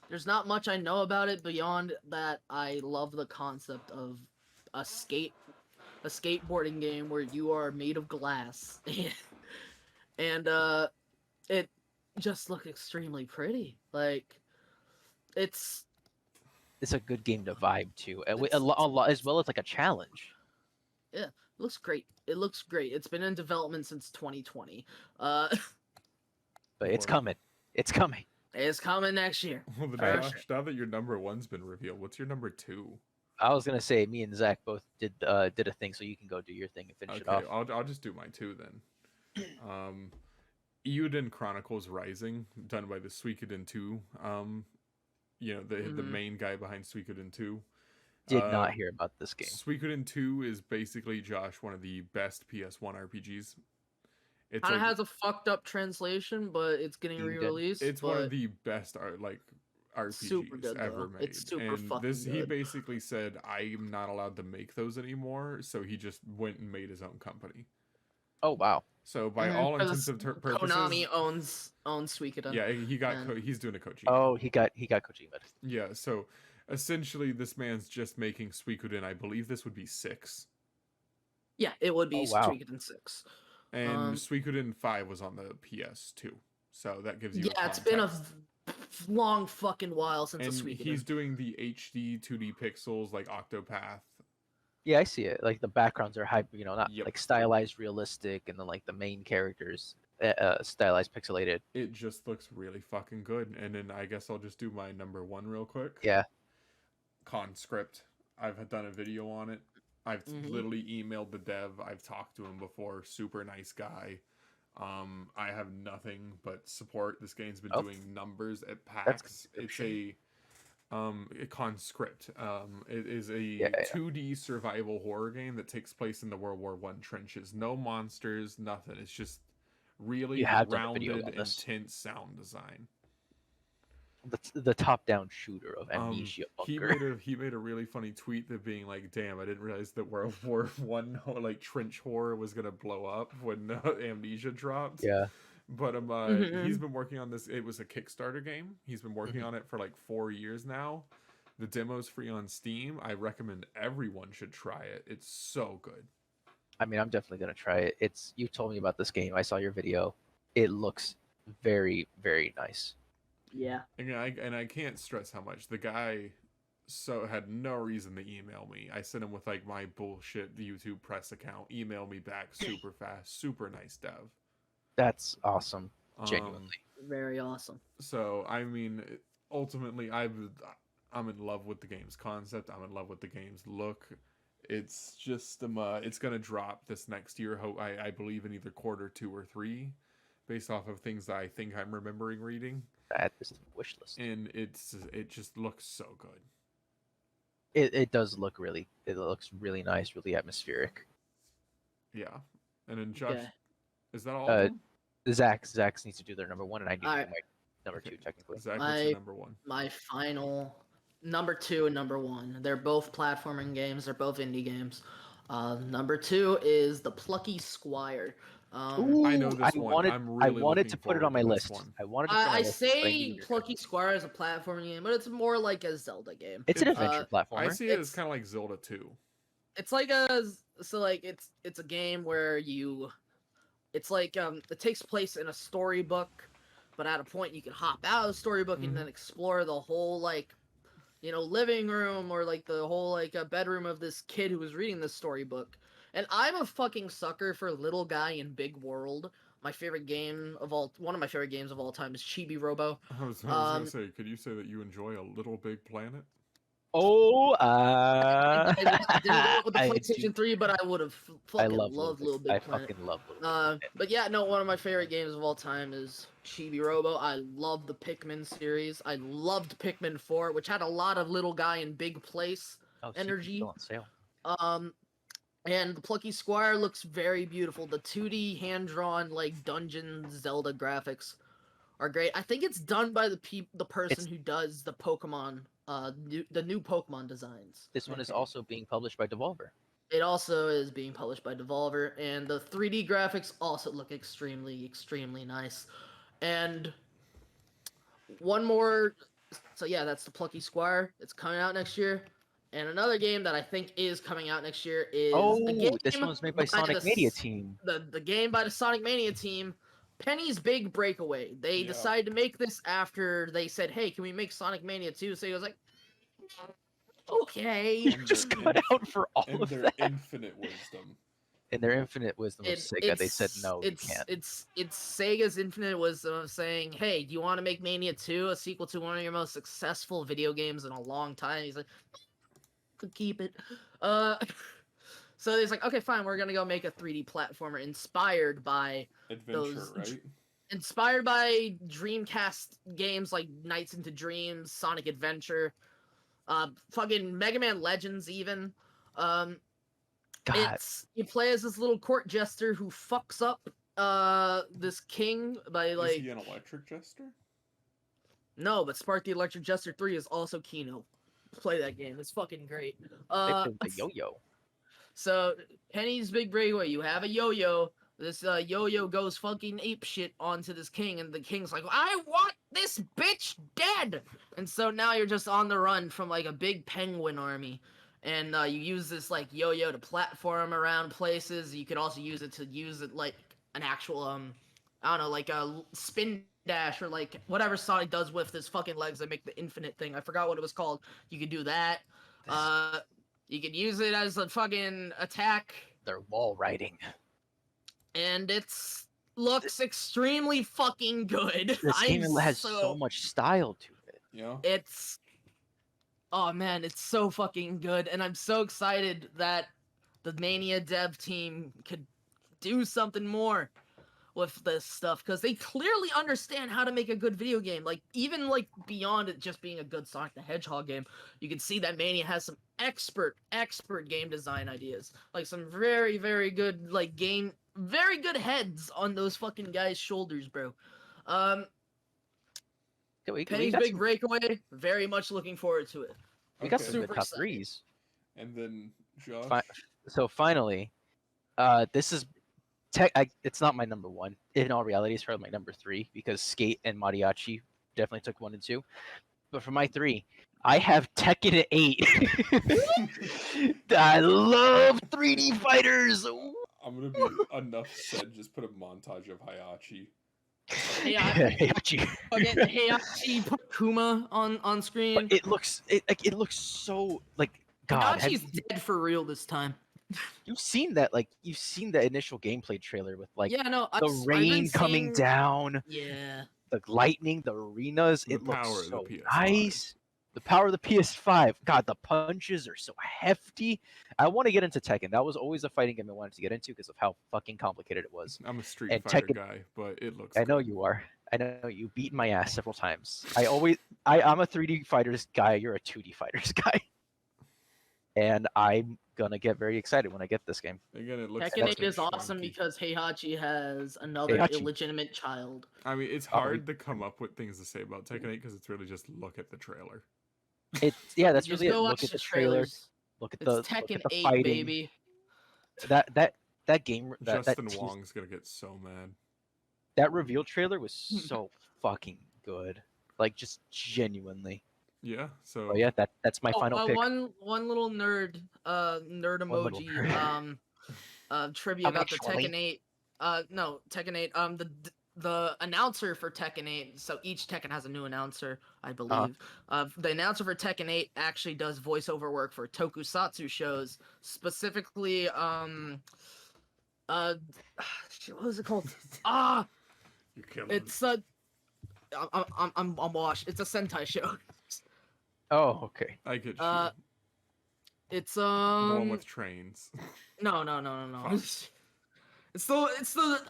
There's not much I know about it beyond that I love the concept of a skateboarding game where you are made of glass. And it just looks extremely pretty. Like it's It's a good game to vibe to, and It's- a lot as well as like a challenge. it looks great. It looks great. It's been in development since 2020. But it's Or- coming. It's coming. It's coming next year. Well, then For Josh, now that your number one's been revealed, what's your number two? I was gonna say me and Zach both did a thing, so you can go do your thing and finish it Okay, off. I'll just do my two then. Euden Chronicles Rising, done by the Suikoden 2. The Mhm. main guy behind Suikoden 2. Did not hear about this game. Suikoden 2 is basically, Josh, one of the best PS1 RPGs. It's Kind of like has a fucked up translation, but it's getting Euden. re-released. it's but one of the best RPGs super good, ever though. made. It's super and fucking he good. basically said, I'm not allowed to make those anymore, so he just went and made his own company. Oh wow. So by Mhm, all 'cause intents and purposes, Konami owns Suikoden. yeah, and- he's doing a Kojima. Oh, he got Kojima. Yeah, so essentially this man's just making Suikoden. I believe this would be 6. Yeah, it would be Oh, wow. Suikoden 6. And Um, Suikoden 5 was on the PS2. So that gives you Yeah, it's been a context. long fucking while since And a Suikoden. he's doing the HD 2D pixels like Octopath. Yeah, I see it. Like the backgrounds are hype, not Yep. like stylized, realistic, and then like the main characters stylized, pixelated. It just looks really fucking good. And then I guess I'll just do my number one real quick. Yeah. Conscript. I've done a video on it. I've Mhm. literally emailed the dev. I've talked to him before. Super nice guy. I have nothing but support. This game's been Oh. doing numbers at That's PAX. It's a Conscript. It is a Yeah. 2D survival horror game that takes place in the World War One trenches. No monsters, nothing. It's just really You have done a video rounded, on this. intense sound design. The top-down shooter of Amnesia He Bunker. made a really funny tweet that being like, "Damn, I didn't realize that World War One like trench horror was gonna blow up when Amnesia dropped." Yeah. But Mhm. he's been working on this. It was a Kickstarter game. He's been working Mhm. on it for like 4 years now. The demo's free on Steam. I recommend everyone should try it. It's so good. I mean, I'm definitely gonna try it. You told me about this game. I saw your video. It looks very, very nice. Yeah. And I can't stress how much the guy had no reason to email me. I sent him with like my bullshit YouTube press account. Email me back super fast. Super nice dev. That's awesome. Um, Genuinely. Very awesome. so I mean, ultimately, I'm in love with the game's concept. I'm in love with the game's look. It's just it's gonna drop this next year. I believe in either quarter 2 or 3, based off of things that I think I'm remembering reading. Add this to the wish list. And it just looks so good. It does look really. It looks really nice, really atmospheric. Yeah. And then Josh, Okay. is that all of them? Zach needs to do their number 1, and I need to do Alright. my number 2 technically. Zach, what's your number 1? My final number 2 and number 1. They're both platforming games. They're both indie games. Number 2 is The Plucky Squire. I know this one. I'm really I wanted looking to put it forward on my to this list. one. I wanted to put it on my I list, but I say needed your Plucky Squire is a platforming game, but it's more like a Zelda game. It's an adventure platformer. I see it as kind of like Zelda 2. It's like it's a game where it's like it takes place in a storybook, but at a point you can hop out of the storybook and then explore the whole like living room or like the whole like bedroom of this kid who was reading this storybook. And I'm a fucking sucker for Little Guy in Big World. One of my favorite games of all time is Chibi Robo. I was gonna say, could you say that you enjoy a Little Big Planet? Oh, I didn't go with the I PlayStation do- 3, but I would have fucking love loved Little Little Big I Planet. fucking love Little Big Planet. But yeah, no, one of my favorite games of all time is Chibi Robo. I love the Pikmin series. I loved Pikmin 4, which had a lot of Little Guy in Big Place Oh, energy. still on sale. And the Plucky Squire looks very beautiful. The 2D hand-drawn like dungeon Zelda graphics are great. I think it's done by the person who does the Pokemon, the new Pokemon designs. This one is also being published by Devolver. It also is being published by Devolver, and the 3D graphics also look extremely, extremely nice. And one more, so yeah, that's the Plucky Squire. It's coming out next year. And another game that I think is coming out next year is the game. This one was made by Sonic Mania team. The game by the Sonic Mania team, Penny's Big Breakaway. They decided to make this after they said, "Hey, can we make Sonic Mania 2?" So he was like, "Okay." You just cut out for all of their that. infinite wisdom. In their infinite wisdom of Sega, they said no, you can't. It's Sega's infinite wisdom of saying, "Hey, do you want to make Mania 2 a sequel to one of your most successful video games in a long time?" He's like, "Could keep it." So he's like, "Okay, fine. We're gonna go make a 3D platformer inspired by Adventure, right? Inspired by Dreamcast games like Nights into Dreams, Sonic Adventure, fucking Mega Man Legends, even." God. You play as this little court jester who fucks up this king by like. Is he an electric jester? No, but Spark the Electric Jester 3 is also Kino. Play that game. It's fucking great. They played the yo-yo. So Penny's Big Breakaway, you have a yo-yo. This yo-yo goes fucking apeshit onto this king, and the king's like, "I want this bitch dead!" And so now you're just on the run from like a big penguin army. And you use this like yo-yo to platform around places. You could also use it like an actual I don't know, like a spin dash or like whatever Sonic does with his fucking legs that make the infinite thing. I forgot what it was called. You could do that. You could use it as a fucking attack. They're wall riding. And looks extremely fucking good. This game has so much style to it. Yeah. Oh man, it's so fucking good, and I'm so excited that the Mania dev team could do something more with this stuff, because they clearly understand how to make a good video game. Like, even like beyond it just being a good Sonic the Hedgehog game, you can see that Mania has some expert game design ideas. Like some very, very good very good heads on those fucking guys' shoulders, bro. Penny's Big Breakaway, very much looking forward to it. We got some Super good top excited. threes. And then Josh. So finally, this is it's not my number 1. In all reality, it's probably my number 3 because Skate and Mariachi definitely took 1 and 2. But for my 3, I have Tekken 8. I love 3D fighters. I'm gonna be enough said. Just put a montage of Hayachi. Hey, Heihachi. Again, Heihachi put Kuma on screen. But it looks so like God. Heihachi's dead for real this time. You've seen that you've seen the initial gameplay trailer with Yeah, no, the I've been rain coming seeing- down, Yeah. the lightning, the arenas. The It looks power of the so PS5. nice. The power of the PS5. God, the punches are so hefty. I want to get into Tekken. That was always a fighting game I wanted to get into because of how fucking complicated it was. I'm a Street And Fighter Tekken- guy, but it looks. I know good. you are. I know you've beaten my ass several times. I'm a 3D fighters guy. You're a 2D fighters guy. And I'm gonna get very excited when I get this game. Again, it looks. Tekken 8 fucking is awesome chunky. because Heihachi has another Heihachi. illegitimate child. I mean, it's Oh, hard to come up with things to say about Tekken 8 because it's really just look at the trailer. That's Just really it. go Look watch at the the trailer. trailers. Look at It's the look Tekken at the 8, fighting. baby. That game Justin teas- Wong's gonna get so mad. that reveal trailer was so fucking good. Like just genuinely. Yeah. So Oh yeah, that's my final pick. One little nerd One little emoji nerd. trivia I'm about the actually- Tekken 8. No, Tekken 8. The announcer for Tekken 8. So each Tekken has a new announcer, I believe. The announcer for Tekken 8 actually does voiceover work for tokusatsu shows, specifically what was it called? You're killing It's I'm washed. It's a Sentai show. Oh, okay. I get you. It's The one with trains. no. Fuck. It's the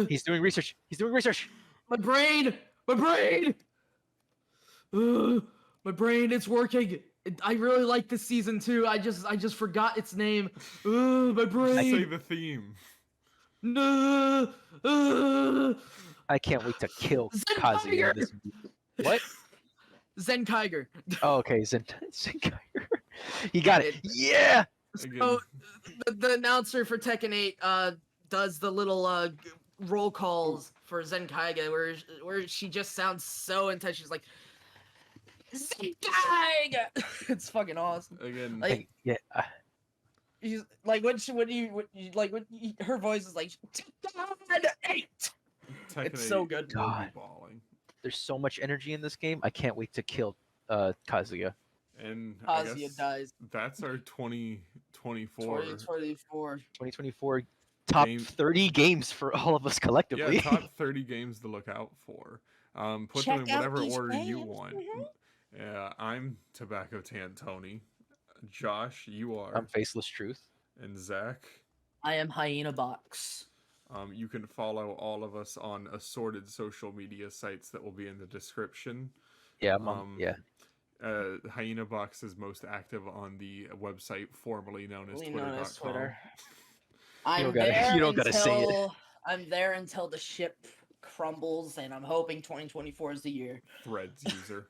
He's doing research. He's doing research. my brain, my brain. It's working. I really like this season too. I just forgot its name. My Say brain. the theme. No. I can't wait to kill Zen Kazuya Tiger! in this movie. What? Zen Kiger. Oh, okay. Zenkai. He got it. Yeah. Again, So the announcer for Tekken 8 does the little roll calls for Zen Kaiga where she just sounds so intense. She's like Zen Kaiga. It's fucking awesome. again, Like Yeah. she's like her voice is like Tekken 8. Tekken It's so 8 good. will be God. balling. There's so much energy in this game. I can't wait to kill Kazuya. And I guess Kazuya dies. that's our 2024. 2024. 2024 top Game- 30 games for all of us collectively. Yeah, top 30 games to look out for. Put them in whatever order you want. Yeah, I'm Tobacco Tan Tony. Josh, you are. I'm Faceless Truth. And Zach. I am Hyena Box. You can follow all of us on assorted social media sites that will be in the description. Yeah, I'm on, yeah. Hyena Box is most active on the website formerly known as Formerly known Twitter.com. as Twitter. don't gotta- you don't gotta say it. I'm there until the ship crumbles, and I'm hoping 2024 is the year. Threads user.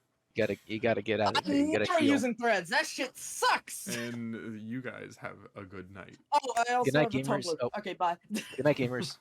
You gotta get out of there. You I'm gotta never heal. using Threads. That shit sucks. And you guys have a good night. Oh, I also Good night, have a gamers. Tumblr. Oh. Okay, bye. Good night, gamers.